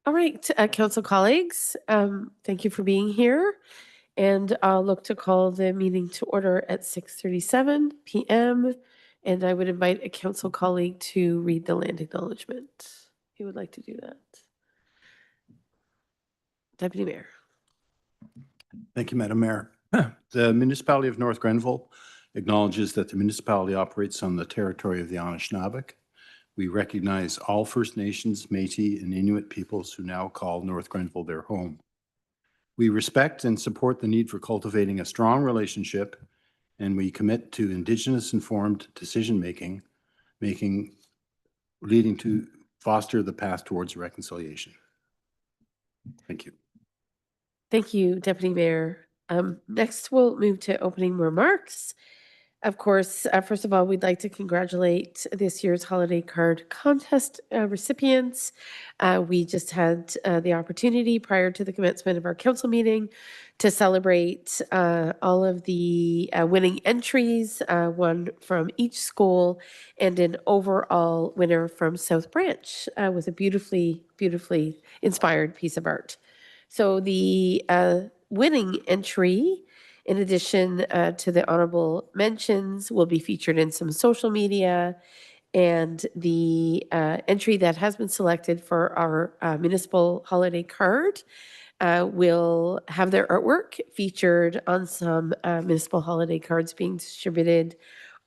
All right, council colleagues, thank you for being here. And I'll look to call the meeting to order at 6:37 p.m. And I would invite a council colleague to read the land acknowledgement. Who would like to do that? Deputy Mayor. Thank you, Madam Mayor. The municipality of North Grenville acknowledges that the municipality operates on the territory of the Anishinaabe. We recognize all First Nations, Métis, and Inuit peoples who now call North Grenville their home. We respect and support the need for cultivating a strong relationship, and we commit to Indigenous-informed decision-making, leading to foster the path towards reconciliation. Thank you. Thank you, Deputy Mayor. Next, we'll move to opening remarks. Of course, first of all, we'd like to congratulate this year's holiday card contest recipients. We just had the opportunity prior to the commencement of our council meeting to celebrate all of the winning entries, one from each school, and an overall winner from South Branch with a beautifully inspired piece of art. So the winning entry, in addition to the honorable mentions, will be featured in some social media. And the entry that has been selected for our municipal holiday card will have their artwork featured on some municipal holiday cards being distributed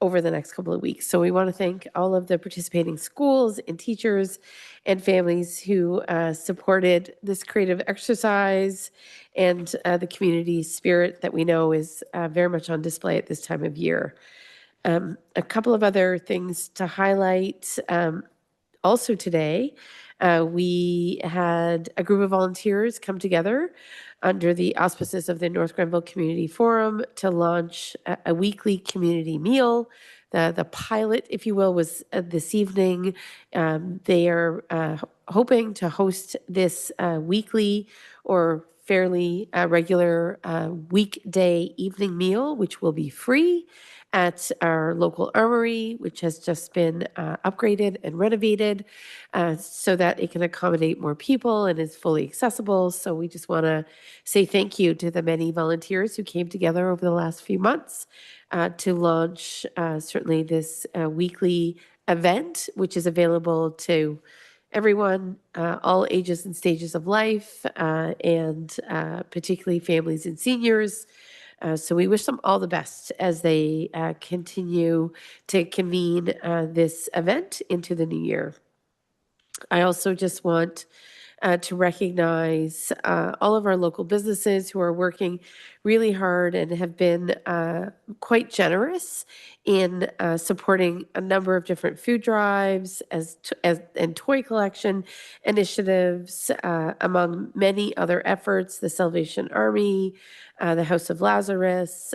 over the next couple of weeks. So we want to thank all of the participating schools and teachers and families who supported this creative exercise and the community spirit that we know is very much on display at this time of year. A couple of other things to highlight. Also today, we had a group of volunteers come together under the auspices of the North Grenville Community Forum to launch a weekly community meal. The pilot, if you will, was this evening. They are hoping to host this weekly or fairly regular weekday evening meal, which will be free at our local armory, which has just been upgraded and renovated so that it can accommodate more people and is fully accessible. So we just want to say thank you to the many volunteers who came together over the last few months to launch certainly this weekly event, which is available to everyone, all ages and stages of life, and particularly families and seniors. So we wish them all the best as they continue to convene this event into the new year. I also just want to recognize all of our local businesses who are working really hard and have been quite generous in supporting a number of different food drives and toy collection initiatives, among many other efforts. The Salvation Army, the House of Lazarus,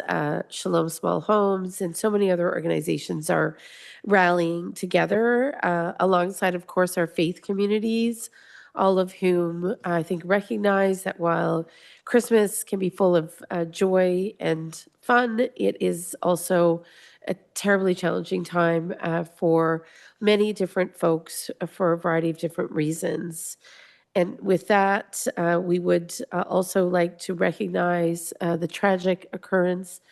Shalom Small Homes, and so many other organizations are rallying together alongside, of course, our faith communities, all of whom I think recognize that while Christmas can be full of joy and fun, it is also a terribly challenging time for many different folks for a variety of different reasons. And with that, we would also like to recognize the tragic occurrence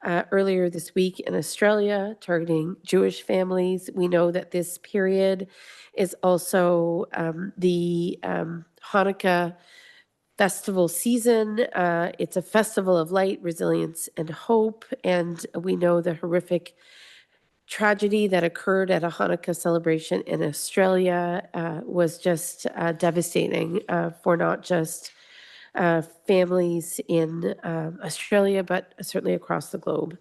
earlier this week in Australia targeting Jewish families. We know that this period is also the Hanukkah festival season. It's a festival of light, resilience, and hope. And we know the horrific tragedy that occurred at a Hanukkah celebration in Australia was just devastating for not just families in Australia, but certainly across the globe.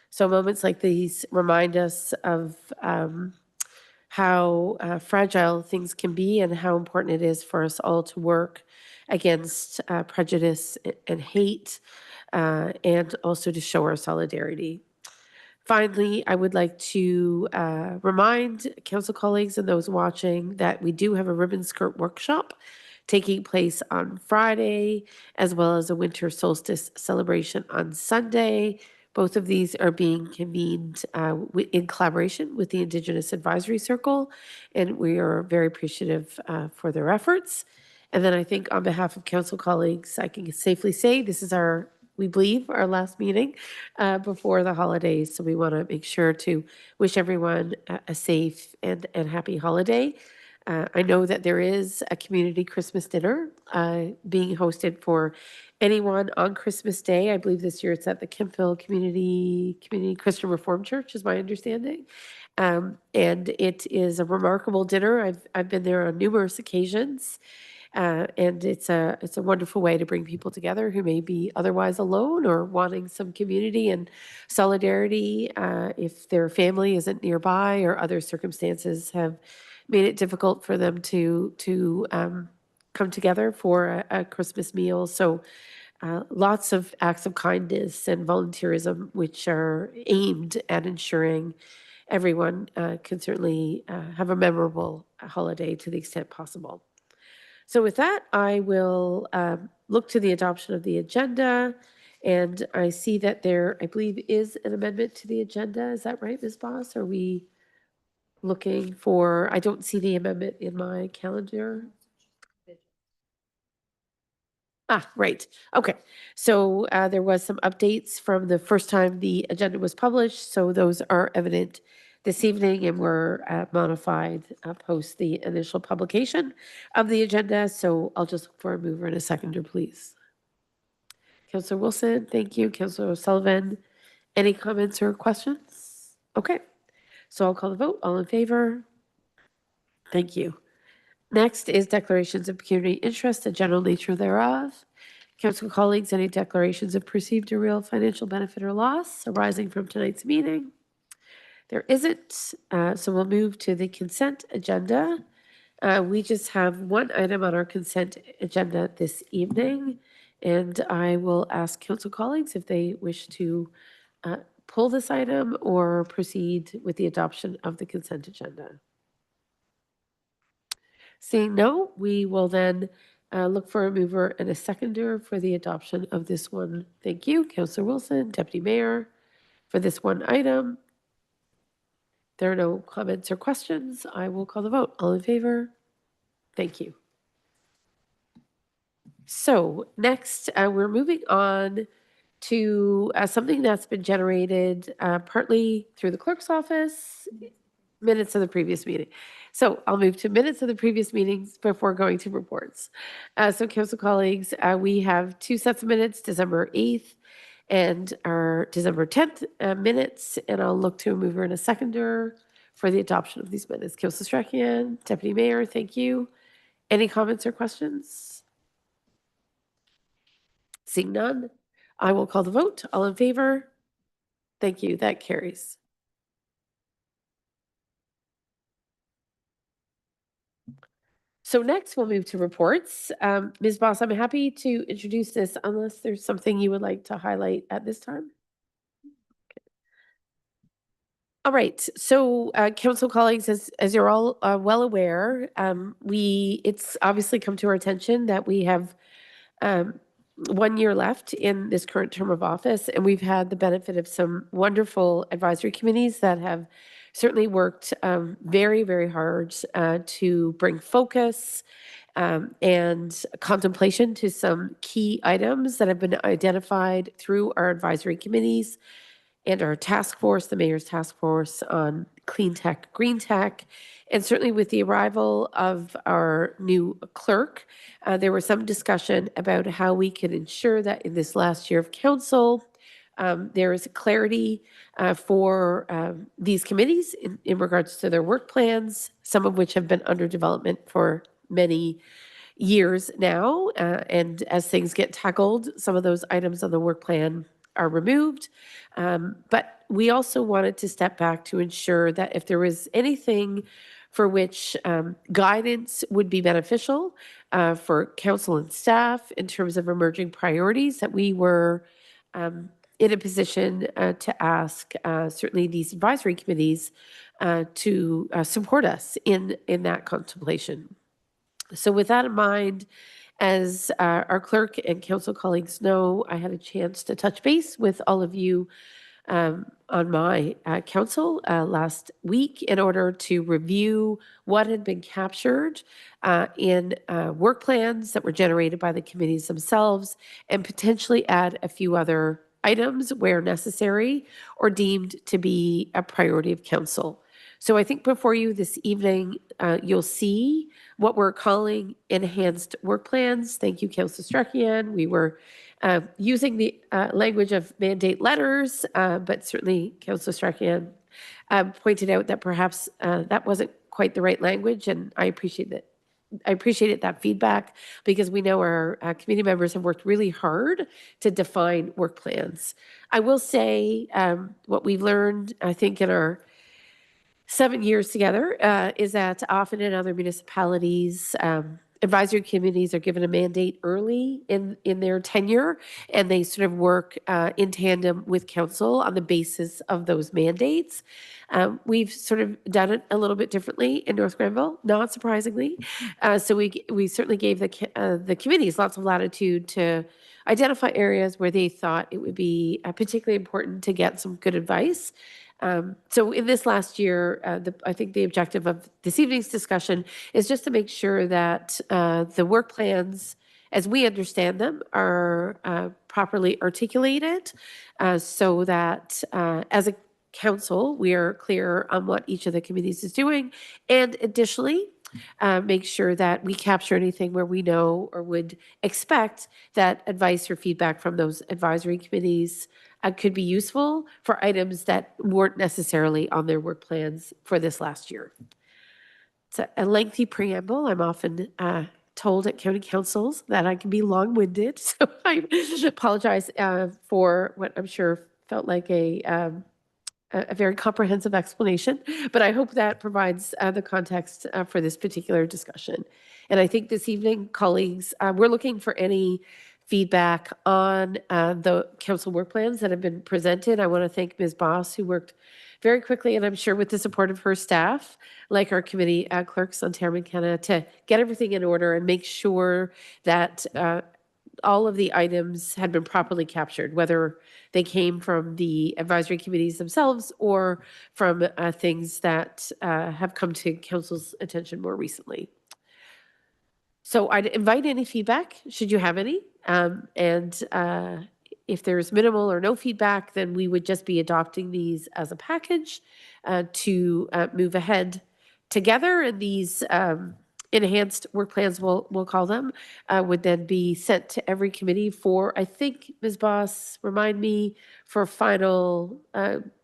So moments like these remind us of how fragile things can be and how important it is for us all to work against prejudice and hate, and also to show our solidarity. Finally, I would like to remind council colleagues and those watching that we do have a ribbon skirt workshop taking place on Friday, as well as a winter solstice celebration on Sunday. Both of these are being convened in collaboration with the Indigenous Advisory Circle, and we are very appreciative for their efforts. And then I think on behalf of council colleagues, I can safely say this is we believe, our last meeting before the holidays. So we want to make sure to wish everyone a safe and happy holiday. I know that there is a community Christmas dinner being hosted for anyone on Christmas Day. I believe this year it's at the Kempville Community Christian Reformed Church, is my understanding. And it is a remarkable dinner. I've been there on numerous occasions. And it's a wonderful way to bring people together who may be otherwise alone or wanting some community and solidarity if their family isn't nearby or other circumstances have made it difficult for them to come together for a Christmas meal. So lots of acts of kindness and volunteerism, which are aimed at ensuring everyone can certainly have a memorable holiday to the extent possible. So with that, I will look to the adoption of the agenda. And I see that there, I believe, is an amendment to the agenda. Is that right, Ms. Boss? Are we looking for, I don't see the amendment in my calendar. Right. Okay. So there was some updates from the first time the agenda was published. So those are evident this evening and were modified post the initial publication of the agenda. So I'll just look for a mover and a seconder, please. Councillor Wilson, thank you. Councillor O'Sullivan, any comments or questions? Okay. So I'll call the vote. All in favor? Thank you. Next is declarations of pecuniary interest, the general nature thereof. Council colleagues, any declarations of perceived or real financial benefit or loss arising from tonight's meeting? There isn't, so we'll move to the consent agenda. We just have one item on our consent agenda this evening, and I will ask council colleagues if they wish to pull this item or proceed with the adoption of the consent agenda. Seeing no, we will then look for a mover and a seconder for the adoption of this one. Thank you, Councillor Wilson, Deputy Mayor, for this one item. There are no comments or questions. I will call the vote. All in favor? Thank you. So next, we're moving on to something that's been generated partly through the clerk's office, minutes of the previous meeting. So I'll move to minutes of the previous meetings before going to reports. So council colleagues, we have two sets of minutes, December 8th and our December 10th minutes, and I'll look to a mover and a seconder for the adoption of these minutes. Councillor Strachian, Deputy Mayor, thank you. Any comments or questions? Seeing none, I will call the vote. All in favor? Thank you. That carries. So next we'll move to reports. Ms. Boss, I'm happy to introduce this unless there's something you would like to highlight at this time. Okay. All right. So council colleagues, as you're all well aware, it's obviously come to our attention that we have 1 year left in this current term of office, and we've had the benefit of some wonderful advisory committees that have certainly worked very, very hard to bring focus and contemplation to some key items that have been identified through our advisory committees and our task force, the mayor's task force on clean tech, green tech. And certainly with the arrival of our new clerk, there was some discussion about how we could ensure that in this last year of council, there is clarity for these committees in regards to their work plans, some of which have been under development for many years now. And as things get tackled, some of those items on the work plan are removed. But we also wanted to step back to ensure that if there was anything for which guidance would be beneficial for council and staff in terms of emerging priorities, that we were in a position to ask certainly these advisory committees to support us in that contemplation. So with that in mind, as our clerk and council colleagues know, I had a chance to touch base with all of you on my council last week in order to review what had been captured in work plans that were generated by the committees themselves and potentially add a few other items where necessary or deemed to be a priority of council. So I think before you this evening, you'll see what we're calling enhanced work plans. Thank you, Councillor Strakian. We were using the language of mandate letters, but certainly Councillor Strakian pointed out that perhaps that wasn't quite the right language, and I appreciate that. I appreciated that feedback because we know our committee members have worked really hard to define work plans. I will say what we've learned, I think, in our 7 years together is that often in other municipalities, advisory committees are given a mandate early in their tenure, and they sort of work in tandem with council on the basis of those mandates. We've sort of done it a little bit differently in North Grenville, not surprisingly. So we certainly gave the committees lots of latitude to identify areas where they thought it would be particularly important to get some good advice. So in this last year, I think the objective of this evening's discussion is just to make sure that the work plans, as we understand them, are properly articulated so that as a council, we are clear on what each of the committees is doing. And additionally, make sure that we capture anything where we know or would expect that advice or feedback from those advisory committees could be useful for items that weren't necessarily on their work plans for this last year. It's a lengthy preamble. I'm often told at county councils that I can be long-winded, so I apologize for what I'm sure felt like a very comprehensive explanation, but I hope that provides the context for this particular discussion. And I think this evening, colleagues, we're looking for any feedback on the council work plans that have been presented. I want to thank Ms. Boss, who worked very quickly, and I'm sure with the support of her staff, like our committee clerks on Terra McKenna, to get everything in order and make sure that all of the items had been properly captured, whether they came from the advisory committees themselves or from things that have come to council's attention more recently. So I'd invite any feedback, should you have any. And if there's minimal or no feedback, then we would just be adopting these as a package to move ahead together. And these enhanced work plans, we'll call them, would then be sent to every committee for, I think, Ms. Boss, remind me, for final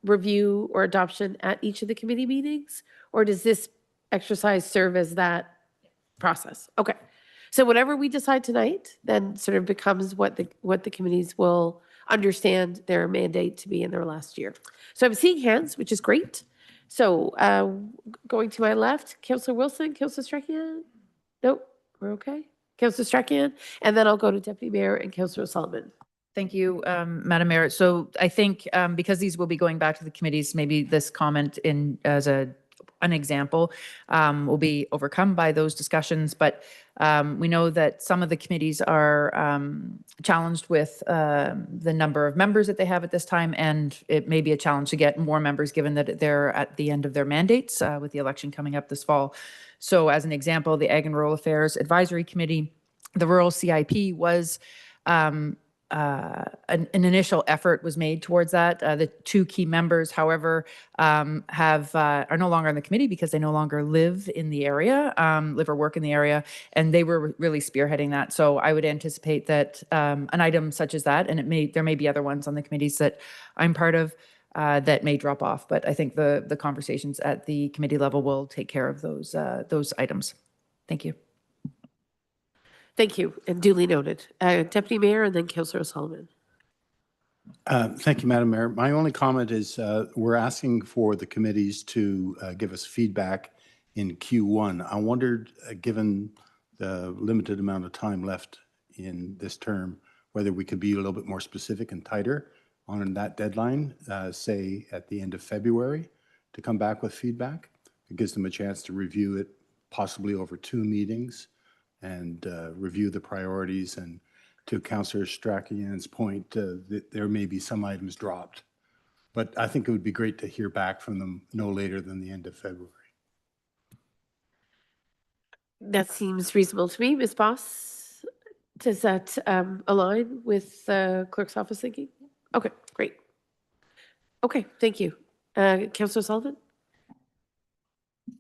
review or adoption at each of the committee meetings? Or does this exercise serve as that process? Okay. So whatever we decide tonight then sort of becomes what the committees will understand their mandate to be in their last year. So I'm seeing hands, which is great. So going to my left, Councillor Wilson, Councillor Strakian? Nope, we're okay. Councillor Strakian, and then I'll go to Deputy Mayor and Councillor Solomon. Thank you, Madam Mayor. So I think because these will be going back to the committees, maybe this comment in as an example will be overcome by those discussions. But we know that some of the committees are challenged with the number of members that they have at this time, and it may be a challenge to get more members given that they're at the end of their mandates with the election coming up this fall. So as an example, the Ag and Rural Affairs Advisory Committee, the Rural CIP was an initial effort was made towards that. The two key members, however, are no longer on the committee because they no longer live in the area, live or work in the area, and they were really spearheading that. So I would anticipate that an item such as that, and there may be other ones on the committees that I'm part of, that may drop off. But I think the conversations at the committee level will take care of those items. Thank you. Thank you, and duly noted. Deputy Mayor and then Councillor Solomon. Thank you, Madam Mayor. My only comment is we're asking for the committees to give us feedback in Q1. I wondered, given the limited amount of time left in this term, whether we could be a little bit more specific and tighter on that deadline, say at the end of February, to come back with feedback. It gives them a chance to review it, possibly over 2 meetings, and review the priorities. And to Councillor Strakian's point, that there may be some items dropped But I think it would be great to hear back from them no later than the end of February. That seems reasonable to me. Ms. Boss, does that align with the clerk's office thinking? Okay, great. Okay, thank you. Councillor Sullivan?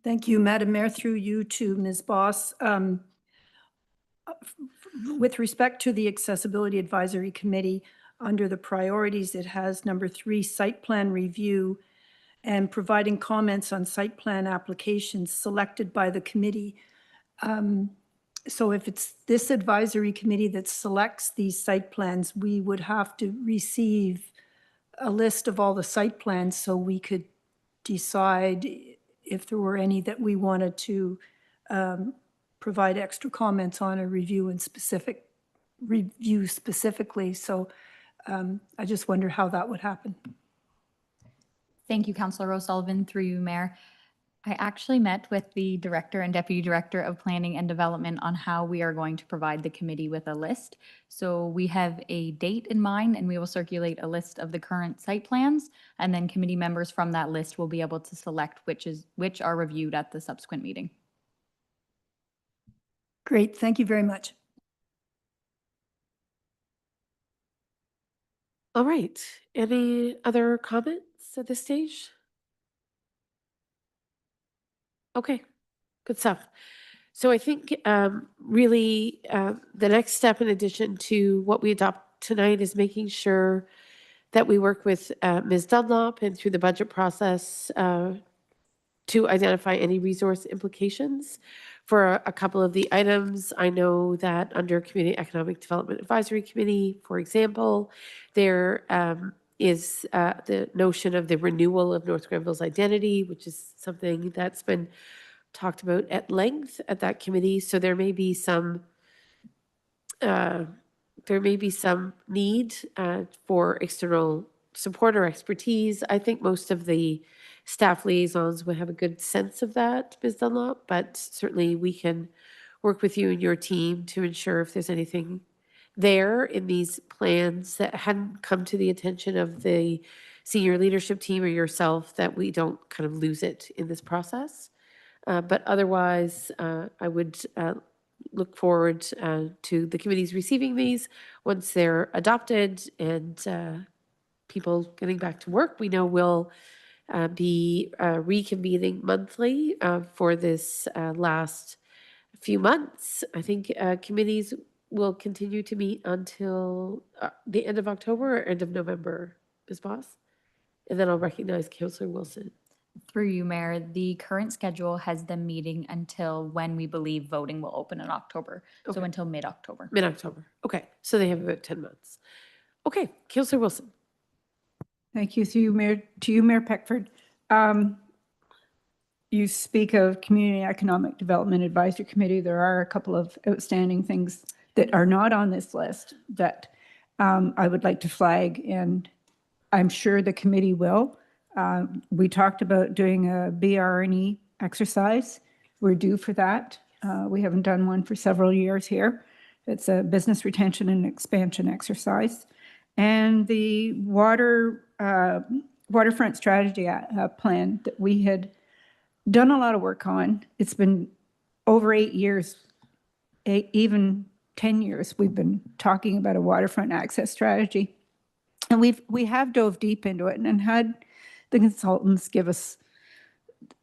Thank you, Madam Mayor, through you to Ms. Boss. With respect to the Accessibility Advisory Committee, under the priorities, it has number 3, site plan review, and providing comments on site plan applications selected by the committee. So if it's this advisory committee that selects these site plans, we would have to receive a list of all the site plans so we could decide if there were any that we wanted to provide extra comments on or review specifically. So I just wonder how that would happen. Thank you, Councillor O'Sullivan, through you, Mayor. I actually met with the Director and Deputy Director of Planning and Development on how we are going to provide the committee with a list. So we have a date in mind, and we will circulate a list of the current site plans, and then committee members from that list will be able to select which are reviewed at the subsequent meeting. Great, thank you very much. All right. Any other comments at this stage? Okay, good stuff. So I think really the next step in addition to what we adopt tonight is making sure that we work with Ms. Dunlop and through the budget process to identify any resource implications for a couple of the items. I know that under Community Economic Development Advisory Committee, for example, there is the notion of the renewal of North Grenville's identity, which is something that's been talked about at length at that committee. So there may be some need for external support or expertise. I think most of the staff liaisons would have a good sense of that, Ms. Dunlop, but certainly we can work with you and your team to ensure if there's anything there in these plans that hadn't come to the attention of the senior leadership team or yourself, that we don't kind of lose it in this process. But otherwise, I would look forward to the committees receiving these once they're adopted and people getting back to work. We know we'll be reconvening monthly for this last few months. I think committees will continue to meet until the end of October or end of November, Ms. Boss. And then I'll recognize Councillor Wilson. Through you, Mayor, the current schedule has them meeting until when we believe voting will open in October. Okay. So until mid-October. Mid-October. Okay, so they have about 10 months. Okay, Councillor Wilson. Thank you, through you, Mayor, to you, Mayor Peckford. You speak of Community Economic Development Advisory Committee. There are a couple of outstanding things that are not on this list that I would like to flag, and I'm sure the committee will. We talked about doing a BRE exercise. We're due for that. We haven't done one for several years here. It's a business retention and expansion exercise. And the waterfront strategy plan that we had done a lot of work on. It's been over 8 years, even 10 years, we've been talking about a waterfront access strategy. And we have dove deep into it and had the consultants give us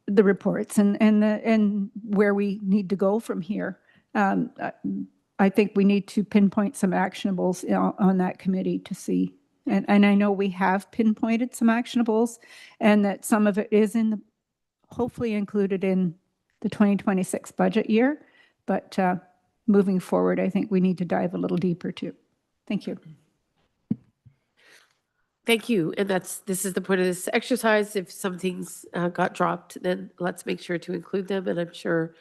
the reports and where we need to go from here. I think we need to pinpoint some actionables on that committee to see. And I know we have pinpointed some actionables, and that some of it is hopefully included in the 2026 budget year. But moving forward, I think we need to dive a little deeper too. Thank you. Thank you. And this is the point of this exercise. If some things got dropped, then let's make sure to include them. And I'm sure,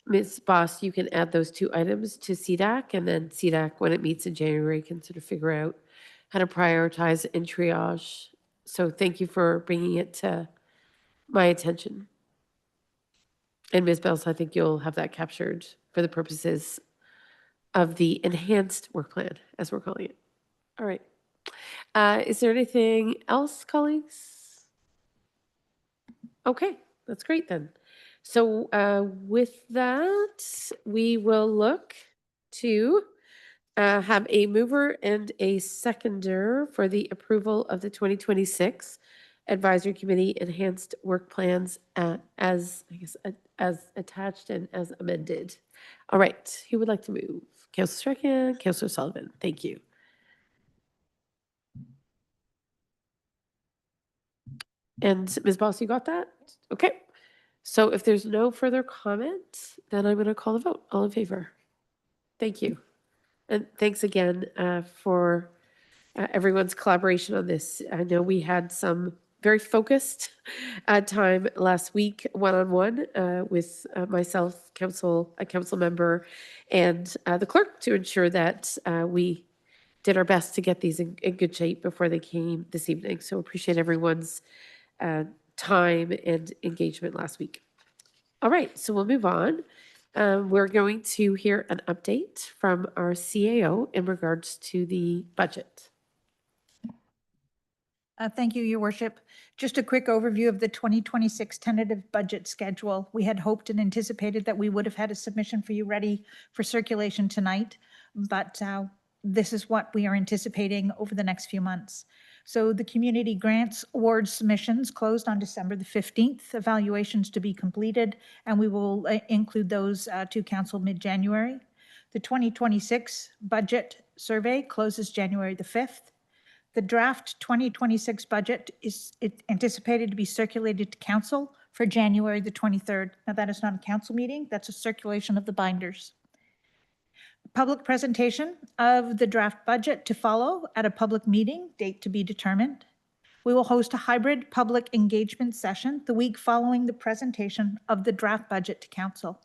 Ms. Boss, you can add those 2 items to CDAC, and then CDAC, when it meets in January, can sort of figure out how to prioritize and triage. So thank you for bringing it to my attention. And Ms. Bells, I think you'll have that captured for the purposes of the enhanced work plan, as we're calling it. All right. Is there anything else, colleagues? Okay, that's great then. So with that, we will look to have a mover and a seconder for the approval of the 2026 Advisory Committee Enhanced Work Plans as, I guess, as attached and as amended. All right, who would like to move? Councillor Strachan, Councillor Sullivan, thank you. And Ms. Boss, you got that? Okay. So if there's no further comment, then I'm going to call the vote. All in favor? Thank you. And thanks again for everyone's collaboration on this. I know we had some very focused time last week, one-on-one with myself, a council member, and the clerk to ensure that we did our best to get these in good shape before they came this evening. So appreciate everyone's time and engagement last week. All right, so we'll move on. We're going to hear an update from our CAO in regards to the budget. Thank you, Your Worship. Just a quick overview of the 2026 tentative budget schedule. We had hoped and anticipated that we would have had a submission for you ready for circulation tonight, but this is what we are anticipating over the next few months. So the community grants award submissions closed on December the 15th, evaluations to be completed, and we will include those to council mid-January. The 2026 budget survey closes January the 5th. The draft 2026 budget is anticipated to be circulated to council for January the 23rd. Now, that is not a council meeting, that's a circulation of the binders. Public presentation of the draft budget to follow at a public meeting, date to be determined. We will host a hybrid public engagement session the week following the presentation of the draft budget to council.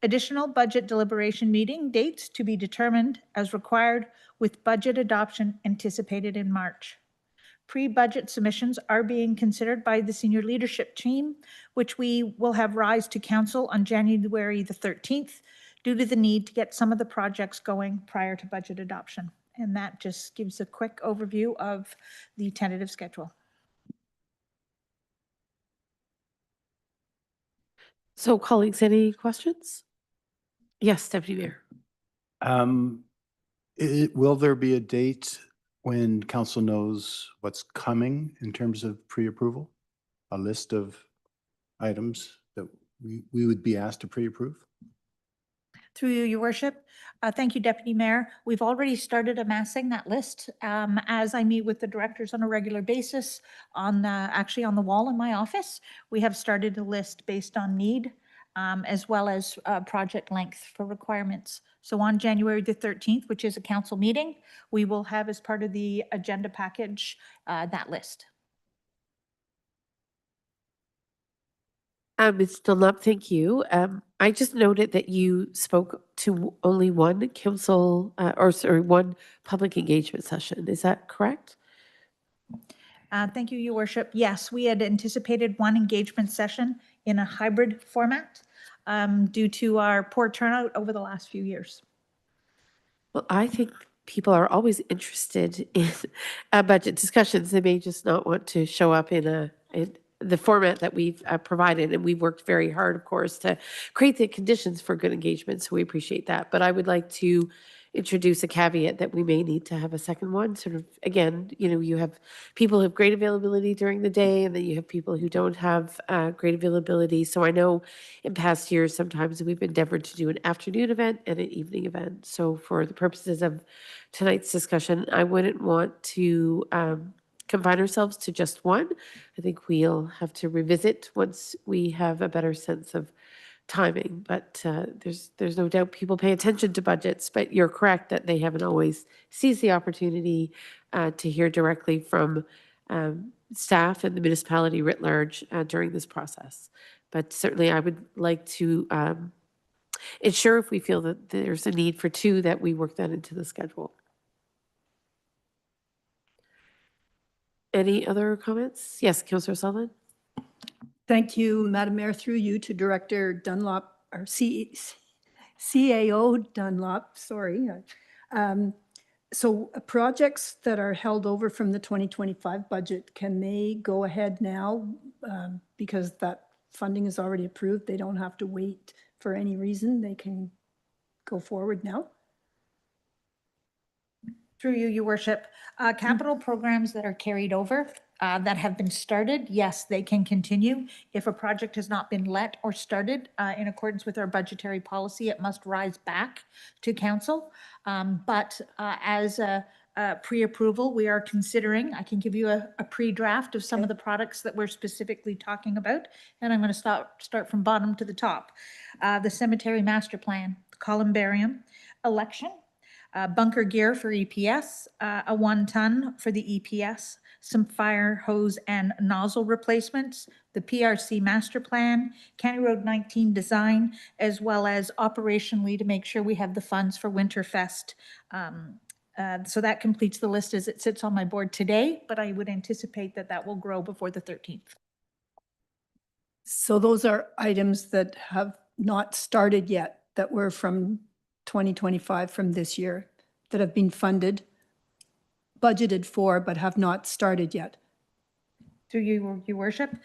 Additional budget deliberation meeting dates to be determined as required, with budget adoption anticipated in March. Pre-budget submissions are being considered by the senior leadership team, which we will have rise to council on January the 13th due to the need to get some of the projects going prior to budget adoption. And that just gives a quick overview of the tentative schedule. So colleagues, any questions? Yes, Deputy Mayor. Will there be a date when council knows what's coming in terms of pre-approval? A list of items that we would be asked to pre-approve? Through you, Your Worship. Thank you, Deputy Mayor. We've already started amassing that list as I meet with the directors on a regular basis actually on the wall in my office. We have started a list based on need as well as project length for requirements. So on January the 13th, which is a council meeting, we will have as part of the agenda package that list. Ms. Dunlop, thank you. I just noted that you spoke to only one council, one public engagement session. Is that correct? Thank you, Your Worship. Yes, we had anticipated one engagement session in a hybrid format due to our poor turnout over the last few years. Well, I think people are always interested in budget discussions. They may just not want to show up in the format that we've provided, and we've worked very hard, of course, to create the conditions for good engagement, so we appreciate that. But I would like to introduce a caveat that we may need to have a second one. Sort of, again, you have people who have great availability during the day, and then you have people who don't have great availability. So I know in past years, sometimes we've endeavored to do an afternoon event and an evening event. So for the purposes of tonight's discussion, I wouldn't want to confine ourselves to just one. I think we'll have to revisit once we have a better sense of timing, but there's no doubt people pay attention to budgets, but you're correct that they haven't always seized the opportunity to hear directly from staff and the municipality writ large during this process. But certainly I would like to ensure, if we feel that there's a need for two, that we work that into the schedule. Any other comments? Yes, Councillor Sullivan. Thank you, Madam Mayor, through you to Director Dunlop, or CAO Dunlop, sorry. So projects that are held over from the 2025 budget, can they go ahead now? Because that funding is already approved, they don't have to wait for any reason, they can go forward now? Through you, your worship, capital programs that are carried over, that have been started, yes, they can continue. If a project has not been let or started, in accordance with our budgetary policy, it must rise back to council. But as a pre-approval, we are considering, I can give you a pre-draft of some of the products that we're specifically talking about. And I'm going to start from bottom to the top. The cemetery master plan, columbarium, election, bunker gear for EPS, a 1 ton for the EPS, some fire hose and nozzle replacements, the PRC master plan, County Road 19 design, as well as operationally to make sure we have the funds for Winterfest. So that completes the list as it sits on my board today, but I would anticipate that that will grow before the 13th. So those are items that have not started yet, that were from 2025, from this year, that have been funded, budgeted for, but have not started yet. Through you, your worship,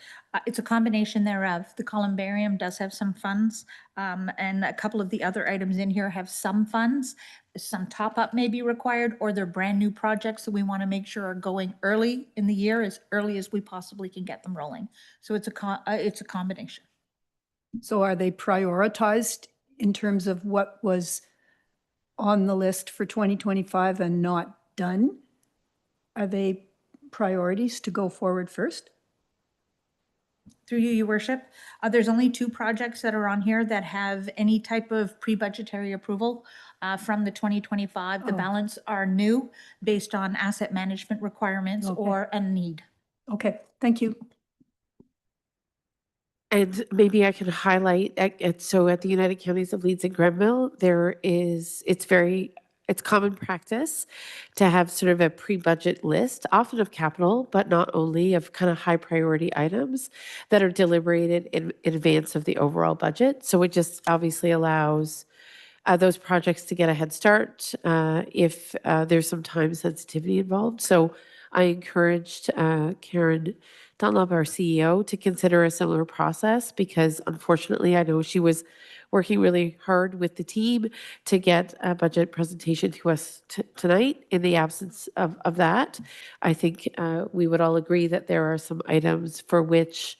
it's a combination thereof. The columbarium does have some funds, and a couple of the other items in here have some funds. Some top-up may be required, or they're brand-new projects that we want to make sure are going early in the year, as early as we possibly can get them rolling. So it's a combination. So are they prioritized in terms of what was on the list for 2025 and not done? Are they priorities to go forward first? Through you, your worship, there's only 2 projects that are on here that have any type of pre-budgetary approval from the 2025. The Oh. balance are new based on asset management requirements Okay. or a need. Okay, thank you. And maybe I can highlight, so at the United Counties of Leeds and Grenville, it's common practice to have sort of a pre-budget list, often of capital, but not only, of kind of high priority items that are deliberated in advance of the overall budget. So it just obviously allows those projects to get a head start if there's some time sensitivity involved. So I encouraged Karen Dunlop, our CEO, to consider a similar process, because unfortunately I know she was working really hard with the team to get a budget presentation to us tonight. In the absence of that, I think we would all agree that there are some items for which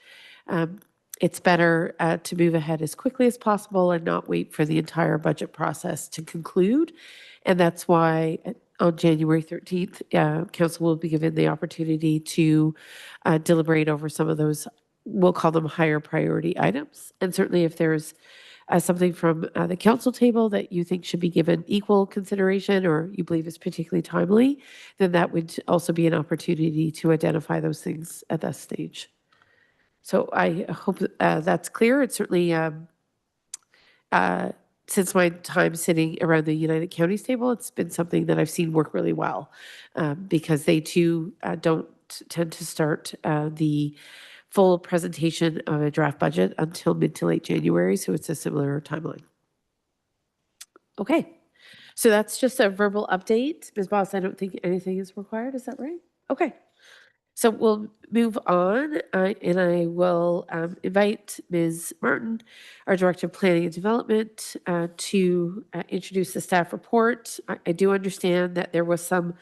it's better to move ahead as quickly as possible and not wait for the entire budget process to conclude. And that's why on January 13th, council will be given the opportunity to deliberate over some of those, we'll call them higher priority items. And certainly if there's something from the council table that you think should be given equal consideration, or you believe is particularly timely, then that would also be an opportunity to identify those things at that stage. So I hope that's clear. It's certainly, since my time sitting around the United Counties table, it's been something that I've seen work really well, because they too don't tend to start the full presentation of a draft budget until mid to late January. So it's a similar timeline. Okay. So that's just a verbal update. Ms. Boss, I don't think anything is required. Is that right? Okay. So we'll move on, and I will invite Ms. Martin, our Director of Planning and Development, to introduce the staff report. I do understand that there was some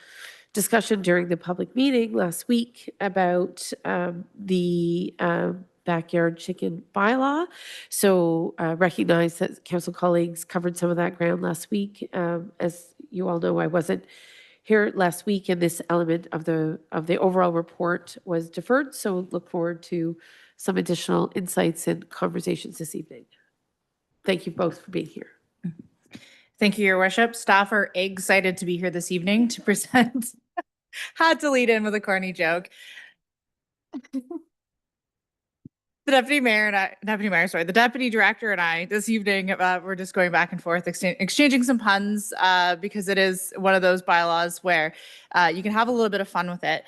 discussion during the public meeting last week about the backyard chicken bylaw. So recognize that council colleagues covered some of that ground last week. As you all know, I wasn't here last week, and this element of the overall report was deferred. So look forward to some additional insights and conversations this evening. Thank you both for being here. Thank you, Your Worship. Staff are excited to be here this evening to present. Had to lead in with a corny joke. The the deputy director and I this evening, we're just going back and forth, exchanging some puns because it is one of those bylaws where you can have a little bit of fun with it.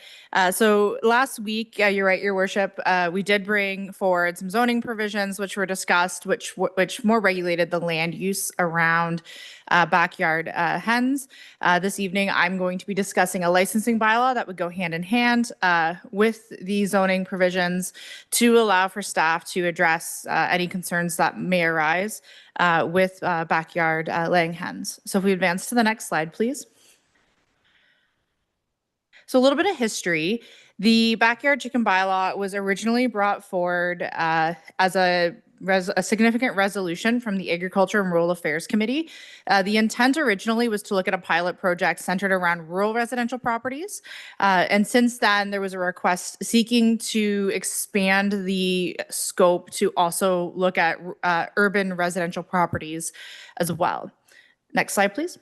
So last week, you're right, Your Worship, we did bring forward some zoning provisions which were discussed, which more regulated the land use around backyard hens. This evening, I'm going to be discussing a licensing bylaw that would go hand in hand with the zoning provisions to allow for staff to address any concerns that may arise with backyard laying hens. So if we advance to the next slide, please. So a little bit of history. The backyard chicken bylaw was originally brought forward as a significant resolution from the Agriculture and Rural Affairs Committee. The intent originally was to look at a pilot project centered around rural residential properties. And since then, there was a request seeking to expand the scope to also look at urban residential properties as well. Next slide, please.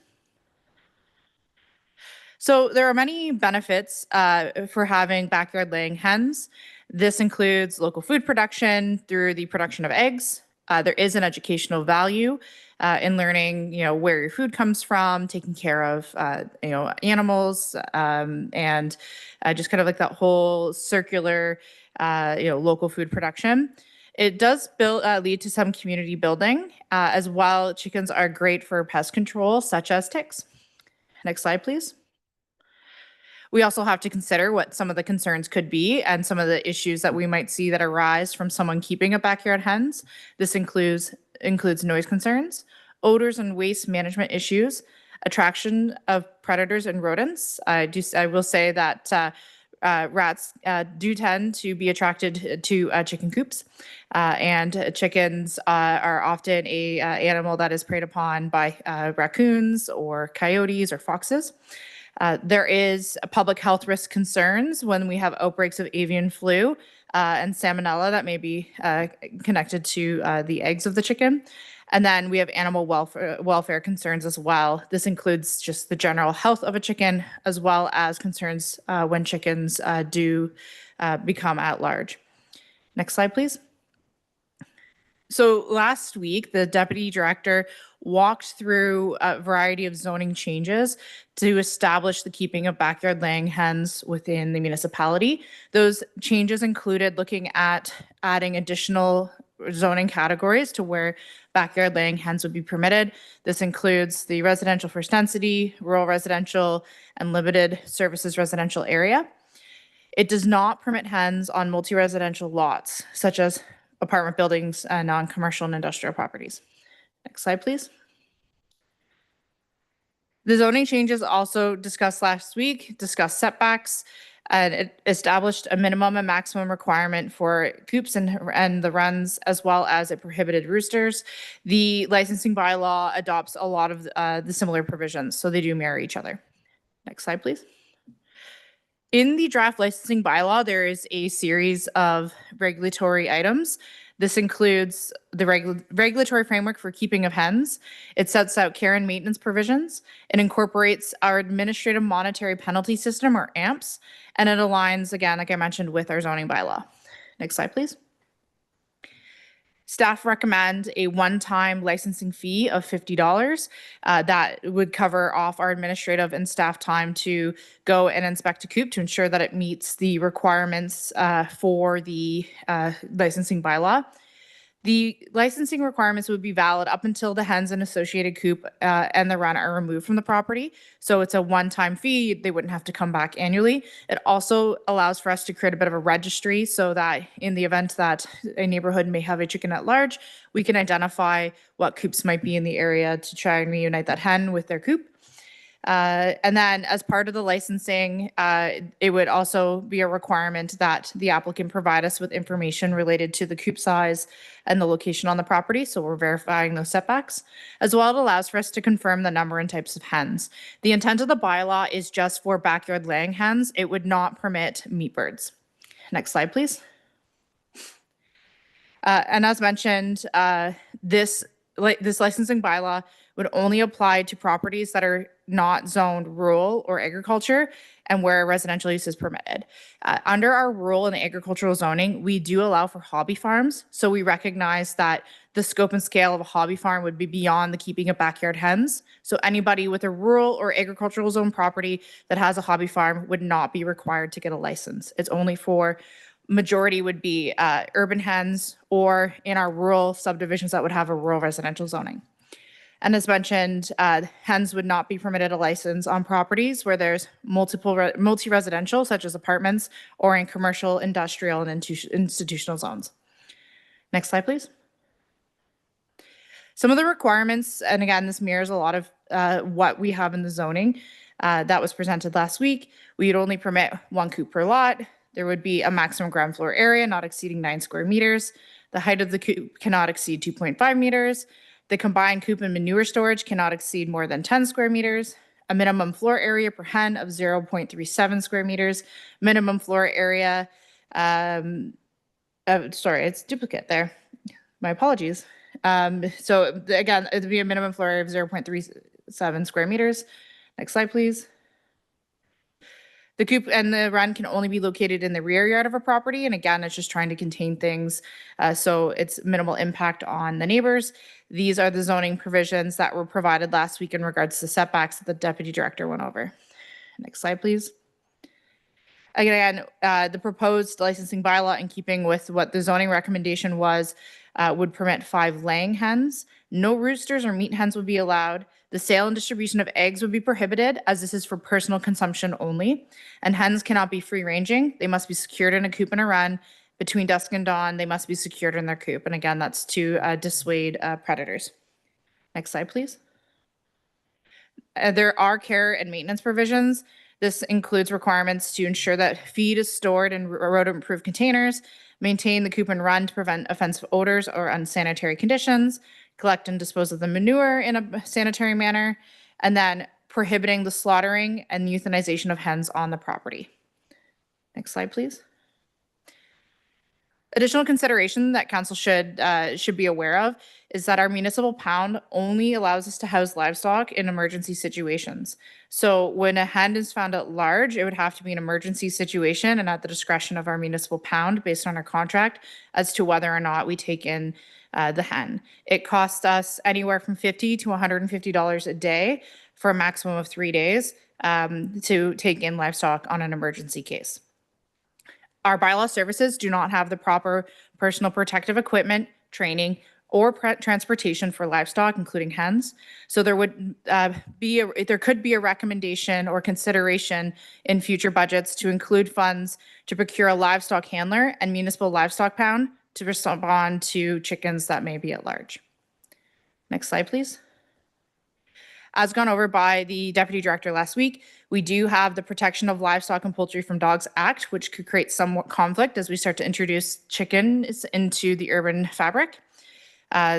So there are many benefits for having backyard laying hens. This includes local food production through the production of eggs. There is an educational value in learning, where your food comes from, taking care of, animals, and just kind of like that whole circular, local food production. It does lead to some community building as well. Chickens are great for pest control, such as ticks. Next slide, please. We also have to consider what some of the concerns could be and some of the issues that we might see that arise from someone keeping a backyard hens. This includes noise concerns, odors and waste management issues, attraction of predators and rodents. I will say that rats do tend to be attracted to chicken coops, and chickens are often a animal that is preyed upon by raccoons or coyotes or foxes. There is public health risk concerns when we have outbreaks of avian flu and salmonella that may be connected to the eggs of the chicken. And then we have animal welfare concerns as well. This includes just the general health of a chicken, as well as concerns when chickens do become at large. Next slide, please. So last week, the deputy director walked through a variety of zoning changes to establish the keeping of backyard laying hens within the municipality. Those changes included looking at adding additional zoning categories to where backyard laying hens would be permitted. This includes the residential first density, rural residential, and limited services residential area. It does not permit hens on multi-residential lots, such as apartment buildings and non-commercial and industrial properties. Next slide, please. The zoning changes also discussed last week discussed setbacks, and it established a minimum and maximum requirement for coops and the runs, as well as it prohibited roosters. The licensing bylaw adopts a lot of the similar provisions, so they do mirror each other. Next slide, please. In the draft licensing bylaw, there is a series of regulatory items. This includes the regulatory framework for keeping of hens. It sets out care and maintenance provisions. It incorporates our administrative monetary penalty system, or AMPS, and it aligns, again, like I mentioned, with our zoning bylaw. Next slide, please. Staff recommend a one-time licensing fee of $50 that would cover off our administrative and staff time to go and inspect a coop to ensure that it meets the requirements for the licensing bylaw. The licensing requirements would be valid up until the hens and associated coop and the run are removed from the property. So it's a one-time fee. They wouldn't have to come back annually. It also allows for us to create a bit of a registry so that in the event that a neighborhood may have a chicken at large, we can identify what coops might be in the area to try and reunite that hen with their coop. And then as part of the licensing, it would also be a requirement that the applicant provide us with information related to the coop size and the location on the property. So we're verifying those setbacks. As well, it allows for us to confirm the number and types of hens. The intent of the bylaw is just for backyard laying hens. It would not permit meat birds. Next slide, please. And as mentioned, this this licensing bylaw would only apply to properties that are not zoned rural or agriculture and where residential use is permitted. Under our rural and agricultural zoning, we do allow for hobby farms. So we recognize that the scope and scale of a hobby farm would be beyond the keeping of backyard hens. So anybody with a rural or agricultural zone property that has a hobby farm would not be required to get a license. It's only for majority would be urban hens or in our rural subdivisions that would have a rural residential zoning. And as mentioned, hens would not be permitted a license on properties where there's multi-residential, such as apartments, or in commercial, industrial, and institutional zones. Next slide, please. Some of the requirements, and again, this mirrors a lot of what we have in the zoning that was presented last week. We'd only permit 1 coop per lot. There would be a maximum ground floor area not exceeding 9 square meters. The height of the coop cannot exceed 2.5 meters. The combined coop and manure storage cannot exceed more than 10 square meters. A minimum floor area per hen of 0.37 square meters. Minimum floor area, sorry, it's duplicate there. My apologies. So again, it would be a minimum floor area of 0.37 square meters. Next slide, please. The coop and the run can only be located in the rear yard of a property. And again, it's just trying to contain things so it's minimal impact on the neighbors. These are the zoning provisions that were provided last week in regards to setbacks that the deputy director went over. Next slide, please. Again, the proposed licensing bylaw, in keeping with what the zoning recommendation was, would permit 5 laying hens. No roosters or meat hens would be allowed. The sale and distribution of eggs would be prohibited, as this is for personal consumption only. And hens cannot be free ranging. They must be secured in a coop and a run. Between dusk and dawn, they must be secured in their coop. And again, that's to dissuade predators. Next slide, please. There are care and maintenance provisions. This includes requirements to ensure that feed is stored in rodent-proof containers, maintain the coop and run to prevent offensive odors or unsanitary conditions, collect and dispose of the manure in a sanitary manner, and then prohibiting the slaughtering and euthanization of hens on the property. Next slide, please. Additional consideration that council should be aware of is that our municipal pound only allows us to house livestock in emergency situations. So when a hen is found at large, it would have to be an emergency situation and at the discretion of our municipal pound based on our contract as to whether or not we take in the hen. It costs us anywhere from $50 to $150 a day for a maximum of 3 days to take in livestock on an emergency case. Our bylaw services do not have the proper personal protective equipment, training, or transportation for livestock, including hens. So there would there could be a recommendation or consideration in future budgets to include funds to procure a livestock handler and municipal livestock pound to respond to chickens that may be at large. Next slide, please. As gone over by the Deputy Director last week, we do have the Protection of Livestock and Poultry from Dogs Act, which could create somewhat conflict as we start to introduce chickens into the urban fabric.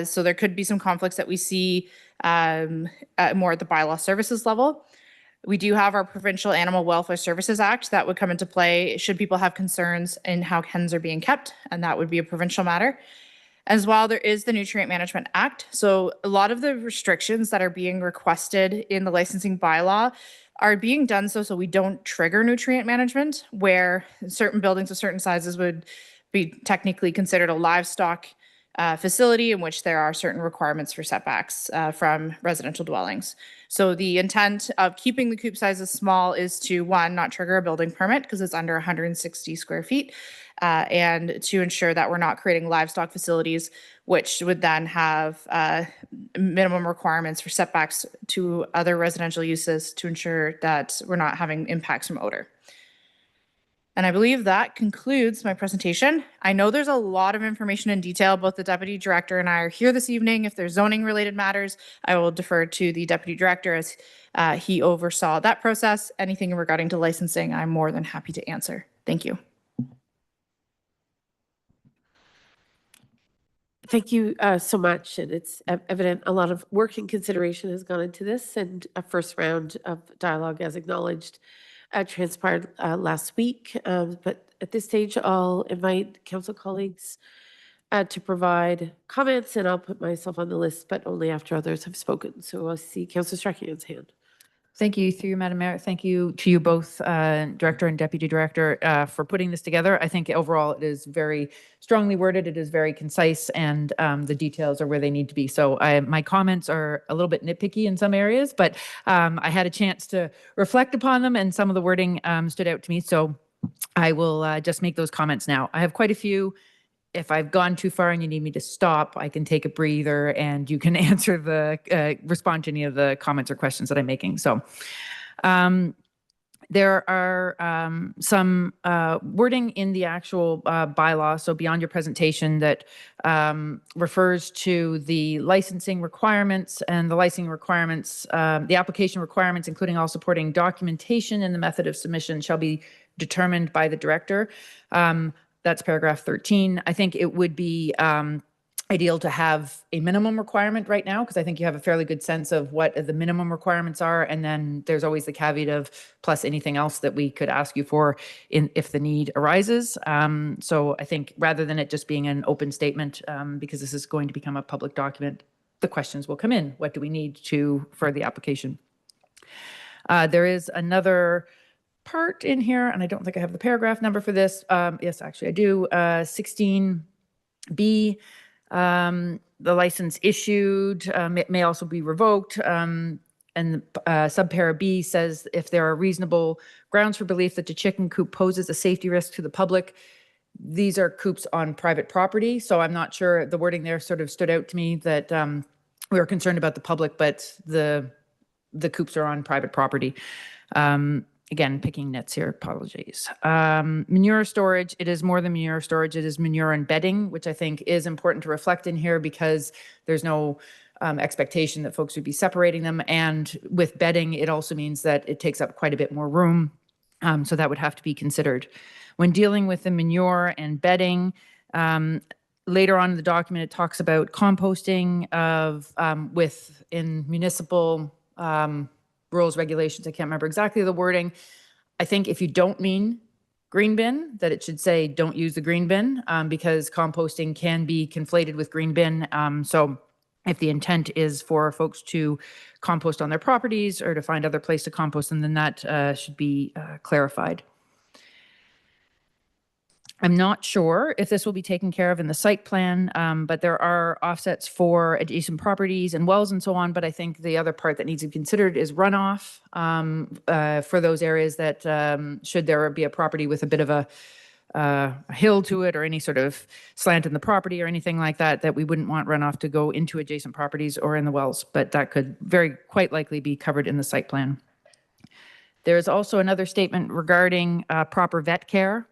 So there could be some conflicts that we see more at the bylaw services level. We do have our Provincial Animal Welfare Services Act that would come into play should people have concerns in how hens are being kept, and that would be a provincial matter. As well, there is the Nutrient Management Act. So a lot of the restrictions that are being requested in the licensing bylaw are being done so we don't trigger nutrient management, where certain buildings of certain sizes would be technically considered a livestock facility in which there are certain requirements for setbacks from residential dwellings. So the intent of keeping the coop sizes small is to, 1, not trigger a building permit because it's under 160 square feet, and to ensure that we're not creating livestock facilities, which would then have minimum requirements for setbacks to other residential uses to ensure that we're not having impacts from odor. And I believe that concludes my presentation. I know there's a lot of information in detail. Both the Deputy Director and I are here this evening. If there's zoning related matters, I will defer to the Deputy Director as he oversaw that process. Anything regarding to licensing, I'm more than happy to answer. Thank you. Thank you so much. And it's evident a lot of work and consideration has gone into this, and a first round of dialogue, as acknowledged, transpired last week. But at this stage, I'll invite council colleagues to provide comments, and I'll put myself on the list, but only after others have spoken. So I see Councillor Strakian's hand. Thank you, through you, Madam Mayor. Thank you to you both, Director and Deputy Director, for putting this together. I think overall it is very strongly worded. It is very concise, and the details are where they need to be. So my comments are a little bit nitpicky in some areas, but I had a chance to reflect upon them, and some of the wording stood out to me. So I will just make those comments now. I have quite a few. If I've gone too far and you need me to stop, I can take a breather and you can answer respond to any of the comments or questions that I'm making. So there are some wording in the actual bylaw, so beyond your presentation, that refers to the licensing requirements, and the licensing requirements, the application requirements, including all supporting documentation and the method of submission, shall be determined by the director. That's paragraph 13. I think it would be ideal to have a minimum requirement right now, because I think you have a fairly good sense of what the minimum requirements are. And then there's always the caveat of plus anything else that we could ask you for if the need arises. So I think rather than it just being an open statement, because this is going to become a public document, the questions will come in. What do we need for the application? There is another part in here, and I don't think I have the paragraph number for this. Yes, actually I do. 16B, the license issued may also be revoked. And subpara B says if there are reasonable grounds for belief that the chicken coop poses a safety risk to the public. These are coops on private property, so I'm not sure. The wording there sort of stood out to me that we are concerned about the public, but the coops are on private property. Again, picking nits here, apologies. Manure storage, it is more than manure storage, it is manure and bedding, which I think is important to reflect in here, because there's no expectation that folks would be separating them. And with bedding, it also means that it takes up quite a bit more room. So that would have to be considered. When dealing with the manure and bedding, later on in the document, it talks about composting in municipal rules, regulations. I can't remember exactly the wording. I think if you don't mean green bin, that it should say don't use the green bin, because composting can be conflated with green bin. So if the intent is for folks to compost on their properties or to find other place to compost them, then that should be clarified. I'm not sure if this will be taken care of in the site plan, but there are offsets for adjacent properties and wells and so on. But I think the other part that needs to be considered is runoff for those areas that should there be a property with a bit of a hill to it or any sort of slant in the property or anything like that, that we wouldn't want runoff to go into adjacent properties or in the wells. But that could quite likely be covered in the site plan. There's also another statement regarding proper vet care.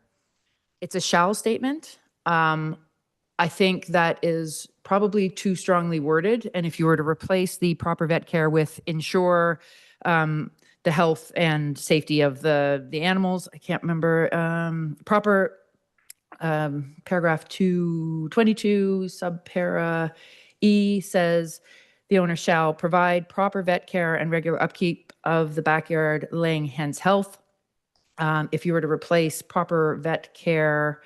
It's a shall statement. I think that is probably too strongly worded. And if you were to replace the proper vet care with ensure the health and safety of the animals, I can't remember, proper paragraph 222 subpara E says the owner shall provide proper vet care and regular upkeep of the backyard laying hen's health. If you were to replace proper vet care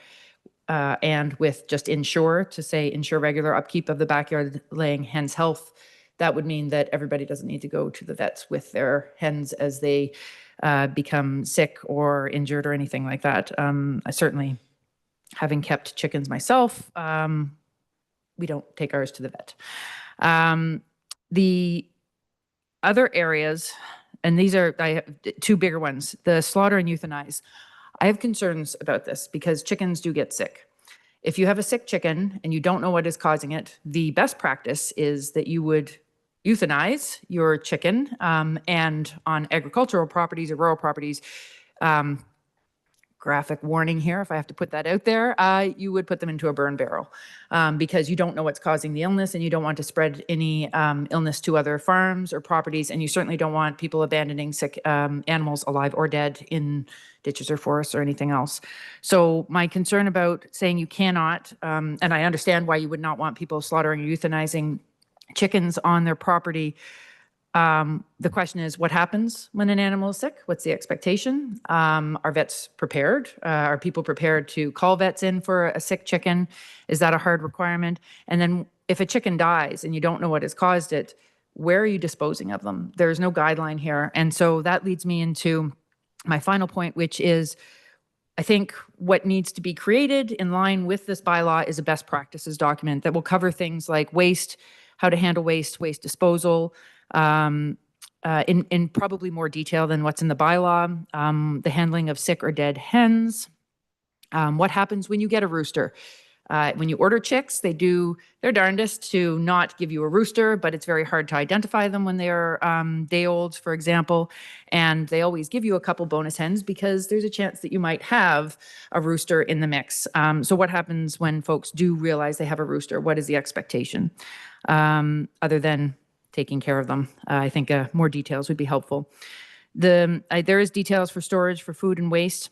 and with just ensure, to say ensure regular upkeep of the backyard laying hen's health, that would mean that everybody doesn't need to go to the vets with their hens as they become sick or injured or anything like that. I certainly, having kept chickens myself, we don't take ours to the vet. The other areas, and these are, I have two bigger ones, the slaughter and euthanize. I have concerns about this because chickens do get sick. If you have a sick chicken and you don't know what is causing it, the best practice is that you would euthanize your chicken, and on agricultural properties or rural properties, graphic warning here, if I have to put that out there, you would put them into a burn barrel because you don't know what's causing the illness and you don't want to spread any illness to other farms or properties. And you certainly don't want people abandoning sick animals, alive or dead, in ditches or forests or anything else. So my concern about saying you cannot, and I understand why you would not want people slaughtering or euthanizing chickens on their property, The question is, what happens when an animal is sick? What's the expectation? Are vets prepared? Are people prepared to call vets in for a sick chicken? Is that a hard requirement? And then if a chicken dies and you don't know what has caused it, where are you disposing of them? There's no guideline here. And so that leads me into my final point, which is I think what needs to be created in line with this bylaw is a best practices document that will cover things like waste, how to handle waste, waste disposal, in probably more detail than what's in the bylaw, the handling of sick or dead hens, what happens when you get a rooster. When you order chicks, they do their darndest to not give you a rooster, but it's very hard to identify them when they are day olds, for example. And they always give you a couple bonus hens because there's a chance that you might have a rooster in the mix. So what happens when folks do realize they have a rooster? What is the expectation? Other than taking care of them, I think more details would be helpful. There is details for storage for food and waste.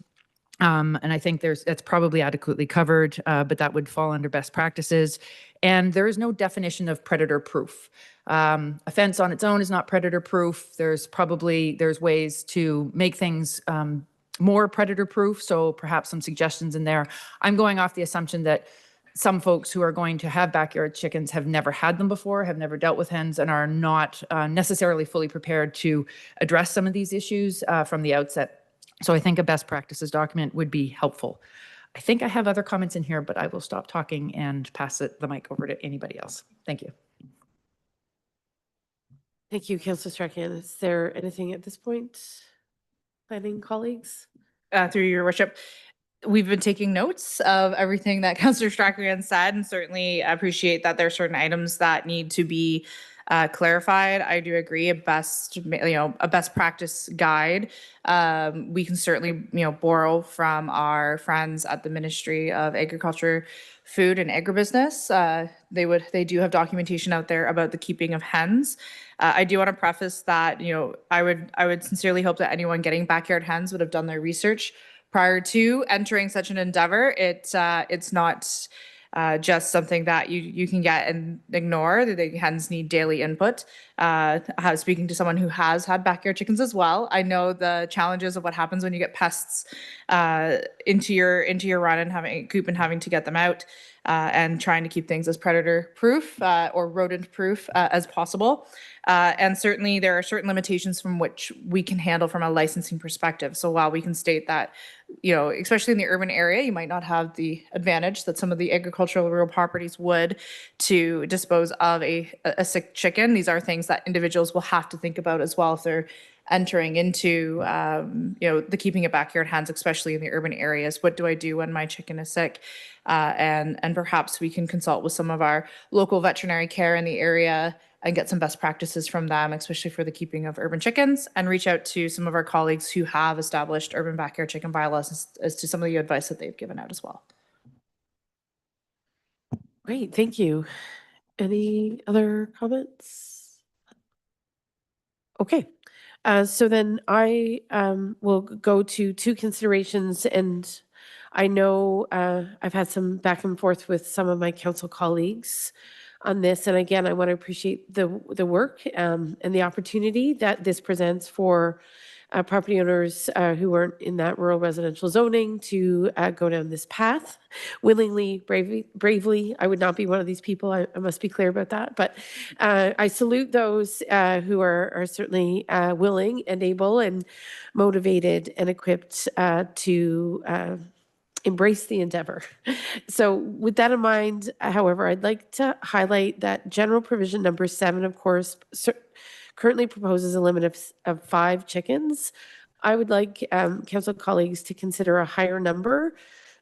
And I think that's probably adequately covered, but that would fall under best practices. And there is no definition of predator proof. A fence on its own is not predator proof. There's ways to make things more predator proof. So perhaps some suggestions in there. I'm going off the assumption that some folks who are going to have backyard chickens have never had them before, have never dealt with hens, and are not necessarily fully prepared to address some of these issues from the outset. So I think a best practices document would be helpful. I think I have other comments in here, but I will stop talking and pass the mic over to anybody else. Thank you. Thank you, Councillor Strachan. Is there anything at this point, planning colleagues? Through your worship, we've been taking notes of everything that Councillor Strachan said, and certainly appreciate that there are certain items that need to be clarified. I do agree. A best practice guide. We can certainly, borrow from our friends at the Ministry of Agriculture, Food and Agribusiness. They do have documentation out there about the keeping of hens. I do want to preface that, I would sincerely hope that anyone getting backyard hens would have done their research prior to entering such an endeavor. It's not just something that you can get and ignore. The hens need daily input. Speaking to someone who has had backyard chickens as well, I know the challenges of what happens when you get pests into your run and having coop and having to get them out, and trying to keep things as predator proof or rodent proof as possible. And certainly there are certain limitations from which we can handle from a licensing perspective. So while we can state that, especially in the urban area, you might not have the advantage that some of the agricultural rural properties would to dispose of a sick chicken. These are things that individuals will have to think about as well if they're entering into, the keeping of backyard hens, especially in the urban areas. What do I do when my chicken is sick? And perhaps we can consult with some of our local veterinary care in the area and get some best practices from them, especially for the keeping of urban chickens, and reach out to some of our colleagues who have established urban backyard chicken bylaws as to some of the advice that they've given out as well. Great, thank you. Any other comments? Okay, so then I will go to two considerations, and I know I've had some back and forth with some of my council colleagues on this. And again, I want to appreciate the work and the opportunity that this presents for property owners who aren't in that rural residential zoning to go down this path willingly, bravely. I would not be one of these people. I must be clear about that. But I salute those who are certainly willing and able and motivated and equipped to embrace the endeavor. So with that in mind, however, I'd like to highlight that general provision number 7, of course, currently proposes a limit of 5 chickens. I would like council colleagues to consider a higher number.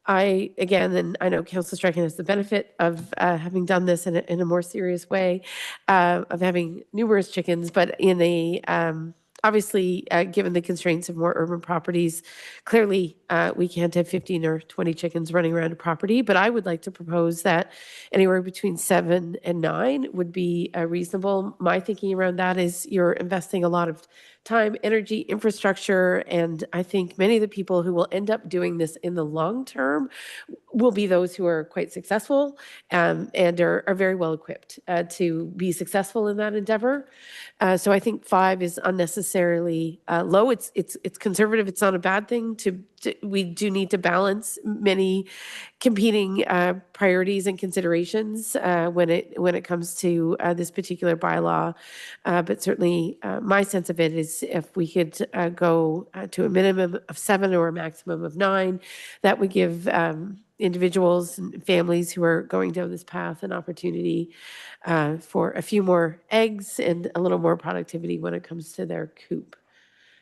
And I know Councillor Strachan has the benefit of having done this in a more serious way, of having numerous chickens, but in a obviously, given the constraints of more urban properties, clearly we can't have 15 or 20 chickens running around a property, but I would like to propose that anywhere between 7 and 9 would be reasonable. My thinking around that is you're investing a lot of time, energy, infrastructure, and I think many of the people who will end up doing this in the long term will be those who are quite successful and are very well equipped to be successful in that endeavor. So I think 5 is unnecessarily low. It's conservative. It's not a bad thing. We do need to balance many competing priorities and considerations when it comes to this particular bylaw. But certainly, my sense of it is if we could go to a minimum of 7 or a maximum of 9, that would give individuals and families who are going down this path an opportunity for a few more eggs and a little more productivity when it comes to their coop.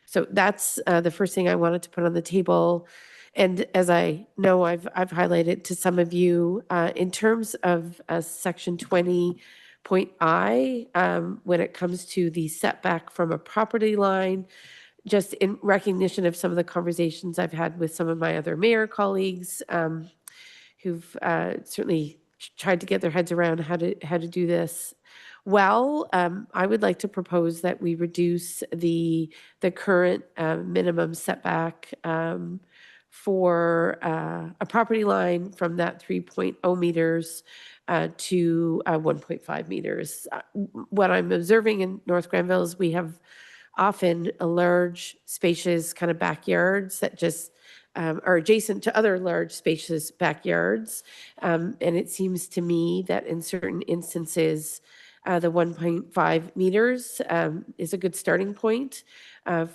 So that's the first thing I wanted to put on the table. And as I know, I've highlighted to some of you, in terms of section 20.I, when it comes to the setback from a property line, just in recognition of some of the conversations I've had with some of my other mayor colleagues, who've certainly tried to get their heads around how to do this well. I would like to propose that we reduce the current minimum setback for a property line from that 3.0 meters to 1.5 meters. What I'm observing in North Grenville is we have often a large, spacious kind of backyards that just are adjacent to other large, spacious backyards. And it seems to me that in certain instances, the 1.5 meters is a good starting point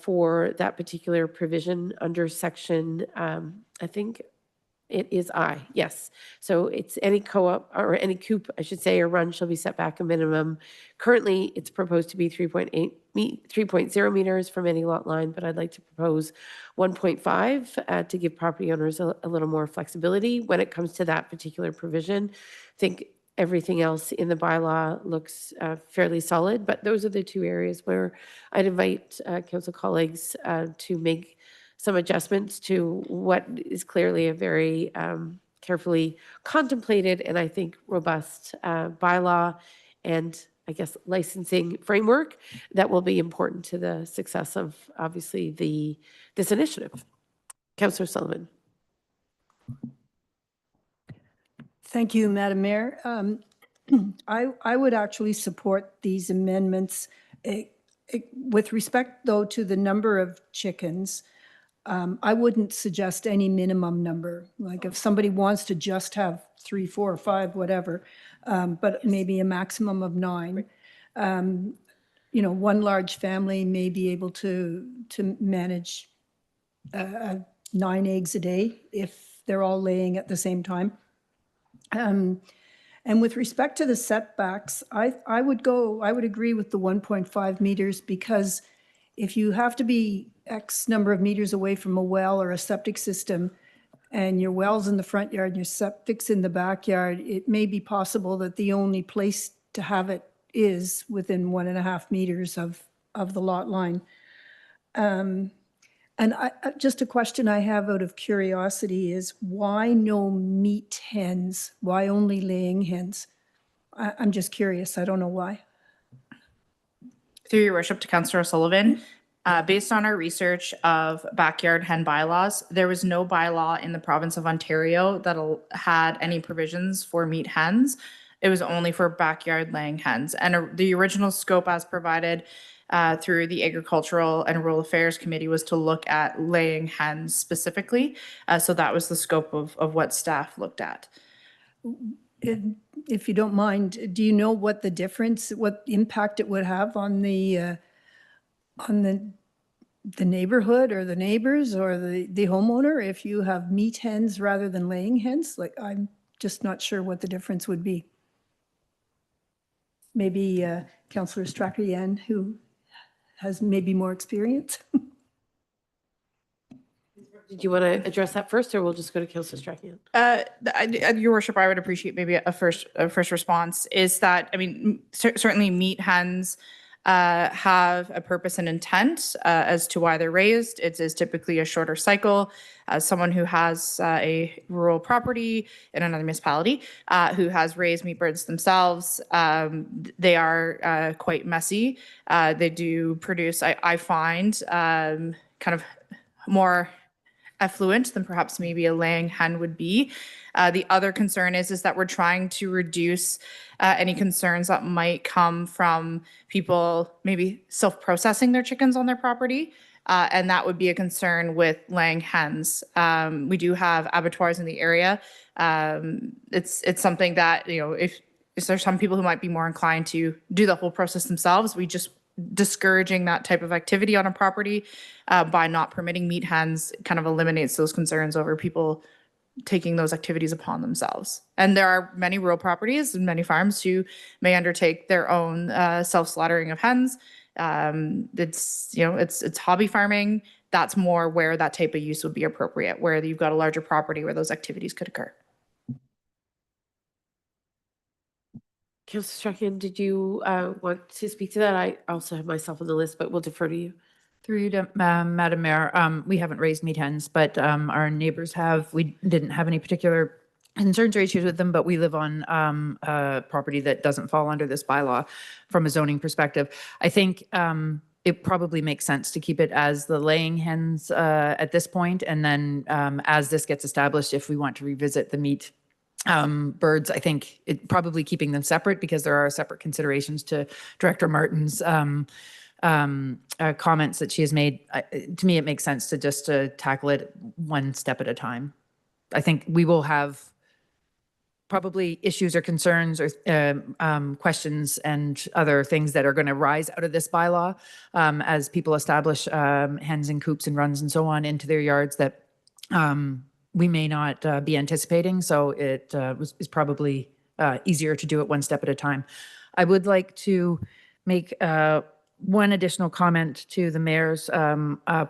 for that particular provision under section, I think it is I, yes. So it's any co-op or any coop, I should say, or run shall be set back a minimum. Currently, it's proposed to be 3.0 meters from any lot line, but I'd like to propose 1.5 to give property owners a little more flexibility when it comes to that particular provision. I think everything else in the bylaw looks fairly solid, but those are the two areas where I'd invite council colleagues to make some adjustments to what is clearly a very carefully contemplated and I think robust bylaw and I guess licensing framework that will be important to the success of obviously this initiative. Councillor Sullivan. Thank you, Madam Mayor. I would actually support these amendments. With respect, though, to the number of chickens, I wouldn't suggest any minimum number. Like if somebody wants to just have 3, 4, or 5, whatever, but maybe a maximum of 9. You know, one large family may be able to manage 9 eggs a day if they're all laying at the same time. And with respect to the setbacks, I would agree with the 1.5 meters because if you have to be X number of meters away from a well or a septic system and your well's in the front yard and your septic's in the backyard, it may be possible that the only place to have it is within 1.5 meters of the lot line. And just a question I have out of curiosity is why no meat hens? Why only laying hens? I'm just curious. I don't know why. Through your worship to Councillor O'Sullivan, based on our research of backyard hen bylaws, there was no bylaw in the province of Ontario that had any provisions for meat hens. It was only for backyard laying hens. And the original scope as provided through the Agricultural and Rural Affairs Committee was to look at laying hens specifically. So that was the scope of what staff looked at. If you don't mind, do you know what the difference, what impact it would have on the neighborhood or the neighbors or the homeowner if you have meat hens rather than laying hens? Like, I'm just not sure what the difference would be. Maybe Councillor Strachan, who has maybe more experience. Did you want to address that first, or we'll just go to Councillor Strachan? Your worship, I would appreciate maybe a first response is that, I mean, certainly meat hens have a purpose and intent as to why they're raised. It is typically a shorter cycle. As someone who has a rural property in another municipality who has raised meat birds themselves, they are quite messy. They do produce, I find, kind of more effluent than perhaps maybe a laying hen would be. The other concern is that we're trying to reduce any concerns that might come from people maybe self-processing their chickens on their property. And that would be a concern with laying hens. We do have abattoirs in the area. It's something that, you know, if there's some people who might be more inclined to do the whole process themselves, we just discouraging that type of activity on a property by not permitting meat hens kind of eliminates those concerns over people taking those activities upon themselves. And there are many rural properties and many farms who may undertake their own self-slaughtering of hens. It's, you know, it's hobby farming. That's more where that type of use would be appropriate, where you've got a larger property where those activities could occur. Councillor Strachan, did you want to speak to that? I also have myself on the list, but we'll defer to you. Through you to Madam Mayor, we haven't raised meat hens, but our neighbors have. We didn't have any particular concerns or issues with them, but we live on a property that doesn't fall under this bylaw from a zoning perspective. I think it probably makes sense to keep it as the laying hens at this point, and then as this gets established, if we want to revisit the meat birds, I think it probably keeping them separate, because there are separate considerations to Director Martin's comments that she has made. To me, it makes sense to just tackle it one step at a time. I think we will have probably issues or concerns or questions and other things that are going to rise out of this bylaw as people establish hens and coops and runs and so on into their yards that we may not be anticipating. So it is probably easier to do it one step at a time. I would like to make one additional comment to the mayor's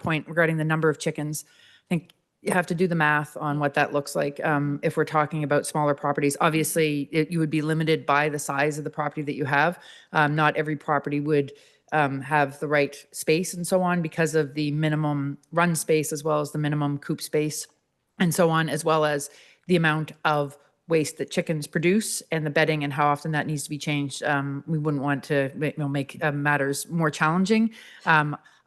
point regarding the number of chickens. I think you have to do the math on what that looks like. If we're talking about smaller properties, obviously you would be limited by the size of the property that you have. Not every property would have the right space and so on, because of the minimum run space as well as the minimum coop space and so on, as well as the amount of waste that chickens produce and the bedding and how often that needs to be changed. We wouldn't want to make matters more challenging.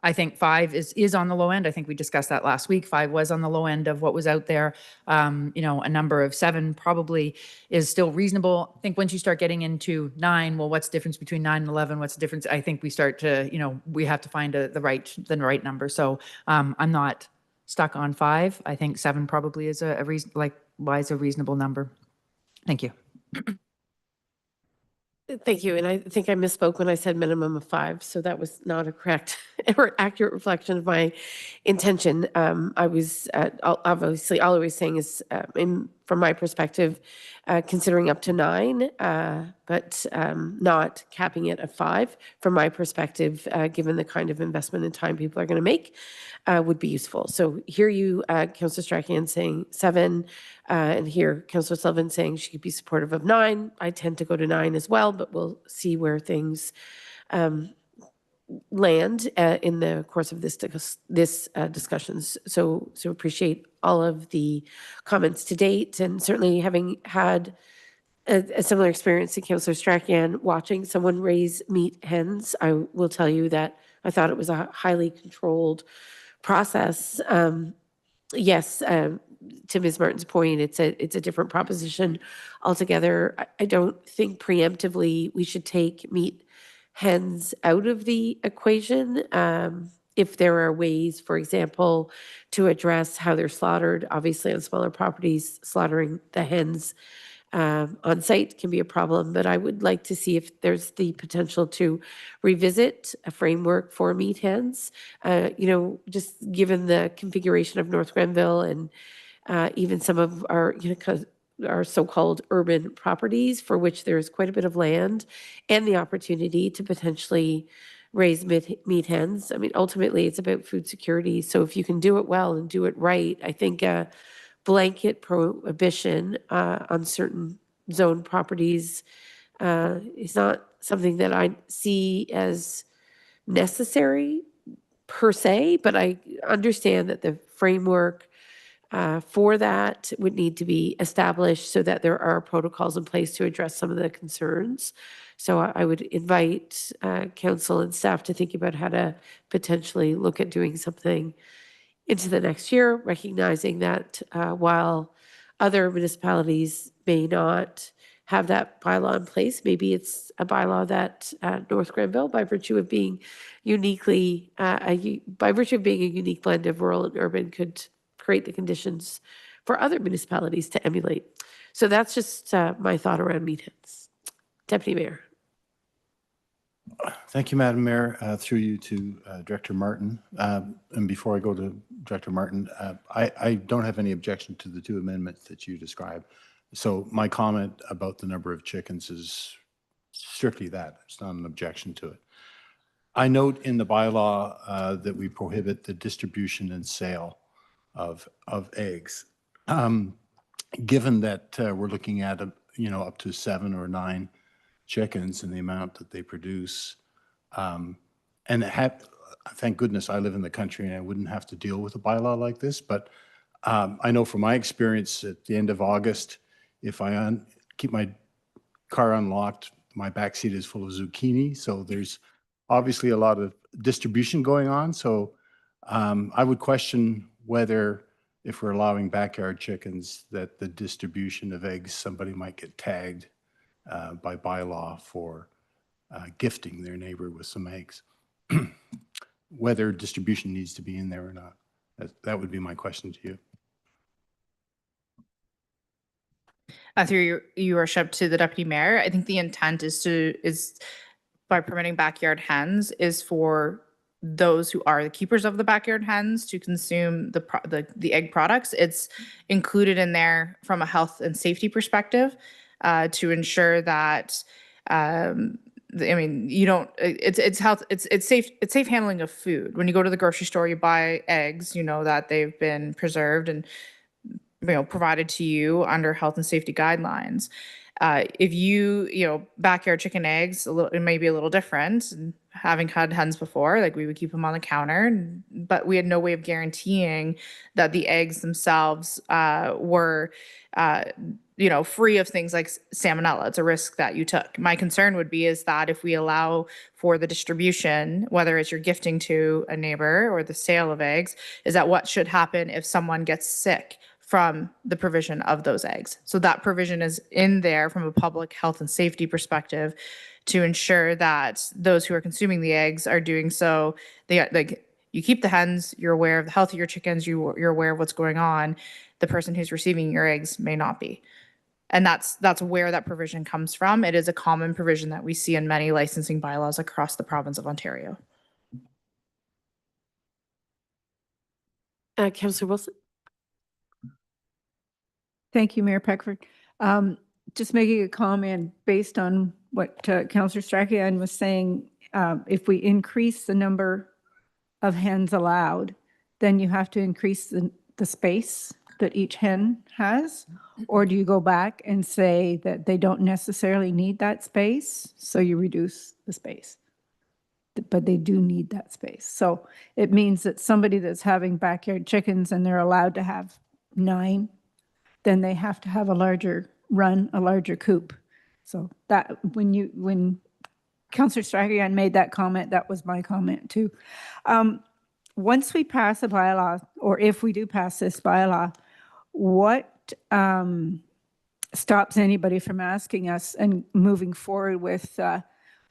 I think 5 is on the low end. I think we discussed that last week. 5 was on the low end of what was out there. You know, a number of 7 probably is still reasonable. I think once you start getting into 9, well, what's the difference between 9 and 11? What's the difference? I think we start to, you know, we have to find the right number. So I'm not stuck on 5. I think 7 probably is a reasonable number. Thank you. Thank you. And I think I misspoke when I said minimum of 5. So that was not a correct or accurate reflection of my intention. I was obviously all I was saying is, from my perspective, considering up to 9, but not capping it at 5. From my perspective, given the kind of investment and time people are going to make, would be useful. So hear you, Councillor Strachan, saying 7, and hear Councillor Sullivan saying she could be supportive of 9. I tend to go to 9 as well, but we'll see where things land in the course of this discussions. So appreciate all of the comments to date, and certainly having had a similar experience to Councillor Strachan watching someone raise meat hens, I will tell you that I thought it was a highly controlled process. Yes, to Ms. Martin's point, it's a different proposition altogether. I don't think preemptively we should take meat hens out of the equation. If there are ways, for example, to address how they're slaughtered, obviously on smaller properties, slaughtering the hens on site can be a problem, but I would like to see if there's the potential to revisit a framework for meat hens. You know, just given the configuration of North Grenville and even some of our, you know, our so-called urban properties for which there is quite a bit of land and the opportunity to potentially raise meat hens. I mean, ultimately, it's about food security. So if you can do it well and do it right, I think a blanket prohibition on certain zone properties is not something that I see as necessary per se, but I understand that the framework for that would need to be established so that there are protocols in place to address some of the concerns. So I would invite council and staff to think about how to potentially look at doing something into the next year, recognizing that while other municipalities may not have that bylaw in place, maybe it's a bylaw that North Grenville, by virtue of being uniquely, by virtue of being a unique blend of rural and urban, could create the conditions for other municipalities to emulate. So that's just my thought around meat hens. Deputy Mayor. Thank you, Madam Mayor. Through you to Director Martin. And before I go to Director Martin, I don't have any objection to the two amendments that you described. So my comment about the number of chickens is strictly that. It's not an objection to it. I note in the bylaw that we prohibit the distribution and sale of eggs. Given that we're looking at up to 7 or 9 chickens and the amount that they produce, and thank goodness I live in the country and I wouldn't have to deal with a bylaw like this. But I know from my experience at the end of August, if I keep my car unlocked, my back seat is full of zucchini. So there's obviously a lot of distribution going on. So I would question whether, if we're allowing backyard chickens, that the distribution of eggs, somebody might get tagged by bylaw for gifting their neighbor with some eggs. Whether distribution needs to be in there or not. That would be my question to you. Through your worship to the deputy mayor, I think the intent is by permitting backyard hens is for those who are the keepers of the backyard hens to consume the egg products. It's included in there from a health and safety perspective to ensure that you don't. It's health. It's safe. It's safe handling of food. When you go to the grocery store, you buy eggs. You know that they've been preserved and provided to you under health and safety guidelines. If backyard chicken eggs, it may be a little different. Having had hens before, like we would keep them on the counter, but we had no way of guaranteeing that the eggs themselves were, free of things like salmonella. It's a risk that you took. My concern would be is that if we allow for the distribution, whether it's you're gifting to a neighbor or the sale of eggs, is that what should happen if someone gets sick from the provision of those eggs. So that provision is in there from a public health and safety perspective to ensure that those who are consuming the eggs are doing so. You keep the hens, you're aware of the health of your chickens, you're aware of what's going on. The person who's receiving your eggs may not be. And that's where that provision comes from. It is a common provision that we see in many licensing bylaws across the province of Ontario. Councillor Wilson. Thank you, Mayor Peckford. Just making a comment based on what Councillor Strachan was saying. If we increase the number of hens allowed, then you have to increase the space that each hen has? Or do you go back and say that they don't necessarily need that space, so you reduce the space? But they do need that space. So it means that somebody that's having backyard chickens and they're allowed to have 9, then they have to have a larger coop. So that when Councillor Strachan made that comment, that was my comment too. Once we pass a bylaw, or if we do pass this bylaw, what stops anybody from asking us and moving forward with,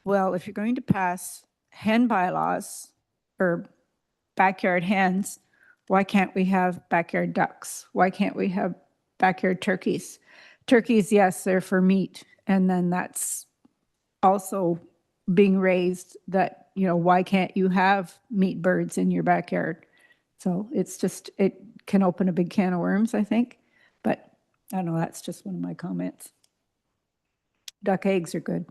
well, if you're going to pass hen bylaws or backyard hens, why can't we have backyard ducks? Why can't we have backyard turkeys? Turkeys, yes, they're for meat. And then that's also being raised that, why can't you have meat birds in your backyard? So it's just, it can open a big can of worms, I think. But I don't know, that's just one of my comments. Duck eggs are good.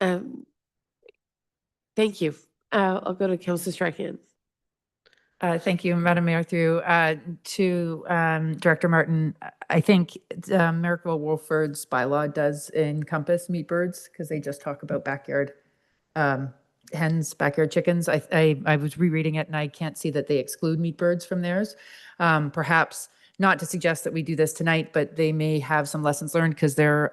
Thank you. I'll go to Councillor Strachan. Thank you, Madam Mayor. Through to Director Martin, I think Merrickville Wolford's bylaw does encompass meat birds because they just talk about backyard hens, backyard chickens. I was rereading it and I can't see that they exclude meat birds from theirs. Perhaps not to suggest that we do this tonight, but they may have some lessons learned because they're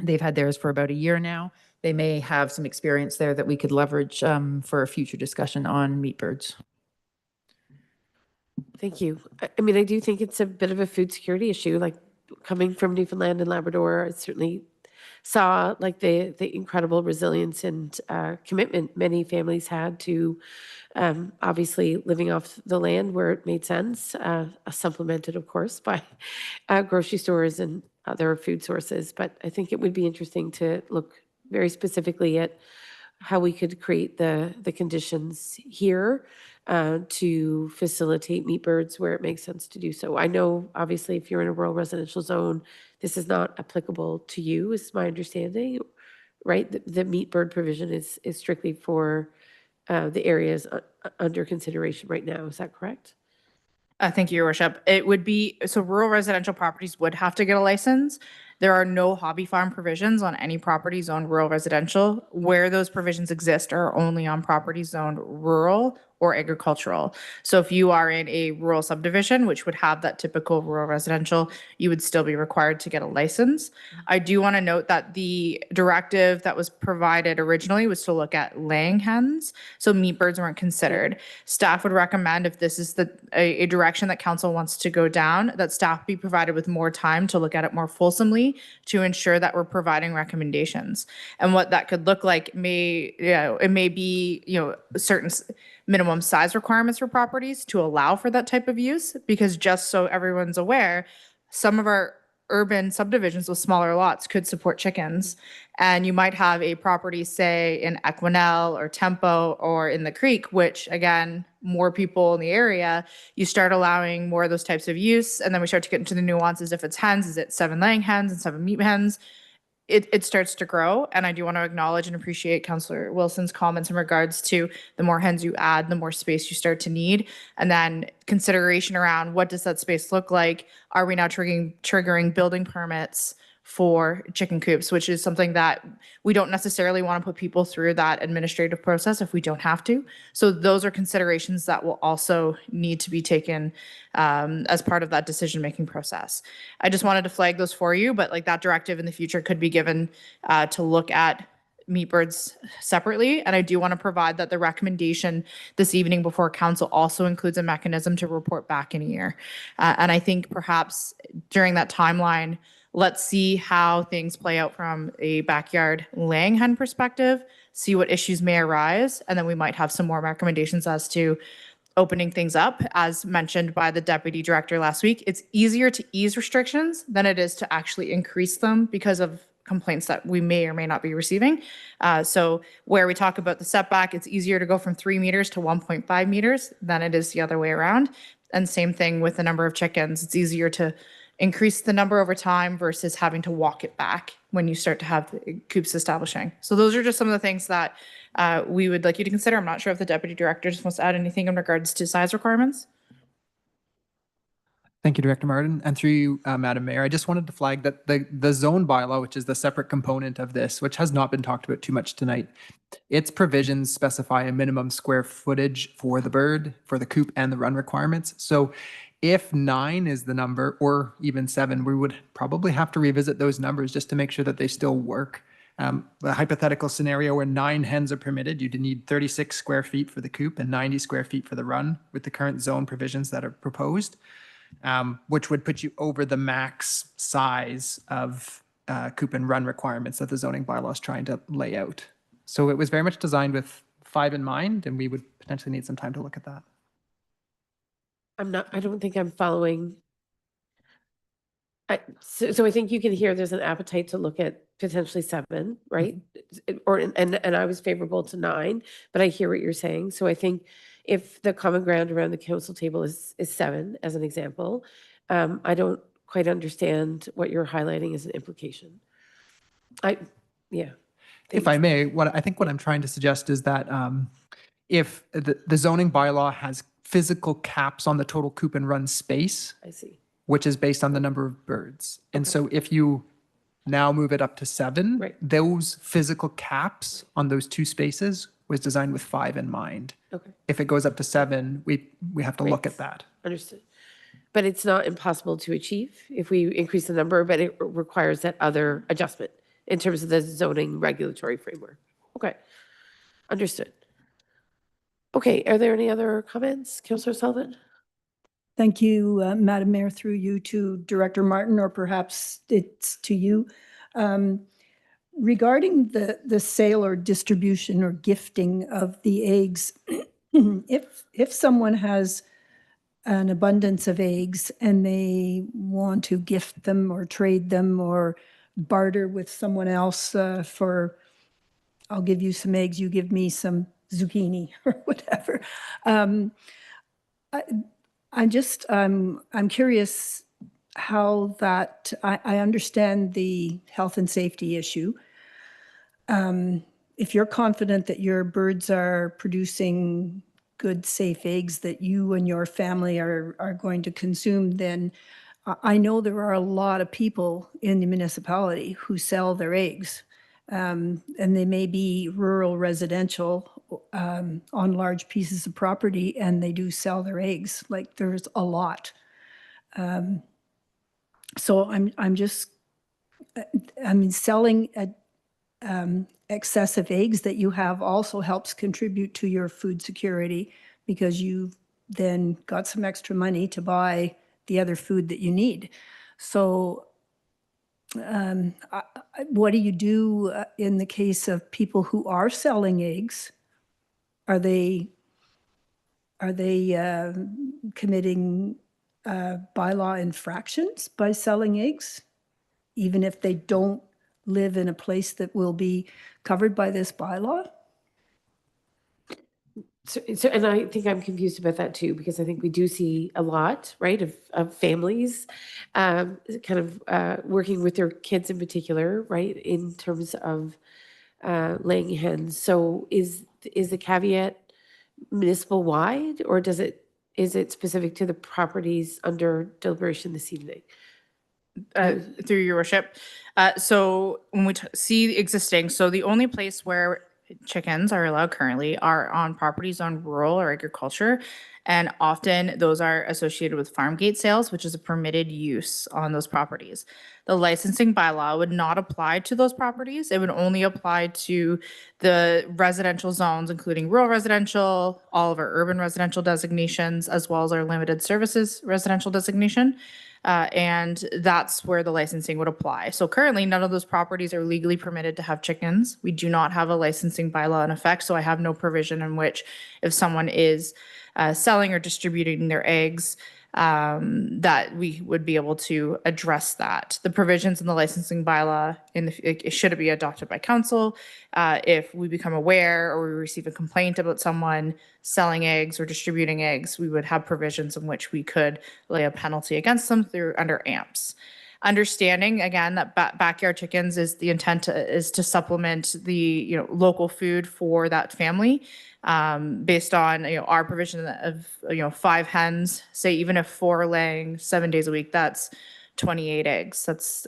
They've had theirs for about a year now. They may have some experience there that we could leverage for a future discussion on meat birds. Thank you. I mean, I do think it's a bit of a food security issue, like coming from Newfoundland and Labrador, I certainly saw like the incredible resilience and commitment many families had to obviously living off the land where it made sense, supplemented, of course, by grocery stores and other food sources. But I think it would be interesting to look very specifically at how we could create the conditions here to facilitate meat birds where it makes sense to do so. I know, obviously, if you're in a rural residential zone, this is not applicable to you, is my understanding, right? The meat bird provision is strictly for the areas under consideration right now. Is that correct? Thank you, Your Worship. It would be, so rural residential properties would have to get a license. There are no hobby farm provisions on any property zoned rural residential. Where those provisions exist are only on properties zoned rural or agricultural. So if you are in a rural subdivision, which would have that typical rural residential, you would still be required to get a license. I do want to note that the directive that was provided originally was to look at laying hens, so meat birds weren't considered. Staff would recommend, if this is a direction that council wants to go down, that staff be provided with more time to look at it more fulsomely to ensure that we're providing recommendations. And what that could look like it may be, certain minimum size requirements for properties to allow for that type of use, because just so everyone's aware, some of our urban subdivisions with smaller lots could support chickens. And you might have a property, say, in Equinel or Tempo or in the Creek, which, again, more people in the area, you start allowing more of those types of use. And then we start to get into the nuances. If it's hens, is it 7 laying hens and 7 meat hens? It starts to grow. And I do want to acknowledge and appreciate Councillor Wilson's comments in regards to the more hens you add, the more space you start to need. And then consideration around what does that space look like? Are we now triggering building permits for chicken coops, which is something that we don't necessarily want to put people through that administrative process if we don't have to. So those are considerations that will also need to be taken as part of that decision-making process. I just wanted to flag those for you, but like that directive in the future could be given to look at meat birds separately. And I do want to provide that the recommendation this evening before council also includes a mechanism to report back in a year. And I think perhaps during that timeline, let's see how things play out from a backyard laying hen perspective, see what issues may arise, and then we might have some more recommendations as to opening things up. As mentioned by the deputy director last week, it's easier to ease restrictions than it is to actually increase them because of complaints that we may or may not be receiving. So where we talk about the setback, it's easier to go from 3 meters to 1.5 meters than it is the other way around. And same thing with the number of chickens. It's easier to increase the number over time versus having to walk it back when you start to have the coops establishing. So those are just some of the things that we would like you to consider. I'm not sure if the deputy director just wants to add anything in regards to size requirements. Thank you, Director Martin. And through you, Madam Mayor, I just wanted to flag that the zone bylaw, which is the separate component of this, which has not been talked about too much tonight, its provisions specify a minimum square footage for the bird, for the coop and the run requirements. So if 9 is the number, or even 7, we would probably have to revisit those numbers just to make sure that they still work. A hypothetical scenario where 9 hens are permitted, you'd need 36 square feet for the coop and 90 square feet for the run with the current zone provisions that are proposed, which would put you over the max size of coop and run requirements that the zoning bylaw is trying to lay out. So it was very much designed with 5 in mind, and we would potentially need some time to look at that. I don't think I'm following. So I think you can hear there's an appetite to look at potentially 7, right? And I was favorable to 9, but I hear what you're saying. So I think if the common ground around the council table is 7, as an example, I don't quite understand what you're highlighting as an implication. If I may, what I'm trying to suggest is that if the zoning bylaw has physical caps on the total coop and run space, I see. which is based on the number of birds. And so if you now move it up to 7, Right. those physical caps on those 2 spaces was designed with 5 in mind. Okay, If it goes up to 7, we have to look at that. understood. But it's not impossible to achieve if we increase the number, but it requires that other adjustment. in terms of the zoning regulatory framework. Okay, understood. Okay, are there any other comments, Councillor Sullivan? Thank you, Madam Mayor, through you to Director Martin, or perhaps it's to you. Regarding the sale or distribution or gifting of the eggs, if someone has an abundance of eggs and they want to gift them or trade them or barter with someone else for, I'll give you some eggs, you give me some zucchini or whatever. I'm curious how that, I understand the health and safety issue. If you're confident that your birds are producing good, safe eggs that you and your family are going to consume, then I know there are a lot of people in the municipality who sell their eggs. And they may be rural residential on large pieces of property, and they do sell their eggs. Like, there's a lot. So I'm just, I mean, selling excessive eggs that you have also helps contribute to your food security, because you've then got some extra money to buy the other food that you need. So what do you do in the case of people who are selling eggs? Are they committing bylaw infractions by selling eggs, even if they don't live in a place that will be covered by this bylaw? So, and I think I'm confused about that too, because I think we do see a lot, right, of families kind of working with their kids in particular, right, in terms of laying hens. So is the caveat municipal wide, or is it specific to the properties under deliberation this evening? Through your worship. So when we see existing, so the only place where chickens are allowed currently are on properties on rural or agriculture. And often those are associated with farm gate sales, which is a permitted use on those properties. The licensing bylaw would not apply to those properties. It would only apply to the residential zones, including rural residential, all of our urban residential designations, as well as our limited services residential designation. And that's where the licensing would apply. So currently, none of those properties are legally permitted to have chickens. We do not have a licensing bylaw in effect, so I have no provision in which if someone is selling or distributing their eggs, that we would be able to address that. The provisions in the licensing bylaw, it should be adopted by council. If we become aware or we receive a complaint about someone selling eggs or distributing eggs, we would have provisions in which we could lay a penalty against them through under AMPS. Understanding again that backyard chickens is the intent is to supplement the local food for that family, based on our provision of 5 hens. Say even if 4 are laying 7 days a week, that's 28 eggs. That's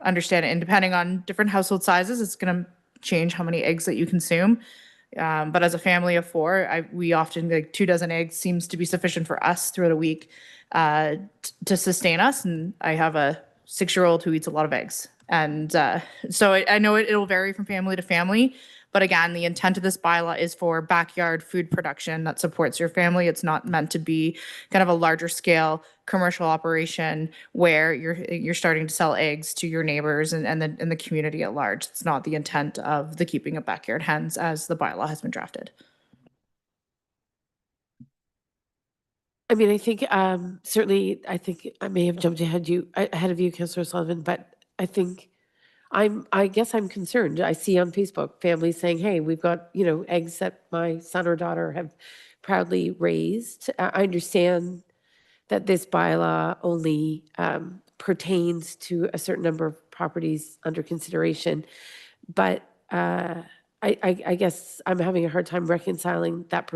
understand it. And depending on different household sizes, it's going to change how many eggs that you consume. But as a family of 4, we often 2 dozen eggs seems to be sufficient for us throughout a week to sustain us. And I have a 6-year-old who eats a lot of eggs. And so I know it'll vary from family to family. But again, the intent of this bylaw is for backyard food production that supports your family. It's not meant to be kind of a larger scale commercial operation where you're starting to sell eggs to your neighbors and the community at large. It's not the intent of the keeping of backyard hens as the bylaw has been drafted. I mean, I think certainly, I think I may have jumped ahead of you, Councillor Sullivan, but I guess I'm concerned. I see on Facebook families saying, "Hey, we've got eggs that my son or daughter have proudly raised." I understand that this bylaw only pertains to a certain number of properties under consideration, but I guess I'm having a hard time reconciling that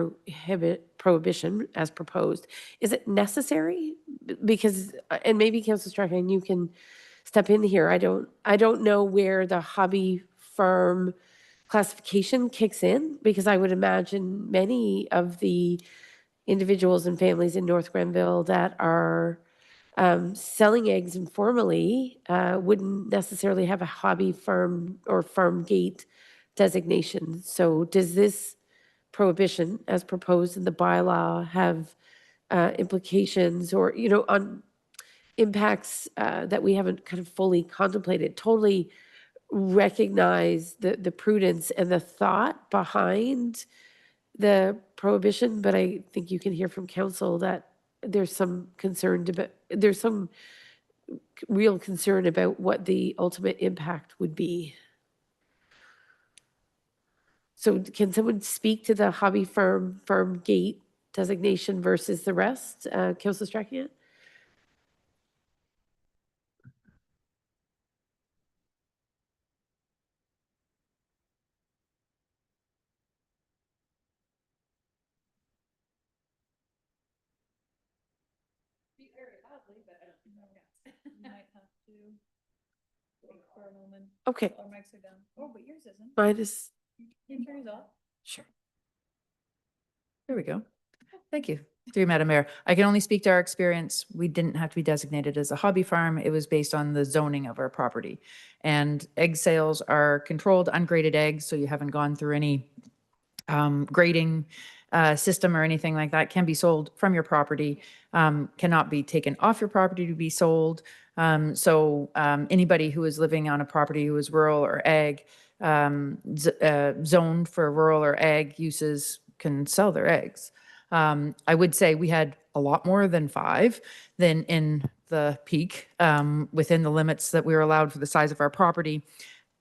prohibition as proposed. Is it necessary? Because, and maybe Councillor Strachan, you can step in here. I don't know where the hobby farm classification kicks in, because I would imagine many of the individuals and families in North Grenville that are selling eggs informally wouldn't necessarily have a hobby farm or farm gate designation. So does this prohibition as proposed in the bylaw have implications or, on impacts that we haven't kind of fully contemplated? Totally recognize the prudence and the thought behind the prohibition, but I think you can hear from council that there's some there's some real concern about what the ultimate impact would be. So can someone speak to the hobby farm gate designation versus the rest? Councilor Strakian? Okay. Mine is. Sure. There we go. Thank you. Through you, Madam Mayor. I can only speak to our experience. We didn't have to be designated as a hobby farm. It was based on the zoning of our property. And egg sales are controlled, ungraded eggs, so you haven't gone through any grading system or anything like that. Can be sold from your property, cannot be taken off your property to be sold. So anybody who is living on a property who is rural or ag, zoned for rural or ag uses can sell their eggs. I would say we had a lot more than 5 than in the peak within the limits that we were allowed for the size of our property.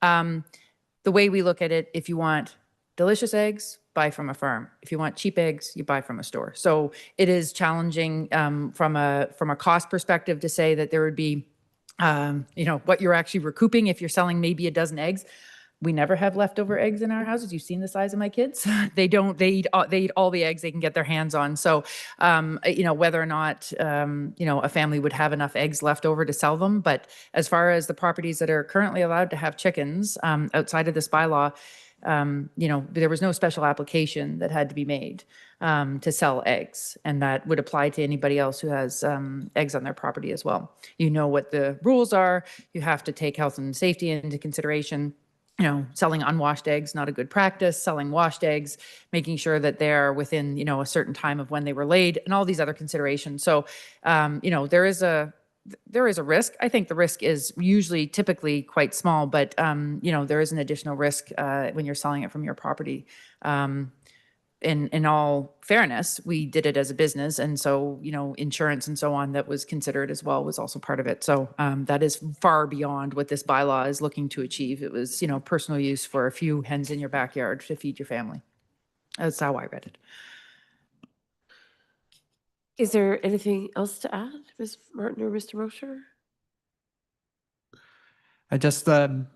The way we look at it, if you want delicious eggs, buy from a farm. If you want cheap eggs, you buy from a store. So it is challenging from a cost perspective to say that there would be, what you're actually recouping if you're selling maybe a dozen eggs. We never have leftover eggs in our houses. You've seen the size of my kids. They eat all the eggs they can get their hands on. So, whether or not, a family would have enough eggs left over to sell them. But as far as the properties that are currently allowed to have chickens outside of this bylaw, there was no special application that had to be made to sell eggs. And that would apply to anybody else who has eggs on their property as well. You know what the rules are. You have to take health and safety into consideration. Selling unwashed eggs, not a good practice. Selling washed eggs, making sure that they're within, a certain time of when they were laid, and all these other considerations. So, there is a risk. I think the risk is typically quite small, but, there is an additional risk when you're selling it from your property. In all fairness, we did it as a business. And so, insurance and so on that was considered as well was also part of it. So that is far beyond what this bylaw is looking to achieve. It was, personal use for a few hens in your backyard to feed your family. That's how I read it. Is there anything else to add, Ms. Martin or Mr. Mosher? I just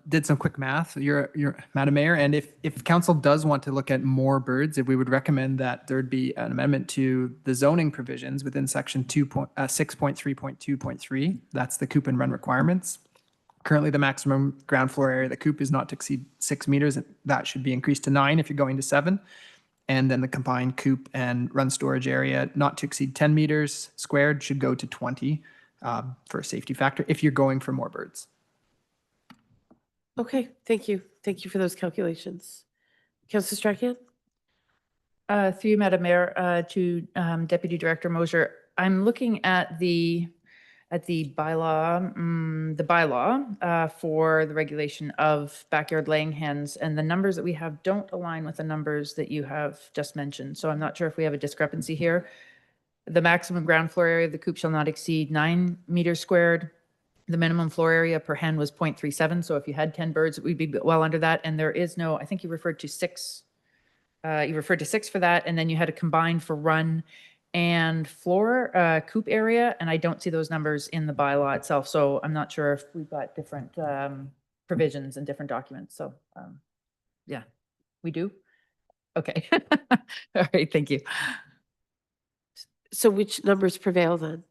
did some quick math, your Madam Mayor, and if council does want to look at more birds, if we would recommend that there'd be an amendment to the zoning provisions within section 6.3.2.3. That's the coop and run requirements. Currently, the maximum ground floor area of the coop is not to exceed 6 meters. That should be increased to 9 if you're going to 7. And then the combined coop and run storage area not to exceed 10 meters squared should go to 20 for a safety factor if you're going for more birds. Okay, thank you. Thank you for those calculations. Councilor Strakian? Through you, Madam Mayor, to Deputy Director Mosher, I'm looking at the bylaw, for the regulation of backyard laying hens, and the numbers that we have don't align with the numbers that you have just mentioned. So I'm not sure if we have a discrepancy here. The maximum ground floor area of the coop shall not exceed 9 meters squared. The minimum floor area per hen was 0.37. So if you had 10 birds, we'd be well under that. And there is no, I think you referred to 6. You referred to 6 for that. And then you had a combined for run and floor coop area. And I don't see those numbers in the bylaw itself. So I'm not sure if we've got different provisions and different documents. So yeah, we do. Okay. All right. Thank you. So which numbers prevail then?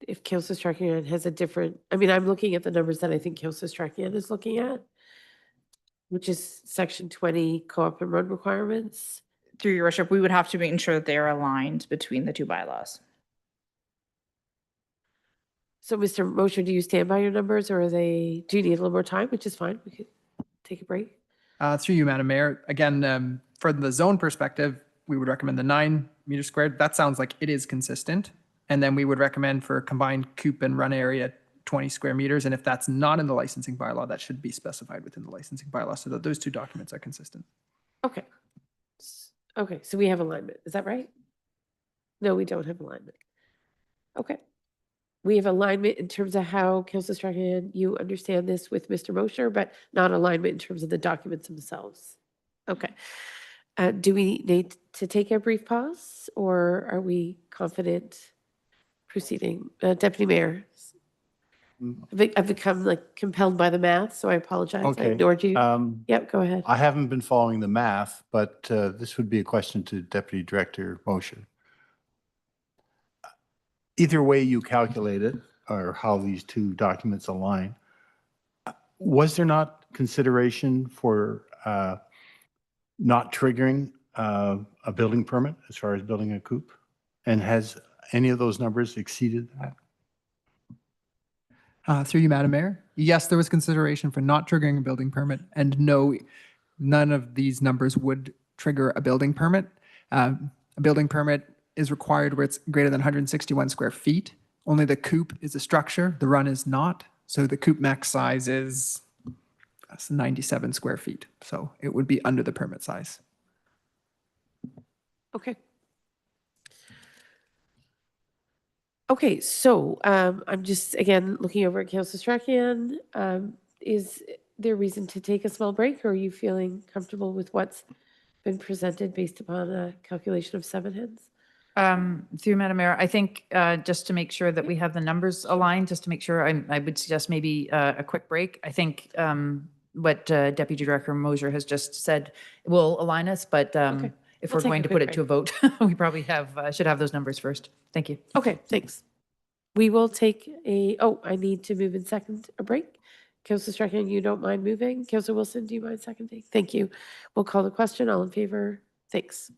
If Councilor Strakian has a different, I'm looking at the numbers that I think Councilor Strakian is looking at, which is section 20 co-op and run requirements. Through your worship, we would have to make sure that they are aligned between the two bylaws. So Mr. Mosher, do you stand by your numbers or do you need a little more time, which is fine? We could take a break. Through you, Madam Mayor. Again, for the zone perspective, we would recommend the 9 meters squared. That sounds like it is consistent. And then we would recommend for combined coop and run area 20 square meters. And if that's not in the licensing bylaw, that should be specified within the licensing bylaw so that those two documents are consistent. Okay. Okay, so we have alignment. Is that right? No, we don't have alignment. Okay. We have alignment in terms of how Councilor Strahan, you understand this with Mr. Mosher, but not alignment in terms of the documents themselves. Okay. Do we need to take a brief pause or are we confident proceeding? Deputy Mayor, I've become like compelled by the math, so I apologize. I Okay. ignored you. Yep, go ahead. I haven't been following the math, but this would be a question to Deputy Director Mosher. Either way you calculate it, or how these two documents align, was there not consideration for not triggering a building permit as far as building a coop? And has any of those numbers exceeded that? Through you, Madam Mayor. Yes, there was consideration for not triggering a building permit, and no, none of these numbers would trigger a building permit. A building permit is required where it's greater than 161 square feet. Only the coop is a structure, the run is not. So the coop max size is 97 square feet. So it would be under the permit size. Okay. Okay, so I'm just, again, looking over at Councilor Strahan. Is there reason to take a small break, or are you feeling comfortable with what's been presented based upon a calculation of 7 heads? Through Madam Mayor, I think just to make sure that we have the numbers aligned, just to make sure, I would suggest maybe a quick break. I think what Deputy Director Mosher has just said will align us, but Okay. if We'll we're take a going to quick put it to a vote, we probably should have those numbers first. Thank you. Okay, thanks. We will take I need to move and second a break. Councilor Strahan, you don't mind moving? Councilor Wilson, do you mind seconding? Thank you. We'll call the question. All in favor? Thanks.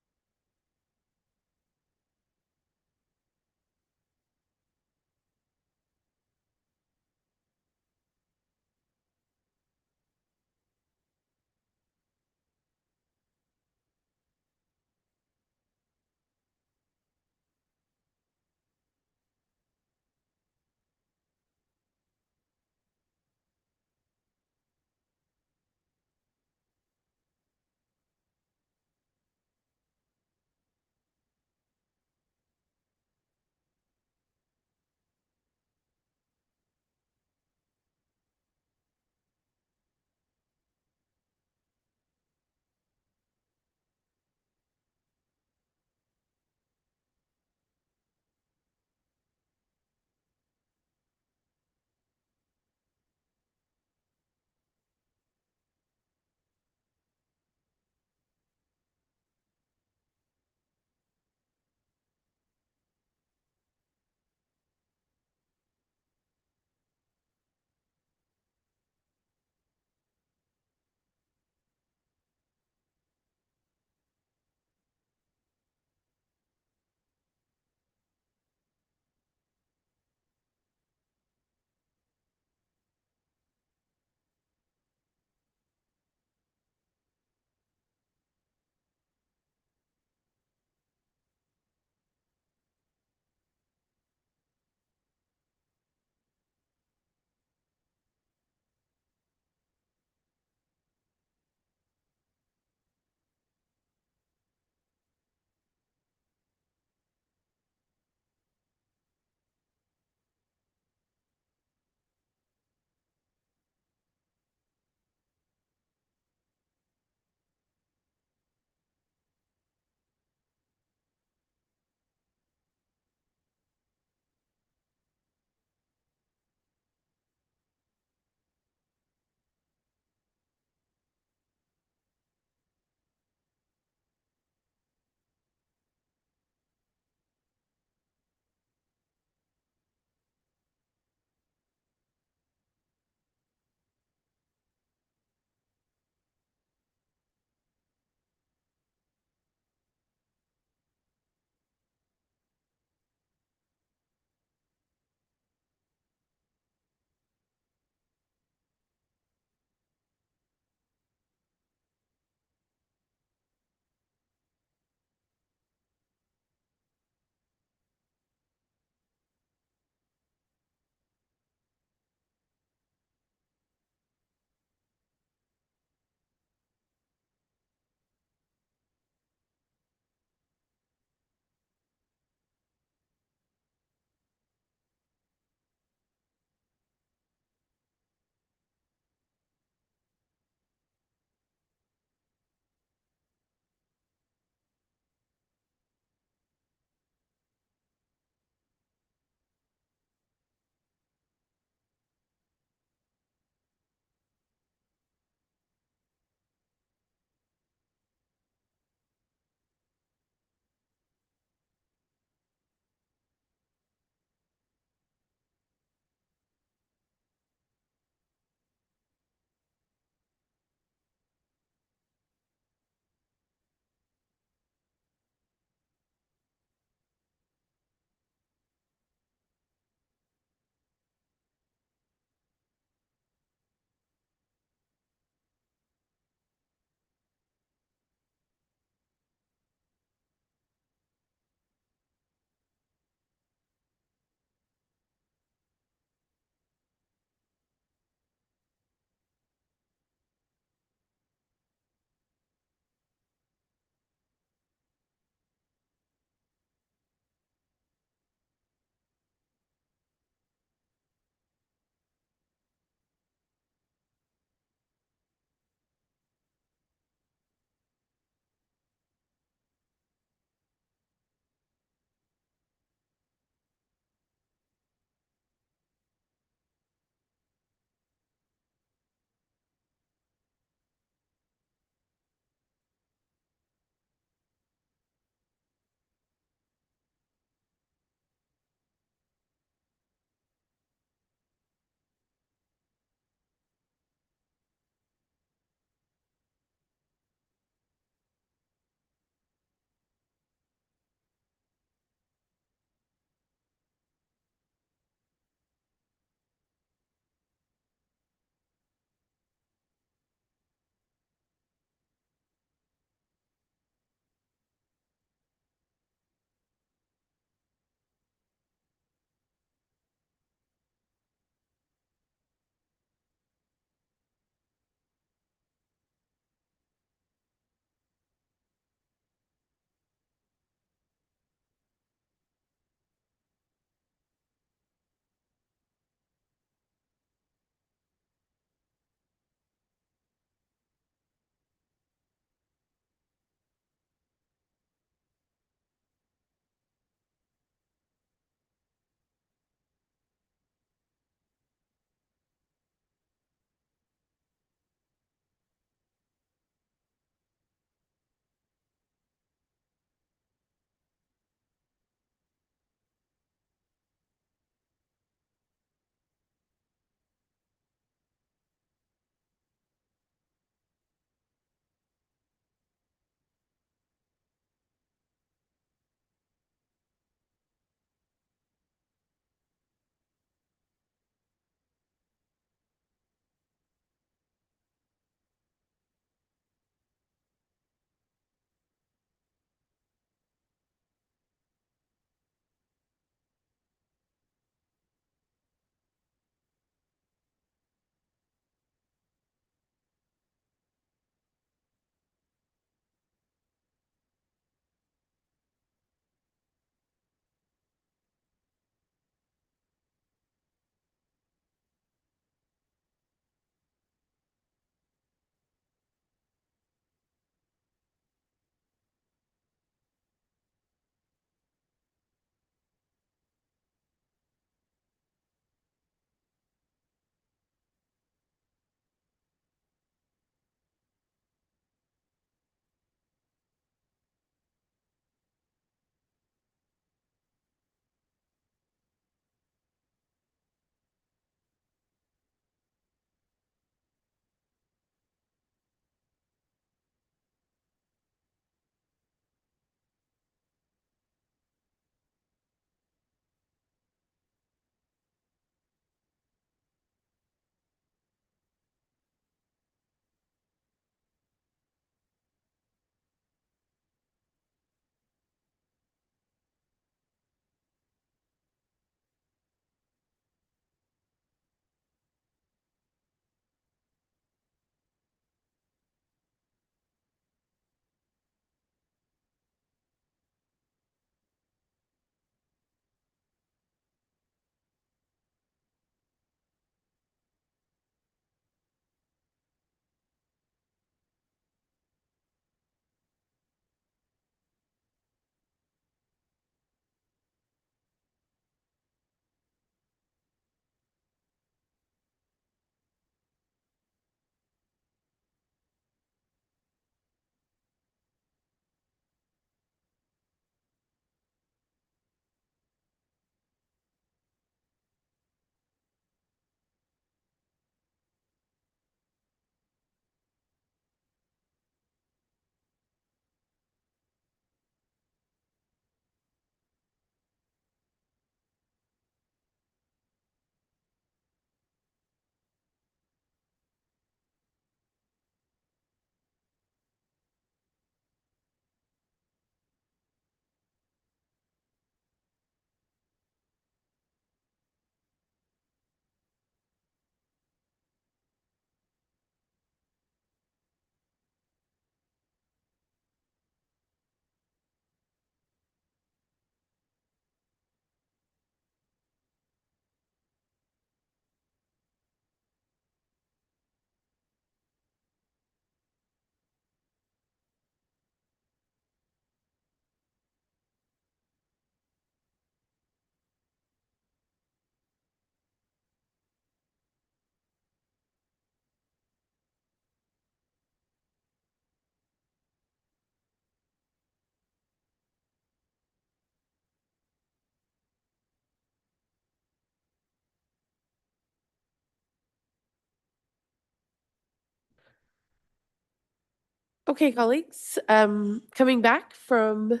Okay, colleagues, coming back from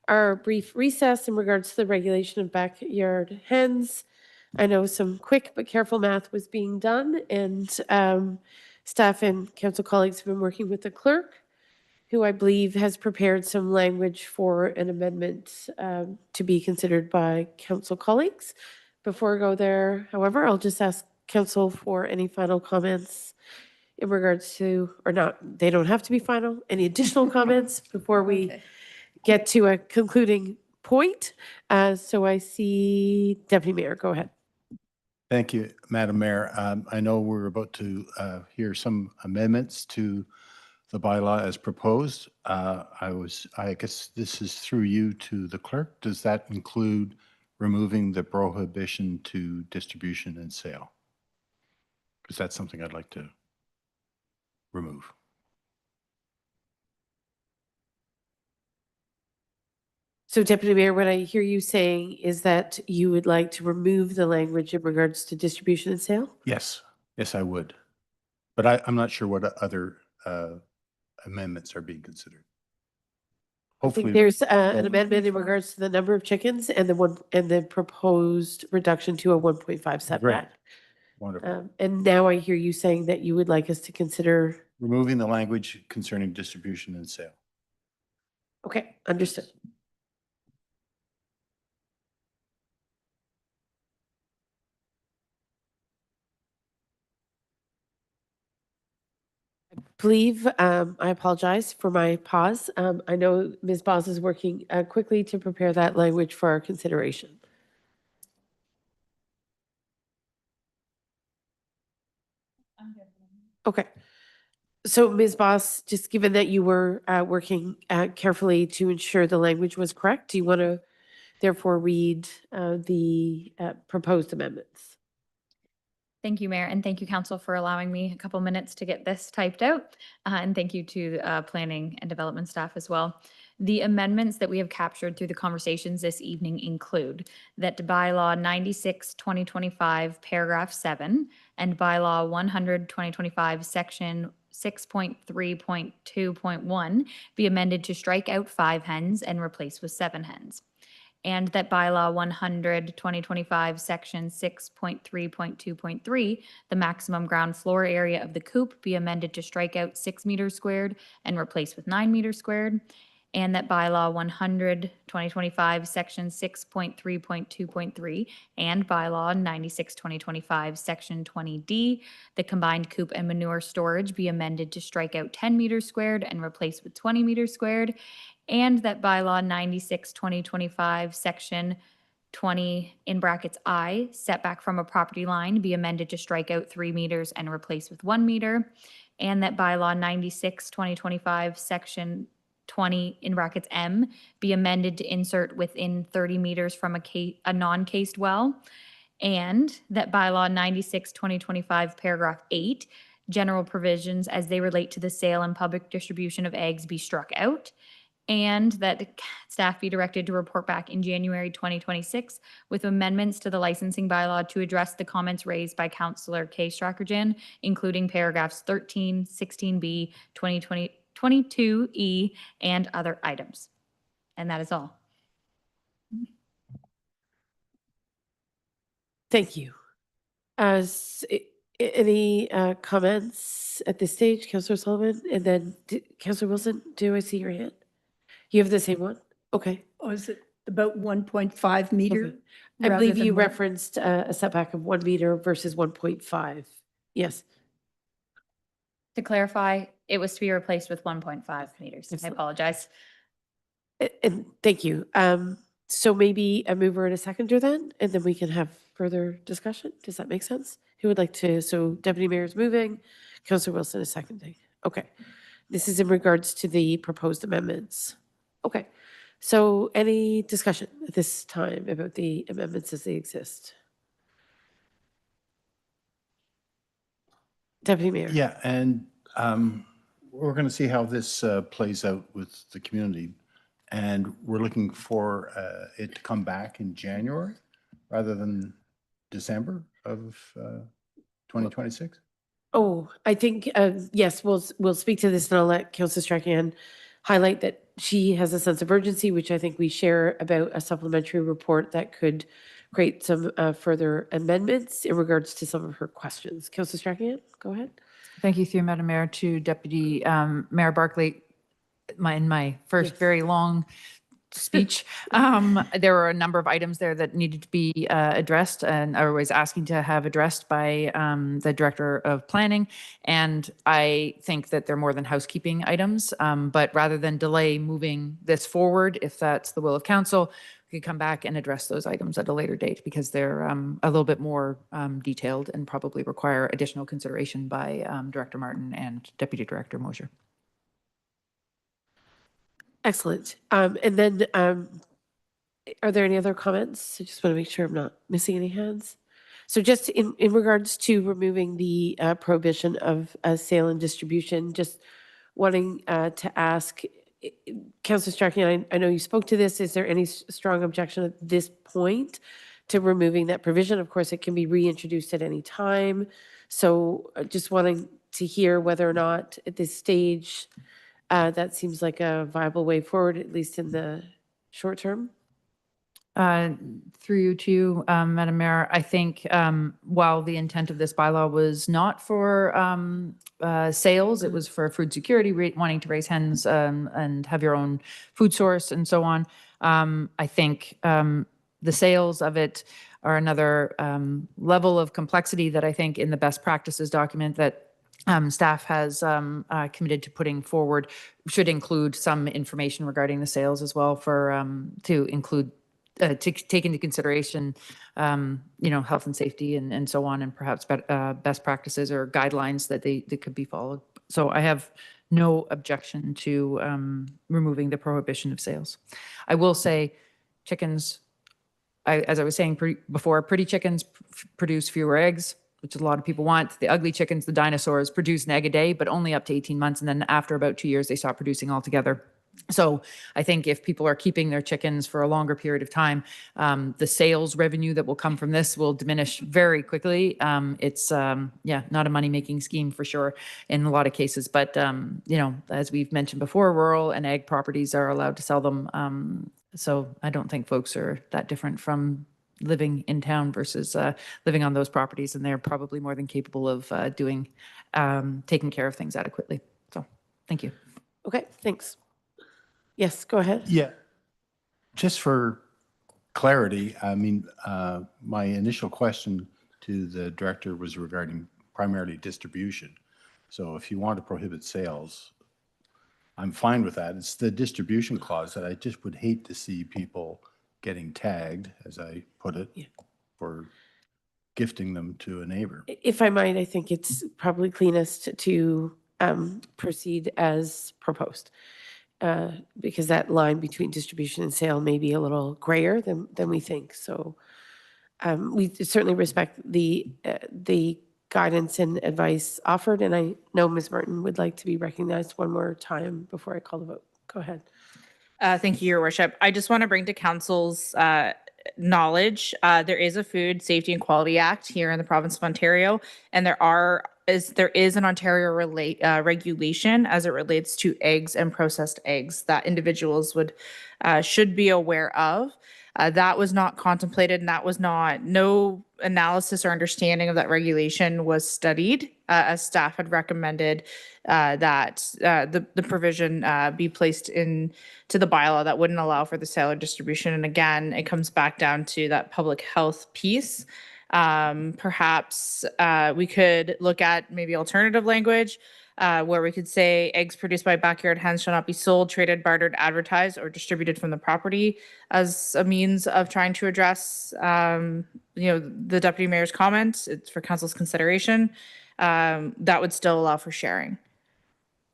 our brief recess in regards to the regulation of backyard hens. I know some quick but careful math was being done, and staff and council colleagues have been working with the clerk, who I believe has prepared some language for an amendment to be considered by council colleagues. Before I go there, however, I'll just ask council for any final comments in regards to, or not, they don't have to be final, any additional comments before we get to a concluding point. So I see Deputy Mayor, go ahead. Thank you, Madam Mayor. I know we're about to hear some amendments to the bylaw as proposed. I guess this is through you to the clerk. Does that include removing the prohibition to distribution and sale? Because that's something I'd like to remove. So Deputy Mayor, what I hear you saying is that you would like to remove the language in regards to distribution and sale? Yes, yes, I would. But I'm not sure what other amendments are being considered. I think Hopefully, there's an amendment in regards to the number of chickens and the proposed reduction to a 1.5 setback. wonderful. And now I hear you saying that you would like us to consider, Removing the language concerning distribution and sale. okay, understood. I believe, I apologize for my pause. I know Ms. Boss is working quickly to prepare that language for our consideration. Okay. So Ms. Boss, just given that you were working carefully to ensure the language was correct, do you want to therefore read the proposed amendments? Thank you, Mayor, and thank you, Council, for allowing me a couple minutes to get this typed out. And thank you to Planning and Development staff as well. The amendments that we have captured through the conversations this evening include that bylaw 96, 2025, paragraph 7, and bylaw 100, 2025, section 6.3.2.1 be amended to strike out 5 hens and replace with 7 hens. And that bylaw 100, 2025, section 6.3.2.3, the maximum ground floor area of the coop be amended to strike out 6 meters squared and replace with 9 meters squared. And that bylaw 100, 2025, section 6.3.2.3 and bylaw 96, 2025, section 20D, the combined coop and manure storage be amended to strike out 10 meters squared and replace with 20 meters squared. And that bylaw 96, 2025, section 20 in brackets I, setback from a property line be amended to strike out 3 meters and replace with 1 meter. And that bylaw 96, 2025, section 20 in brackets M be amended to insert within 30 meters from a non-cased well. And that bylaw 96, 2025, paragraph 8, general provisions as they relate to the sale and public distribution of eggs be struck out. And that the staff be directed to report back in January 2026 with amendments to the licensing bylaw to address the comments raised by Councillor Kay Strackerjan, including paragraphs 13, 16B, 22E, and other items. And that is all. Thank you. Any comments at this stage, Councillor Sullivan? And then Councillor Wilson, do I see your hand? You have the same one? Okay. Or is it about 1.5 meter? Okay. I rather believe than you one- referenced a setback of 1 meter versus 1.5. Yes. To clarify, it was to be replaced with 1.5 meters. I Excellent. apologize. And thank you. So maybe a mover and a seconder then, and then we can have further discussion. Does that make sense? Who would like to? So Deputy Mayor is moving, Councillor Wilson is seconding. Okay. This is in regards to the proposed amendments. Okay. So any discussion at this time about the amendments as they exist? Deputy Mayor. Yeah, and we're going to see how this plays out with the community. And we're looking for it to come back in January rather than December of 2026. Oh, I think, yes, we'll speak to this and I'll let Councillor Strachan highlight that she has a sense of urgency, which I think we share about a supplementary report that could create some further amendments in regards to some of her questions. Councillor Strachan, go ahead. Thank you, through Madam Mayor, to Deputy Mayor Barclay. In my first Yes. very long speech, there were a number of items there that needed to be addressed, and I was asking to have addressed by the Director of Planning. And I think that they're more than housekeeping items, but rather than delay moving this forward, if that's the will of council, we could come back and address those items at a later date because they're a little bit more detailed and probably require additional consideration by Director Martin and Deputy Director Mosier. Excellent. And then, are there any other comments? I just want to make sure I'm not missing any hands. So just in regards to removing the prohibition of sale and distribution, just wanting to ask, Councillor Strachan, I know you spoke to this. Is there any strong objection at this point to removing that provision? Of course, it can be reintroduced at any time. So just wanting to hear whether or not at this stage, that seems like a viable way forward, at least in the short term. Through you to Madam Mayor, I think while the intent of this bylaw was not for sales, it was for food security, wanting to raise hens and have your own food source and so on. I think the sales of it are another level of complexity that I think in the best practices document that staff has committed to putting forward should include some information regarding the sales as well for to include to take into consideration health and safety and so on, and perhaps best practices or guidelines that they could be followed. So I have no objection to removing the prohibition of sales. I will say chickens, as I was saying before, pretty chickens produce fewer eggs, which a lot of people want. The ugly chickens, the dinosaurs, produce an egg a day, but only up to 18 months. And then after about 2 years, they stop producing altogether. So I think if people are keeping their chickens for a longer period of time, the sales revenue that will come from this will diminish very quickly. It's not a money-making scheme for sure in a lot of cases. But, as we've mentioned before, rural and ag properties are allowed to sell them. So I don't think folks are that different from living in town versus living on those properties, and they're probably more than capable of taking care of things adequately. So thank you. Okay, thanks. Yes, go ahead. Yeah. Just for clarity, I mean, my initial question to the director was regarding primarily distribution. So if you want to prohibit sales, I'm fine with that. It's the distribution clause that I just would hate to see people getting tagged, as I put it, for gifting them to a neighbor. If I might, I think it's probably cleanest to proceed as proposed, because that line between distribution and sale may be a little grayer than we think. So we certainly respect the guidance and advice offered, and I know Ms. Martin would like to be recognized one more time before I call the vote. Go ahead. Thank you, Your Worship. I just want to bring to Council's knowledge, there is a Food Safety and Quality Act here in the province of Ontario, and there is an Ontario regulation as it relates to eggs and processed eggs that individuals should be aware of. That was not contemplated, and that was no analysis or understanding of that regulation was studied, as staff had recommended that the provision be placed into the bylaw that wouldn't allow for the sale or distribution. And again, it comes back down to that public health piece. Perhaps we could look at maybe alternative language where we could say eggs produced by backyard hens shall not be sold, traded, bartered, advertised, or distributed from the property, as a means of trying to address, the deputy mayor's comment. It's for council's consideration. That would still allow for sharing.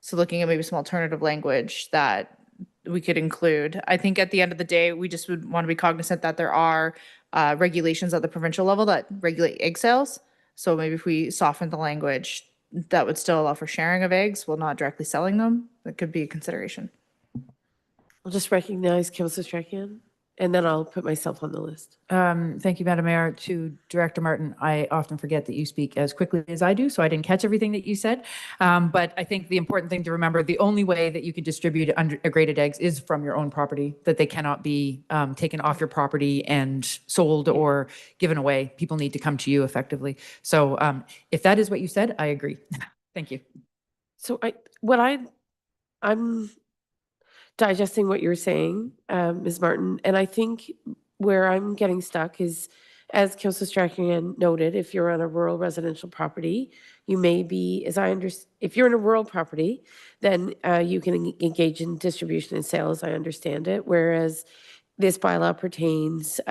So looking at maybe some alternative language that we could include. I think at the end of the day, we just would want to be cognizant that there are regulations at the provincial level that regulate egg sales. So maybe if we soften the language, that would still allow for sharing of eggs while not directly selling them. That could be a consideration. I'll just recognize Councillor Strachan. and then I'll put myself on the list. Thank you, Madam Mayor. To Director Martin, I often forget that you speak as quickly as I do, so I didn't catch everything that you said. But I think the important thing to remember, the only way that you can distribute graded eggs is from your own property, that they cannot be taken off your property and sold or given away. People need to come to you effectively. So if that is what you said, I agree. Thank you. So I'm digesting what you're saying, Ms. Martin, and I think where I'm getting stuck is, as Councillor Strachan noted, if you're on a rural residential property, you may be, if you're in a rural property, then you can engage in distribution and sale, as I understand it, whereas this bylaw pertains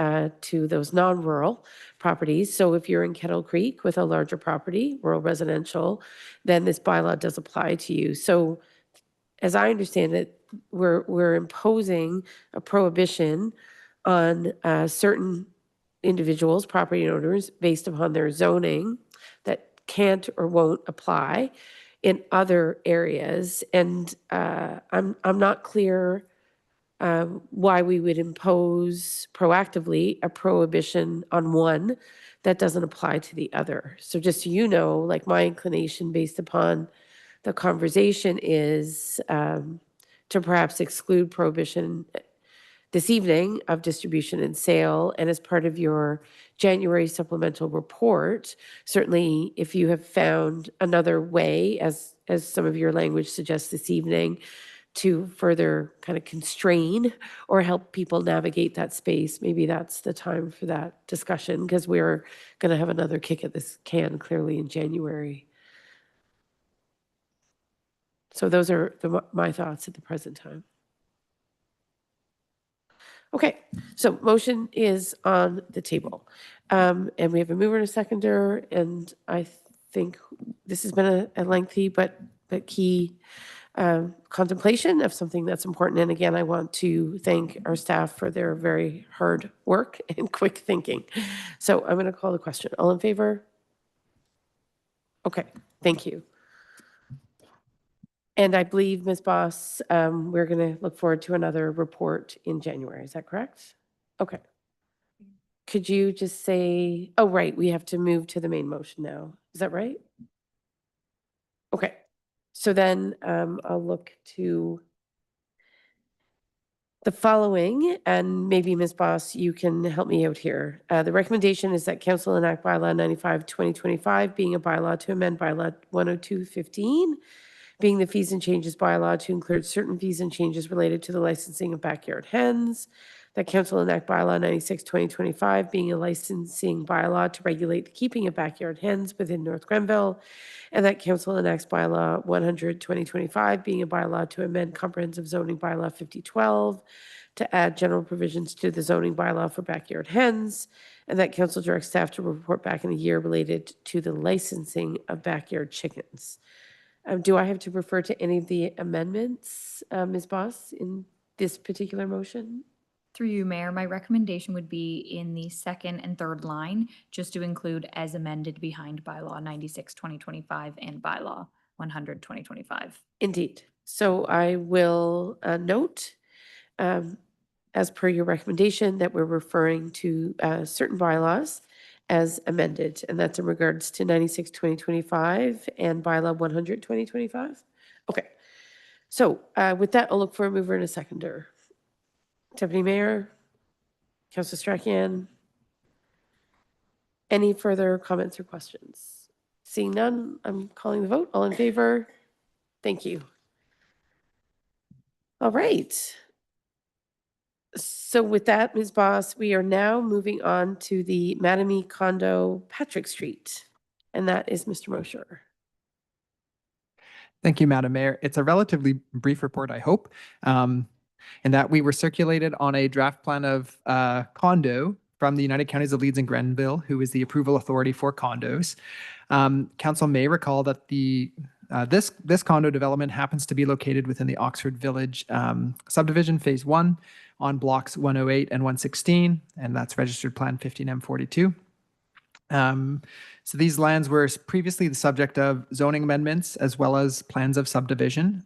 to those non-rural properties. So if you're in Kettle Creek with a larger property, rural residential, then this bylaw does apply to you. So as I understand it, we're imposing a prohibition on certain individuals, property owners, based upon their zoning that can't or won't apply in other areas. And I'm not clear why we would impose proactively a prohibition on one that doesn't apply to the other. So just so you know, like my inclination based upon the conversation is to perhaps exclude prohibition this evening of distribution and sale. And as part of your January supplemental report, certainly if you have found another way, as some of your language suggests this evening, to further kind of constrain or help people navigate that space, maybe that's the time for that discussion, because we're going to have another kick at this can clearly in January. So those are my thoughts at the present time. Okay, so motion is on the table. And we have a mover and a seconder, and I think this has been a lengthy but key contemplation of something that's important. And again, I want to thank our staff for their very hard work and quick thinking. So I'm going to call the question. All in favor? Okay, thank you. And I believe, Ms. Boss, we're going to look forward to another report in January. Is that correct? Okay. Could you just say, oh, right, we have to move to the main motion now. Is that right? Okay. So then I'll look to the following, and maybe Ms. Boss, you can help me out here. The recommendation is that Council enact bylaw 95/2025, being a bylaw to amend bylaw 102/15, being the fees and changes bylaw to include certain fees and changes related to the licensing of backyard hens. That Council enact bylaw 96/2025, being a licensing bylaw to regulate the keeping of backyard hens within North Grenville. And that Council enacts bylaw 100/2025, being a bylaw to amend comprehensive zoning bylaw 5012 to add general provisions to the zoning bylaw for backyard hens. And that Council directs staff to report back in a year related to the licensing of backyard chickens. Do I have to refer to any of the amendments, Ms. Boss, in this particular motion? Through you, Mayor, my recommendation would be in the second and third line, just to include as amended behind bylaw 96/2025 and bylaw 100/2025. Indeed. So I will note, as per your recommendation, that we're referring to certain bylaws as amended, and that's in regards to 96/2025 and bylaw 100/2025. Okay. So with that, I'll look for a mover and a seconder. Deputy Mayor, Councillor Strachan, any further comments or questions? Seeing none, I'm calling the vote. All in favor? Thank you. All right. So with that, Ms. Boss, we are now moving on to the Mattamy Condo Patrick Street, and that is Mr. Mosher. Thank you, Madam Mayor. It's a relatively brief report, I hope, in that we were circulated on a draft plan of condo from the United Counties of Leeds and Grenville, who is the approval authority for condos. Council may recall that this condo development happens to be located within the Oxford Village subdivision phase 1 on blocks 108 and 116, and that's registered plan 15M42. So these lands were previously the subject of zoning amendments as well as plans of subdivision,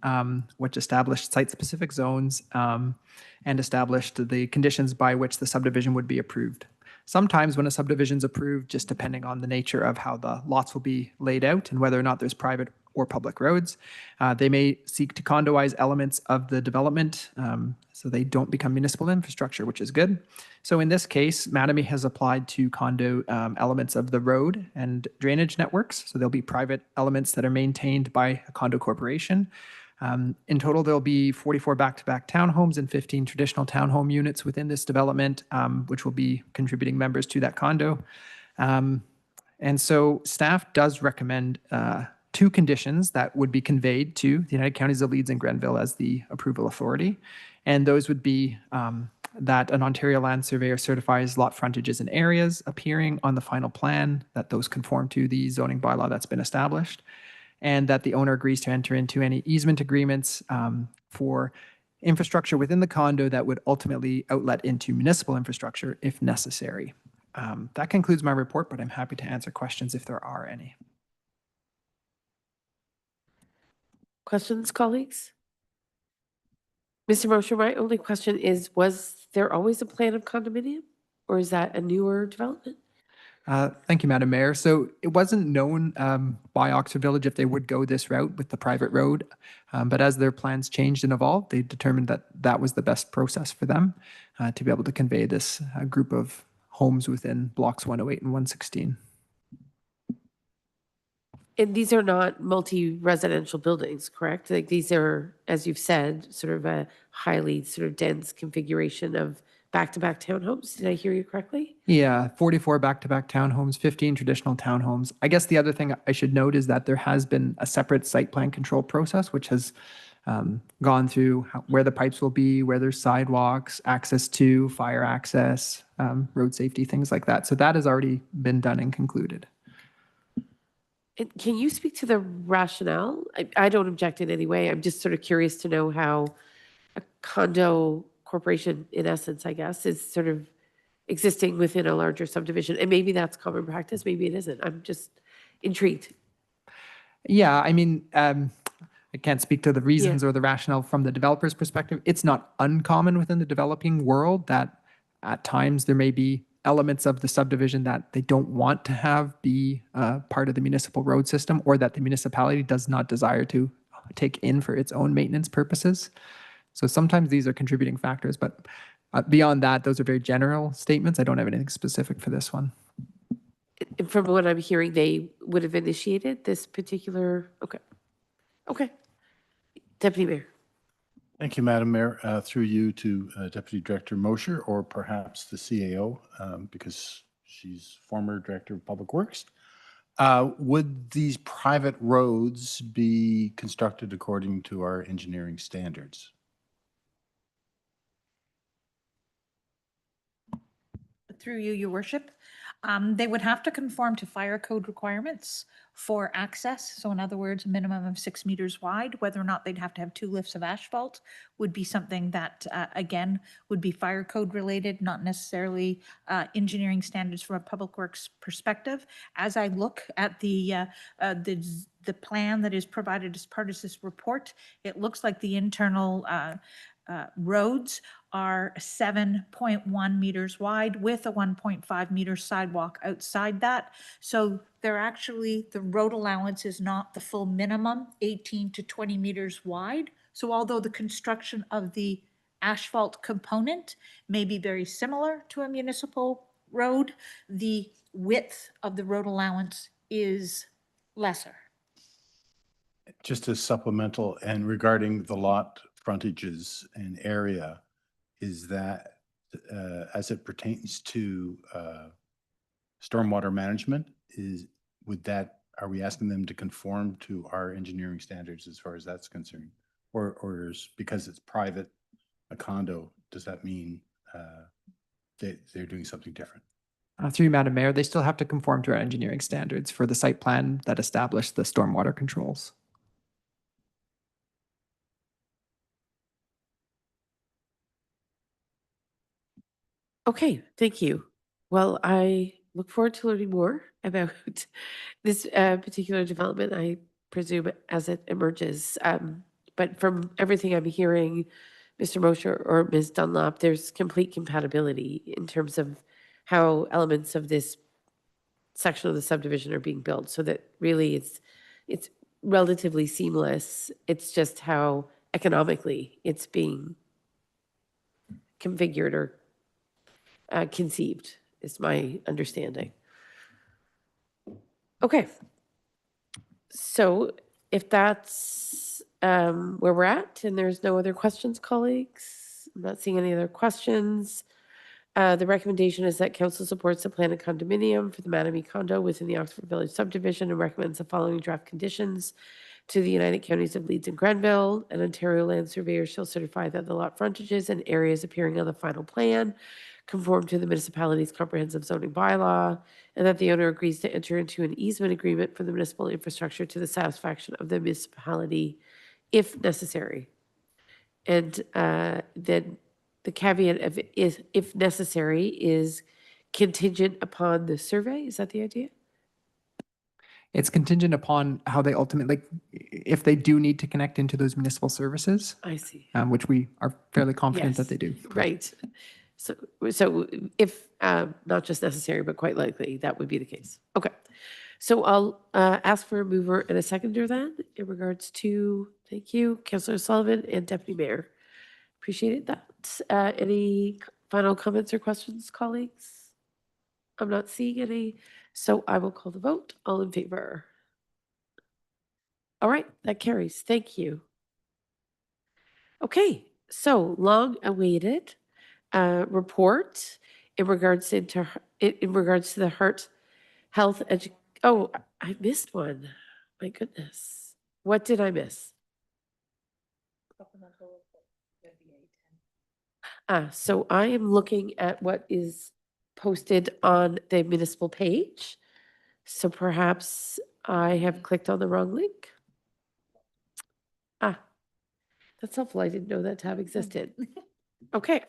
which established site-specific zones and established the conditions by which the subdivision would be approved. Sometimes when a subdivision is approved, just depending on the nature of how the lots will be laid out and whether or not there's private or public roads, they may seek to condoize elements of the development so they don't become municipal infrastructure, which is good. So in this case, Mattamy has applied to condo elements of the road and drainage networks. So there'll be private elements that are maintained by a condo corporation. In total, there'll be 44 back-to-back townhomes and 15 traditional townhome units within this development, which will be contributing members to that condo. And so staff does recommend two conditions that would be conveyed to the United Counties of Leeds and Grenville as the approval authority. And those would be that an Ontario land surveyor certifies lot frontages and areas appearing on the final plan, that those conform to the zoning bylaw that's been established, and that the owner agrees to enter into any easement agreements for infrastructure within the condo that would ultimately outlet into municipal infrastructure if necessary. That concludes my report, but I'm happy to answer questions if there are any. Questions, colleagues? Mr. Mosher, my only question is, was there always a plan of condominium, or is that a newer development? Thank you, Madam Mayor. So it wasn't known by Oxford Village if they would go this route with the private road. But as their plans changed and evolved, they determined that that was the best process for them to be able to convey this group of homes within blocks 108 and 116. And these are not multi-residential buildings, correct? Like these are, as you've said, sort of a highly sort of dense configuration of back-to-back townhomes. Did I hear you correctly? Yeah, 44 back-to-back townhomes, 15 traditional townhomes. I guess the other thing I should note is that there has been a separate site plan control process, which has gone through where the pipes will be, where there's sidewalks, access to, fire access, road safety, things like that. So that has already been done and concluded. And can you speak to the rationale? I don't object in any way. I'm just sort of curious to know how a condo corporation, in essence, I guess, is sort of existing within a larger subdivision. And maybe that's common practice, maybe it isn't. I'm just intrigued. Yeah, I mean, I can't speak to the reasons or the rationale from the developer's perspective. It's not uncommon within the developing world that at times there may be elements of the subdivision that they don't want to have be part of the municipal road system, or that the municipality does not desire to take in for its own maintenance purposes. So sometimes these are contributing factors, but beyond that, those are very general statements. I don't have anything specific for this one. And from what I'm hearing, they would have initiated this particular, okay. Okay. Deputy Mayor. Thank you, Madam Mayor. Through you to Deputy Director Mosher, or perhaps the CAO, because she's former Director of Public Works. Would these private roads be constructed according to our engineering standards? Through you, Your Worship. They would have to conform to fire code requirements for access. So in other words, a minimum of 6 meters wide. Whether or not they'd have to have 2 lifts of asphalt would be something that, again, would be fire code related, not necessarily engineering standards from a public works perspective. As I look at the plan that is provided as part of this report, it looks like the internal roads are 7.1 meters wide with a 1.5 meter sidewalk outside that. So they're actually, the road allowance is not the full minimum, 18 to 20 meters wide. So although the construction of the asphalt component may be very similar to a municipal road, the width of the road allowance is lesser. Just as supplemental, and regarding the lot frontages and area, is that as it pertains to stormwater management, are we asking them to conform to our engineering standards as far as that's concerned? Or is, because it's private, a condo, does that mean they're doing something different? Through you, Madam Mayor, they still have to conform to our engineering standards for the site plan that established the stormwater controls. Okay, thank you. Well, I look forward to learning more about this particular development, I presume, as it emerges. But from everything I'm hearing, Mr. Mosher or Ms. Dunlop, there's complete compatibility in terms of how elements of this section of the subdivision are being built, so that really it's relatively seamless. It's just how economically it's being configured or conceived, is my understanding. Okay. So if that's where we're at and there's no other questions, colleagues, I'm not seeing any other questions. The recommendation is that council supports the plan of condominium for the Mattamy condo within the Oxford Village subdivision and recommends the following draft conditions to the United Counties of Leeds and Grenville. An Ontario land surveyor shall certify that the lot frontages and areas appearing on the final plan conform to the municipality's comprehensive zoning bylaw, and that the owner agrees to enter into an easement agreement for the municipal infrastructure to the satisfaction of the municipality if necessary. And then the caveat of if necessary is contingent upon the survey. Is that the idea? It's contingent upon how they ultimately, like, if they do need to connect into those municipal services, I see. which we are fairly confident that Yes. they do. Right. So if not just necessary, but quite likely, that would be the case. Okay. So I'll ask for a mover and a seconder then in regards to, thank you, Councillor Sullivan and Deputy Mayor. Appreciated that. Any final comments or questions, colleagues? I'm not seeing any, so I will call the vote. All in favor? All right, that carries. Thank you. Okay, so long awaited report in regards to the heart health oh, I missed one. My goodness. What did I miss? So I am looking at what is posted on the municipal page. So perhaps I have clicked on the wrong link. That's helpful. I didn't know that tab existed. Okay.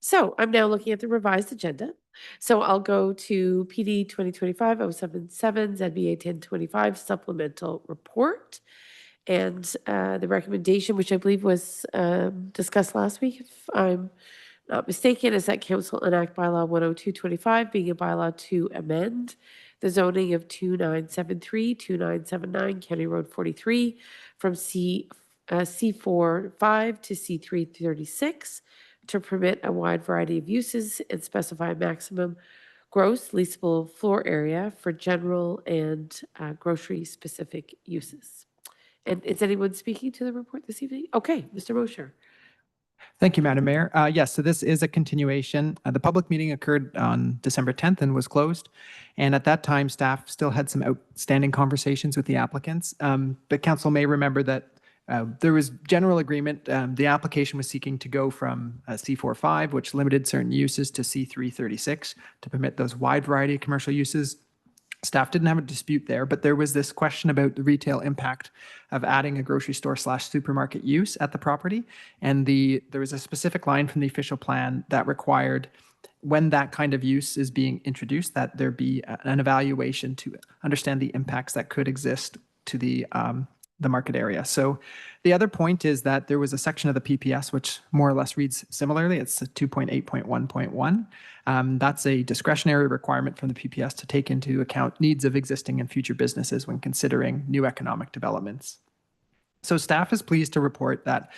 So I'm now looking at the revised agenda. So I'll go to PD 2025-077, ZBA 1025 supplemental report. And the recommendation, which I believe was discussed last week, if I'm not mistaken, is that council enact bylaw 10225, being a bylaw to amend the zoning of 2973, 2979 County Road 43 from C45 to C336 to permit a wide variety of uses and specify a maximum gross leasable floor area for general and grocery-specific uses. And is anyone speaking to the report this evening? Okay, Mr. Mosher. Thank you, Madam Mayor. Yes, so this is a continuation. The public meeting occurred on December 10th and was closed. And at that time, staff still had some outstanding conversations with the applicants. But council may remember that there was general agreement. The application was seeking to go from C45, which limited certain uses, to C336 to permit those wide variety of commercial uses. Staff didn't have a dispute there, but there was this question about the retail impact of adding a grocery store / supermarket use at the property. And there was a specific line from the official plan that required, when that kind of use is being introduced, that there be an evaluation to understand the impacts that could exist to the market area. So the other point is that there was a section of the PPS which more or less reads similarly. It's 2.8.1.1. That's a discretionary requirement from the PPS to take into account needs of existing and future businesses when considering new economic developments. So staff is pleased to report that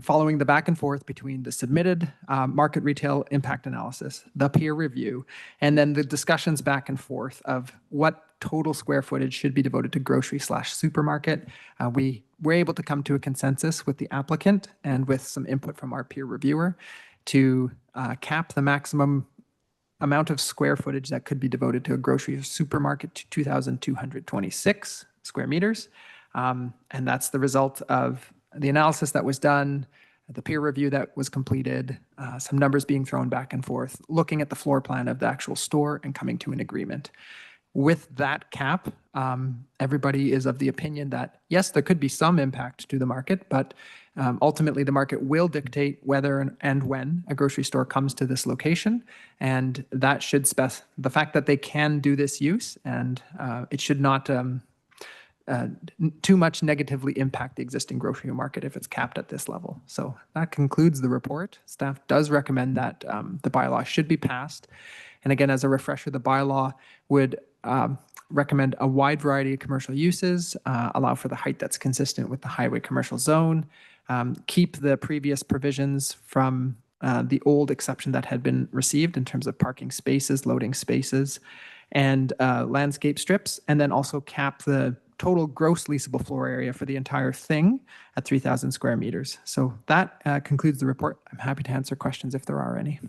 following the back and forth between the submitted market retail impact analysis, the peer review, and then the discussions back and forth of what total square footage should be devoted to grocery / supermarket, we were able to come to a consensus with the applicant and with some input from our peer reviewer to cap the maximum amount of square footage that could be devoted to a grocery or supermarket to 2,226 square meters. And that's the result of the analysis that was done, the peer review that was completed, some numbers being thrown back and forth, looking at the floor plan of the actual store and coming to an agreement. With that cap, everybody is of the opinion that, yes, there could be some impact to the market, but ultimately the market will dictate whether and when a grocery store comes to this location. And that should the fact that they can do this use, and it should not too much negatively impact the existing grocery market if it's capped at this level. So that concludes the report. Staff does recommend that the bylaw should be passed. And again, as a refresher, the bylaw would recommend a wide variety of commercial uses, allow for the height that's consistent with the highway commercial zone, keep the previous provisions from the old exception that had been received in terms of parking spaces, loading spaces, and landscape strips, and then also cap the total gross leasable floor area for the entire thing at 3,000 square meters. So that concludes the report. I'm happy to answer questions if there are any.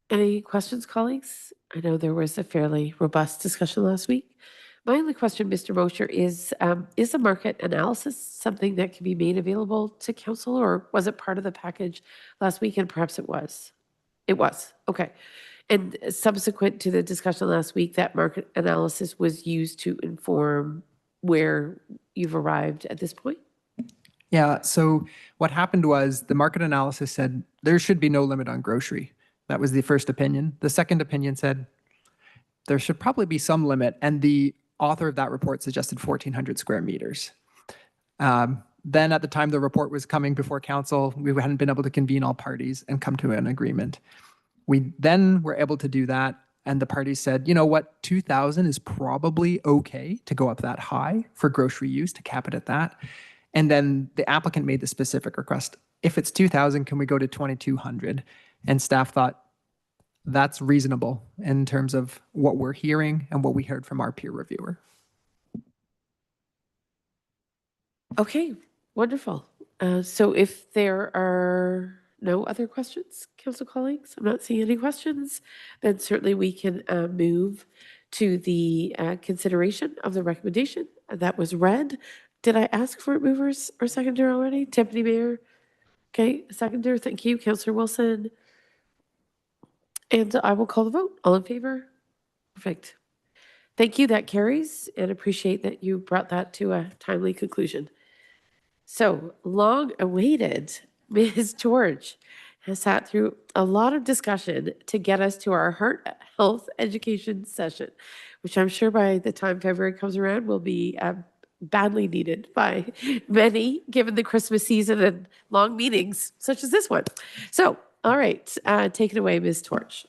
Any questions, colleagues? I know there was a fairly robust discussion last week. My only question, Mr. Mosher, is the market analysis something that can be made available to council, or was it part of the package last week? And perhaps it was. It was. Okay. And subsequent to the discussion last week, that market analysis was used to inform where you've arrived at this point? Yeah, so what happened was the market analysis said there should be no limit on grocery. That was the first opinion. The second opinion said there should probably be some limit, and the author of that report suggested 1,400 square meters. Then at the time the report was coming before council, we hadn't been able to convene all parties and come to an agreement. We then were able to do that, and the parties said, you know what, 2,000 is probably okay to go up that high for grocery use, to cap it at that. And then the applicant made the specific request. If it's 2,000, can we go to 2,200? And staff thought that's reasonable in terms of what we're hearing and what we heard from our peer reviewer. Okay, wonderful. So if there are no other questions, council colleagues, I'm not seeing any questions, then certainly we can move to the consideration of the recommendation that was read. Did I ask for movers or seconder already? Deputy Mayor? Okay, seconder, thank you. Councillor Wilson. And I will call the vote. All in favor? Perfect. Thank you. That carries, and appreciate that you brought that to a timely conclusion. So, long awaited, Ms. George has sat through a lot of discussion to get us to our heart health education session, which I'm sure by the time February comes around will be badly needed by many, given the Christmas season and long meetings such as this one. So, all right, take it away, Ms. Torch.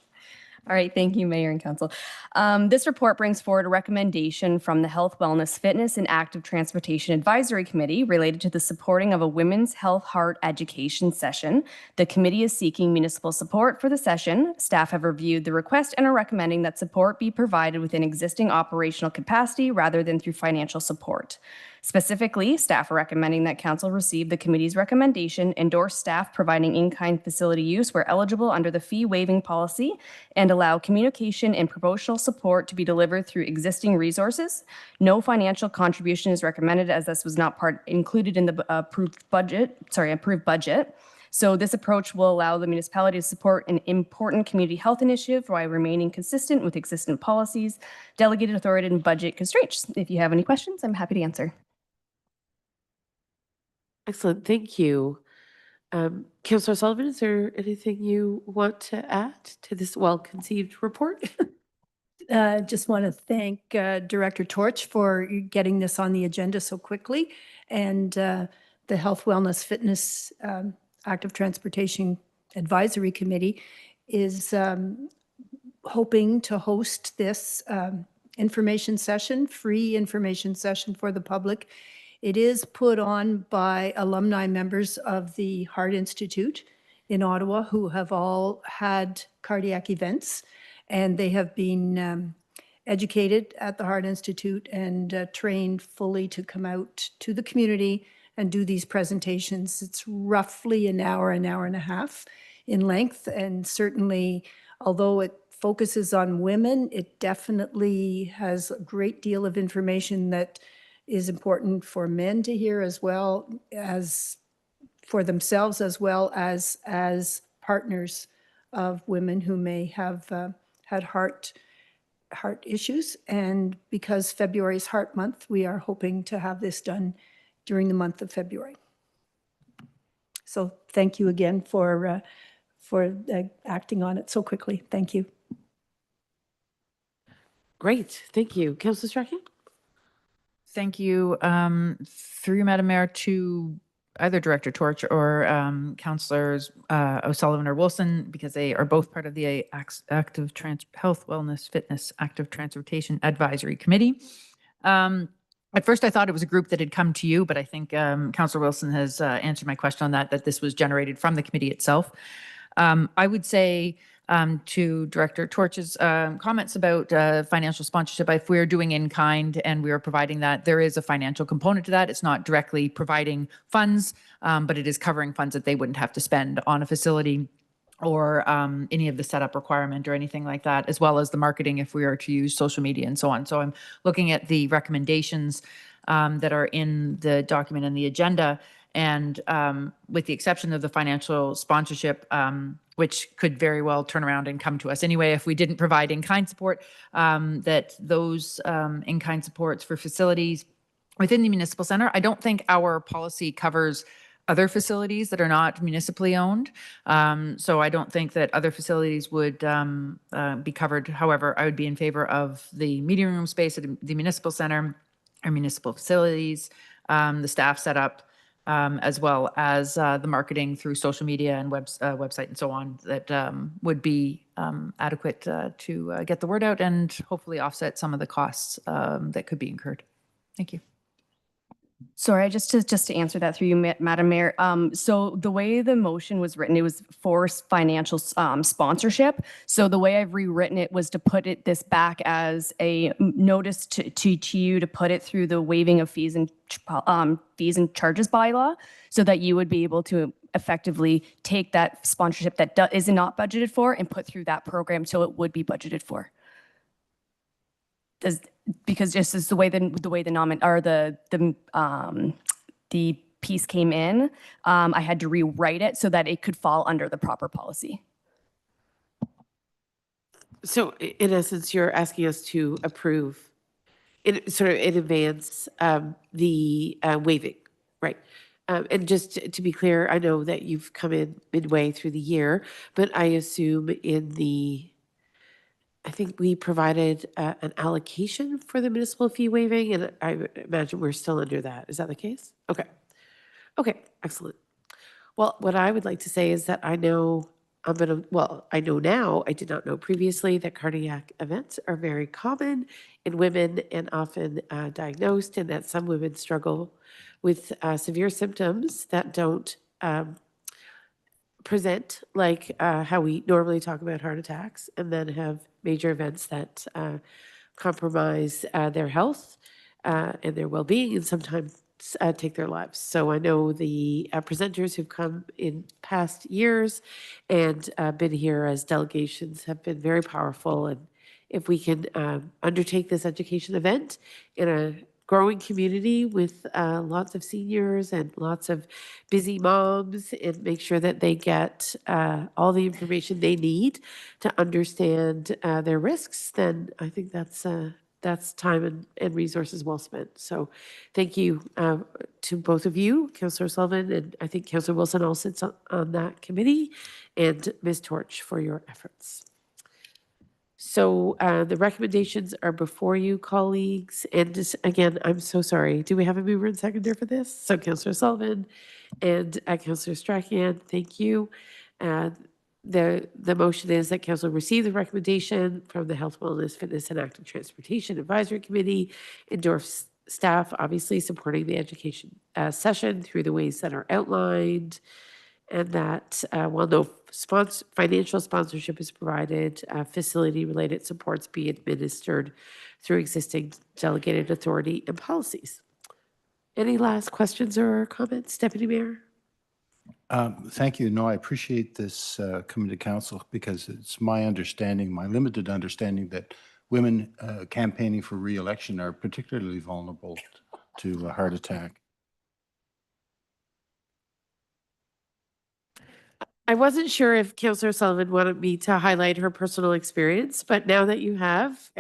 All right, thank you, Mayor and Council. This report brings forward a recommendation from the Health, Wellness, Fitness, and Active Transportation Advisory Committee related to the supporting of a women's health heart education session. The committee is seeking municipal support for the session. Staff have reviewed the request and are recommending that support be provided within existing operational capacity rather than through financial support. Specifically, staff are recommending that council receive the committee's recommendation, endorse staff providing in-kind facility use where eligible under the fee waiving policy, and allow communication and promotional support to be delivered through existing resources. No financial contribution is recommended as this was not included in the approved budget. So this approach will allow the municipality to support an important community health initiative while remaining consistent with existing policies, delegated authority, and budget constraints. If you have any questions, I'm happy to answer. Excellent, thank you. Councillor Sullivan, is there anything you want to add to this well-conceived report? Just want to thank Director Torch for getting this on the agenda so quickly, and the Health, Wellness, Fitness, Active Transportation Advisory Committee is hoping to host this information session, free information session for the public. It is put on by alumni members of the Heart Institute in Ottawa who have all had cardiac events, and they have been educated at the Heart Institute and trained fully to come out to the community and do these presentations. It's roughly an hour and a half in length, and certainly, although it focuses on women, it definitely has a great deal of information that is important for men to hear, as well as for themselves, as well as partners of women who may have had heart issues. And because February is Heart Month, we are hoping to have this done during the month of February. So thank you again for acting on it so quickly. Thank you. Great, thank you. Councillor Strachan? Thank you. Through you, Madam Mayor, to either Director Torch or Councillors O'Sullivan or Wilson, because they are both part of the Active Health, Wellness, Fitness, Active Transportation Advisory Committee. At first, I thought it was a group that had come to you, but I think Councillor Wilson has answered my question on that this was generated from the committee itself. I would say to Director Torch's comments about financial sponsorship, if we're doing in kind and we are providing that, there is a financial component to that. It's not directly providing funds, but it is covering funds that they wouldn't have to spend on a facility or any of the setup requirement or anything like that, as well as the marketing if we are to use social media and so on. So I'm looking at the recommendations that are in the document and the agenda, and with the exception of the financial sponsorship, which could very well turn around and come to us anyway if we didn't provide in-kind support, that those in-kind supports for facilities within the municipal center, I don't think our policy covers other facilities that are not municipally owned. So I don't think that other facilities would be covered. However, I would be in favor of the meeting room space at the municipal center or municipal facilities, the staff setup, as well as the marketing through social media and website and so on that would be adequate to get the word out and hopefully offset some of the costs that could be incurred. Thank you. Sorry, just to answer that through you, Madam Mayor. So the way the motion was written, it was for financial sponsorship. So the way I've rewritten it was to put this back as a notice to you to put it through the waiving of fees and charges bylaw, so that you would be able to effectively take that sponsorship that is not budgeted for and put through that program, so it would be budgeted for. Because just as the way the piece came in, I had to rewrite it so that it could fall under the proper policy. So in essence, you're asking us to approve in advance the waiving, right? And just to be clear, I know that you've come in midway through the year, but I assume I think we provided an allocation for the municipal fee waiving, and I imagine we're still under that. Is that the case? Okay. Okay, excellent. Well, what I would like to say is that I know now, I did not know previously, that cardiac events are very common in women and often diagnosed, and that some women struggle with severe symptoms that don't present like how we normally talk about heart attacks, and then have major events that compromise their health and their well-being, and sometimes take their lives. So I know the presenters who've come in past years and been here as delegations have been very powerful. And if we can undertake this education event in a growing community with lots of seniors and lots of busy moms, and make sure that they get all the information they need to understand their risks, then I think that's time and resources well spent. So thank you to both of you, Councillor Sullivan, and I think Councillor Wilson also sits on that committee, and Ms. Torch, for your efforts. So the recommendations are before you, colleagues. And just, again, I'm so sorry. Do we have a mover and seconder for this? So Councillor Sullivan and Councillor Strachan, thank you. The motion is that council receive the recommendation from the Health, Wellness, Fitness, and Active Transportation Advisory Committee, endorse staff obviously supporting the education session through the ways that are outlined, and that while no financial sponsorship is provided, facility-related supports be administered through existing delegated authority and policies. Any last questions or comments, Deputy Mayor? Thank you. No, I appreciate this coming to council, because it's my understanding, my limited understanding, that women campaigning for re-election are particularly vulnerable to a heart attack. I wasn't sure if Councillor Sullivan wanted me to highlight her personal experience, but now that you have,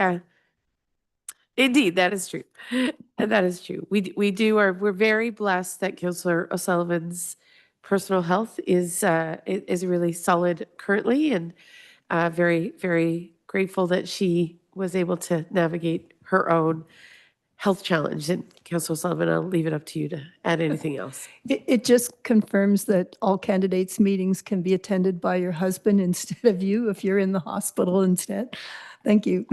indeed, that is true. And that is true. We're very blessed that Councillor O'Sullivan's personal health is really solid currently, and very, very grateful that she was able to navigate her own health challenge. And Councillor Sullivan, I'll leave it up to you to add anything else. It just confirms that all candidates' meetings can be attended by your husband instead of you if you're in the hospital instead. Thank you.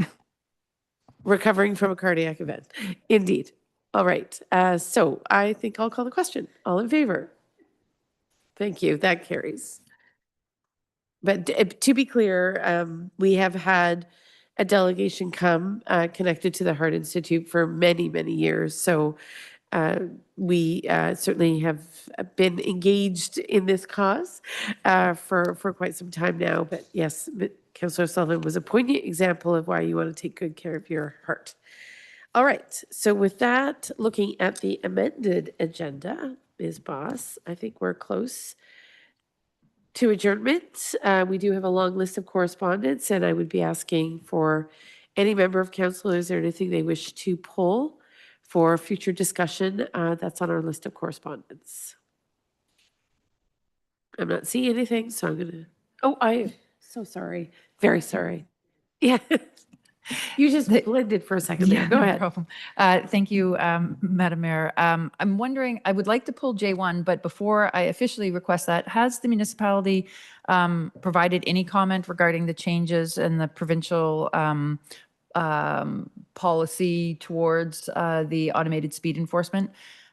Recovering from a cardiac event. Indeed. All right. So I think I'll call the question. All in favor? Thank you. That carries. But to be clear, we have had a delegation come connected to the Heart Institute for many, many years. So we certainly have been engaged in this cause for quite some time now. But yes, Councillor Sullivan was a poignant example of why you want to take good care of your heart. All right. So with that, looking at the amended agenda, Ms. Boss, I think we're close to adjournment. We do have a long list of correspondence, and I would be asking for any member of council, is there anything they wish to pull for future discussion that's on our list of correspondence? I'm not seeing anything, so I'm gonna, I'm so sorry. Very sorry. Yeah. You just blended for a second there. Go no ahead. problem. Thank you, Madam Mayor. I'm wondering, I would like to pull J1, but before I officially request that, has the municipality provided any comment regarding the changes in the provincial policy towards the automated speed enforcement?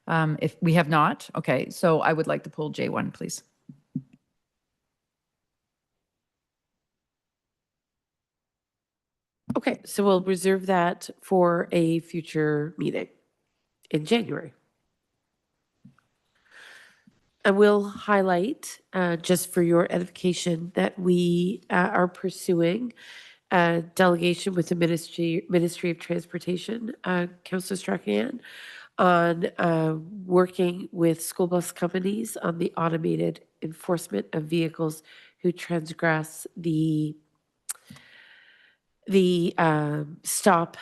If we have not, okay, so I would like to pull J1, please. Okay, so we'll reserve that for a future meeting in January. I will highlight, just for your edification, that we are pursuing a delegation with the Ministry of Transportation, Councillor Strachan, on working with school bus companies on the automated enforcement of vehicles who transgress the stop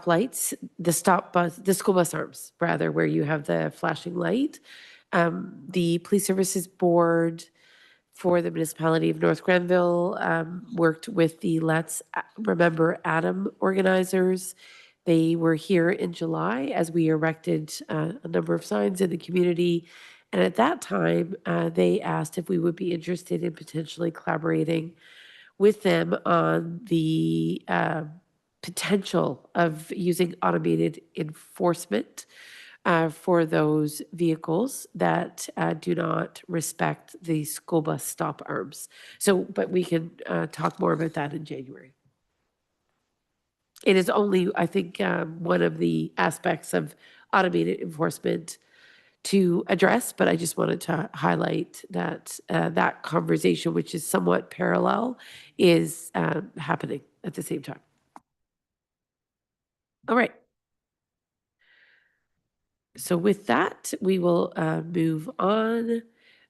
lights, the school bus arms, rather, where you have the flashing light. The Police Services Board for the municipality of North Grenville worked with the Let's Remember Adam organizers. They were here in July as we erected a number of signs in the community. And at that time, they asked if we would be interested in potentially collaborating with them on the potential of using automated enforcement for those vehicles that do not respect the school bus stop arms. So, but we can talk more about that in January. It is only, I think, one of the aspects of automated enforcement to address, but I just wanted to highlight that that conversation, which is somewhat parallel, is happening at the same time. All right. So with that, we will move on.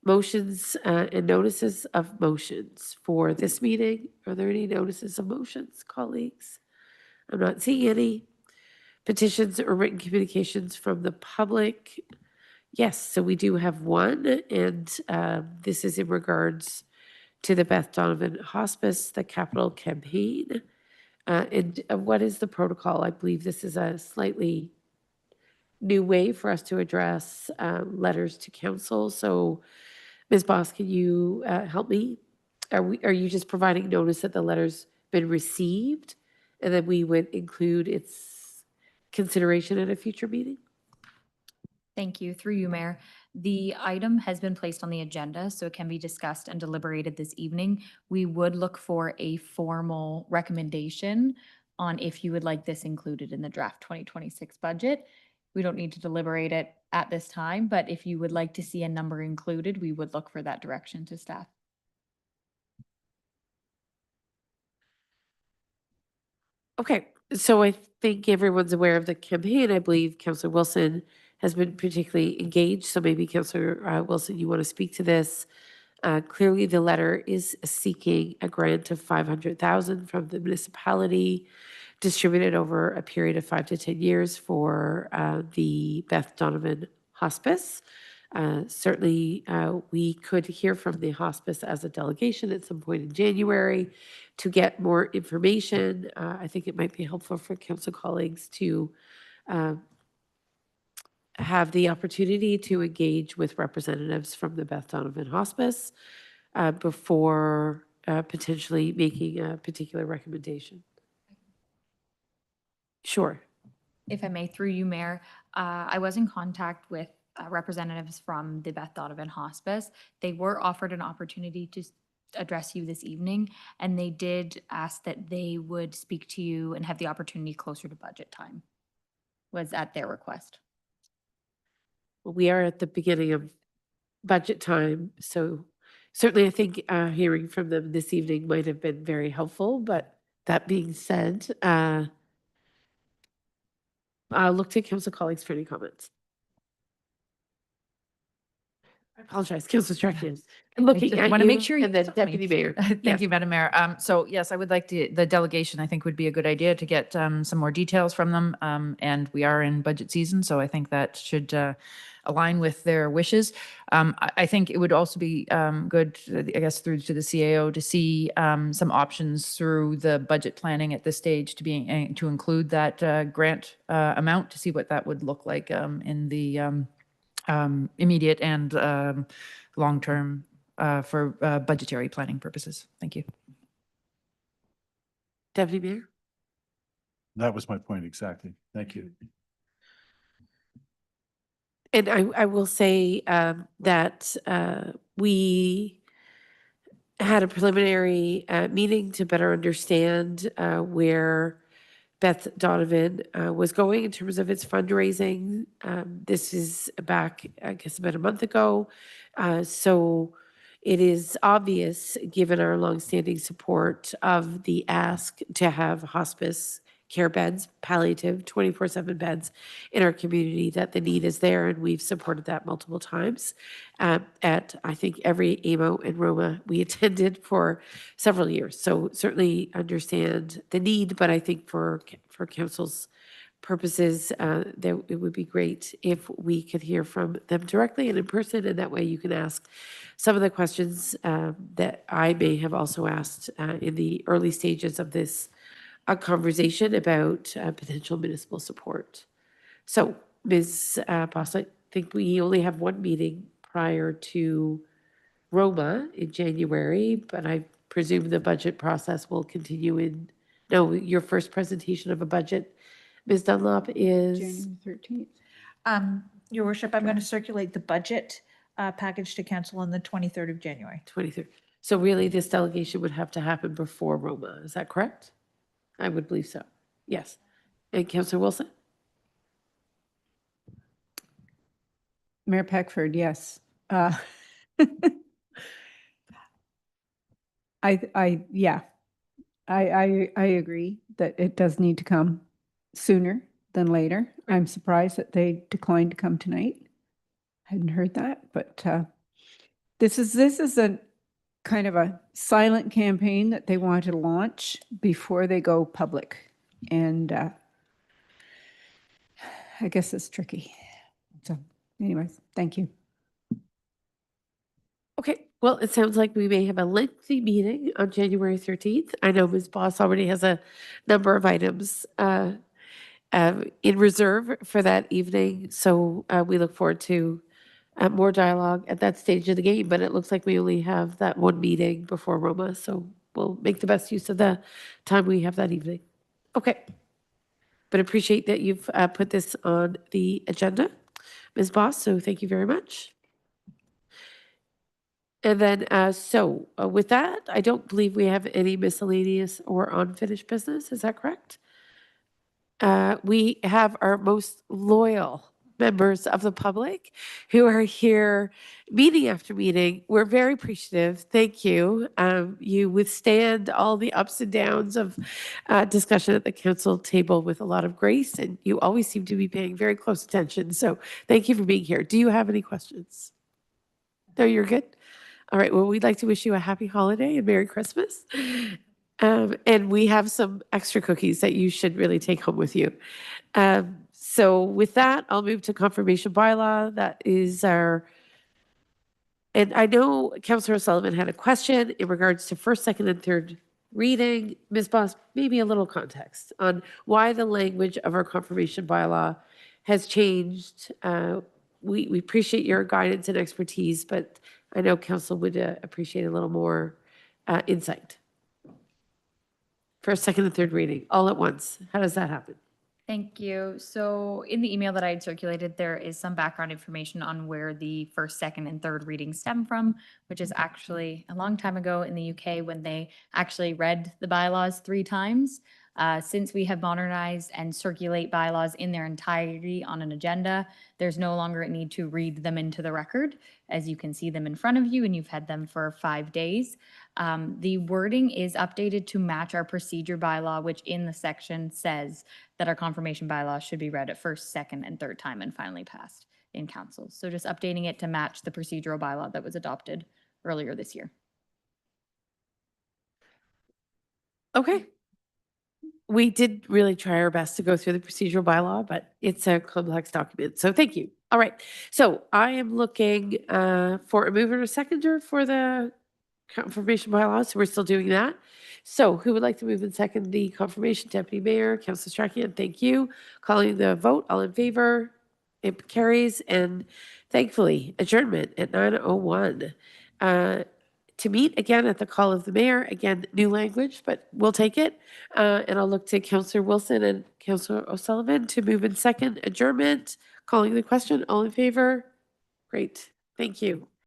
Motions and notices of motions for this meeting. Are there any notices of motions, colleagues? I'm not seeing any. Petitions or written communications from the public. Yes, so we do have one, and this is in regards to the Beth Donovan Hospice, the capital campaign. And what is the protocol? I believe this is a slightly new way for us to address letters to council. So, Ms. Boss, can you help me? Are you just providing notice that the letter's been received, and then we would include its consideration at a future meeting? Thank you. Through you, Mayor. The item has been placed on the agenda, so it can be discussed and deliberated this evening. We would look for a formal recommendation on if you would like this included in the draft 2026 budget. We don't need to deliberate it at this time, but if you would like to see a number included, we would look for that direction to staff. Okay, so I think everyone's aware of the campaign. I believe Councillor Wilson has been particularly engaged. So maybe Councillor Wilson, you want to speak to this Clearly, the letter is seeking a grant of 500,000 from the municipality, distributed over a period of 5 to 10 years for the Beth Donovan Hospice. Certainly, we could hear from the hospice as a delegation at some point in January to get more information. I think it might be helpful for council colleagues to have the opportunity to engage with representatives from the Beth Donovan Hospice before potentially making a particular recommendation. Sure. If I may, through you, Mayor, I was in contact with representatives from the Beth Donovan Hospice. They were offered an opportunity to address you this evening, and they did ask that they would speak to you and have the opportunity closer to budget time. Was at their request. We are at the beginning of budget time, so certainly I think hearing from them this evening might have been very helpful. But that being said, I'll look to council colleagues for any comments. I apologize, Councilor Strachan. I'm looking at want to make you sure and the tell me. Deputy Mayor. Thank Yes. you, Madam Mayor. So yes, I would like the delegation, I think would be a good idea to get some more details from them. And we are in budget season, so I think that should align with their wishes. I think it would also be good, I guess, through to the CAO to see some options through the budget planning at this stage to include that grant amount, to see what that would look like in the immediate and long-term for budgetary planning purposes. Thank you. Deputy Mayor? That was my point exactly. Thank you. And I will say that we had a preliminary meeting to better understand where Beth Donovan was going in terms of its fundraising. This is back, I guess, about a month ago. So it is obvious, given our longstanding support of the ask to have hospice care beds, palliative 24/7 beds in our community, that the need is there, and we've supported that multiple times at, I think, every AMO and Roma we attended for several years. So certainly understand the need, but I think for council's purposes, that it would be great if we could hear from them directly and in person, and that way you can ask some of the questions that I may have also asked in the early stages of this conversation about potential municipal support. So, Ms. Boss, I think we only have one meeting prior to Roma in January, but I presume the budget process will continue in, no, your first presentation of a budget, Ms. Dunlop, is January 13th. Your worship, I'm going to circulate the budget package to council on the 23rd of January. 23rd. So really, this delegation would have to happen before Roma, is that correct? I would believe so, yes. And Councillor Wilson? Mayor Peckford, yes. Yeah, I agree that it does need to come sooner than later. I'm surprised that they declined to come tonight. Hadn't heard that, but this is a kind of a silent campaign that they want to launch before they go public. And I guess it's tricky. So anyways, thank you. Okay, well, it sounds like we may have a lengthy meeting on January 13th. I know Ms. Boss already has a number of items in reserve for that evening. So we look forward to more dialogue at that stage of the game, but it looks like we only have that one meeting before Roma, so we'll make the best use of the time we have that evening. Okay. But appreciate that you've put this on the agenda, Ms. Boss, so thank you very much. And then, with that, I don't believe we have any miscellaneous or unfinished business, is that correct? We have our most loyal members of the public who are here meeting after meeting. We're very appreciative. Thank you. You withstand all the ups and downs of discussion at the council table with a lot of grace, and you always seem to be paying very close attention. So thank you for being here. Do you have any questions? No, you're good? All right, well, we'd like to wish you a happy holiday and Merry Christmas. And we have some extra cookies that you should really take home with you. So with that, I'll move to confirmation bylaw. That is our, and I know Councillor O'Sullivan had a question in regards to first, second, and third reading. Ms. Boss, maybe a little context on why the language of our confirmation bylaw has changed. We appreciate your guidance and expertise, but I know council would appreciate a little more insight. First, second, and third reading, all at once. How does that happen? Thank you. So in the email that I had circulated, there is some background information on where the first, second, and third readings stem from, which is actually a long time ago in the UK when they actually read the bylaws 3 times. Since we have modernized and circulate bylaws in their entirety on an agenda, there's no longer a need to read them into the record, as you can see them in front of you and you've had them for 5 days. The wording is updated to match our procedure bylaw, which in the section says that our confirmation bylaw should be read at first, second, and third time and finally passed in council. So just updating it to match the procedural bylaw that was adopted earlier this year. Okay. We did really try our best to go through the procedural bylaw, but it's a complex document. So thank you. All right. So I am looking for a mover and a seconder for the confirmation bylaw. So we're still doing that. So who would like to move and second the confirmation? Deputy Mayor, Councillor Strachan, thank you. Calling the vote, all in favor, it carries. And thankfully, adjournment at 9:01. To meet again at the call of the mayor, again, new language, but we'll take it. And I'll look to Councillor Wilson and Councillor O'Sullivan to move in second adjournment. Calling the question, all in favor? Great, thank you.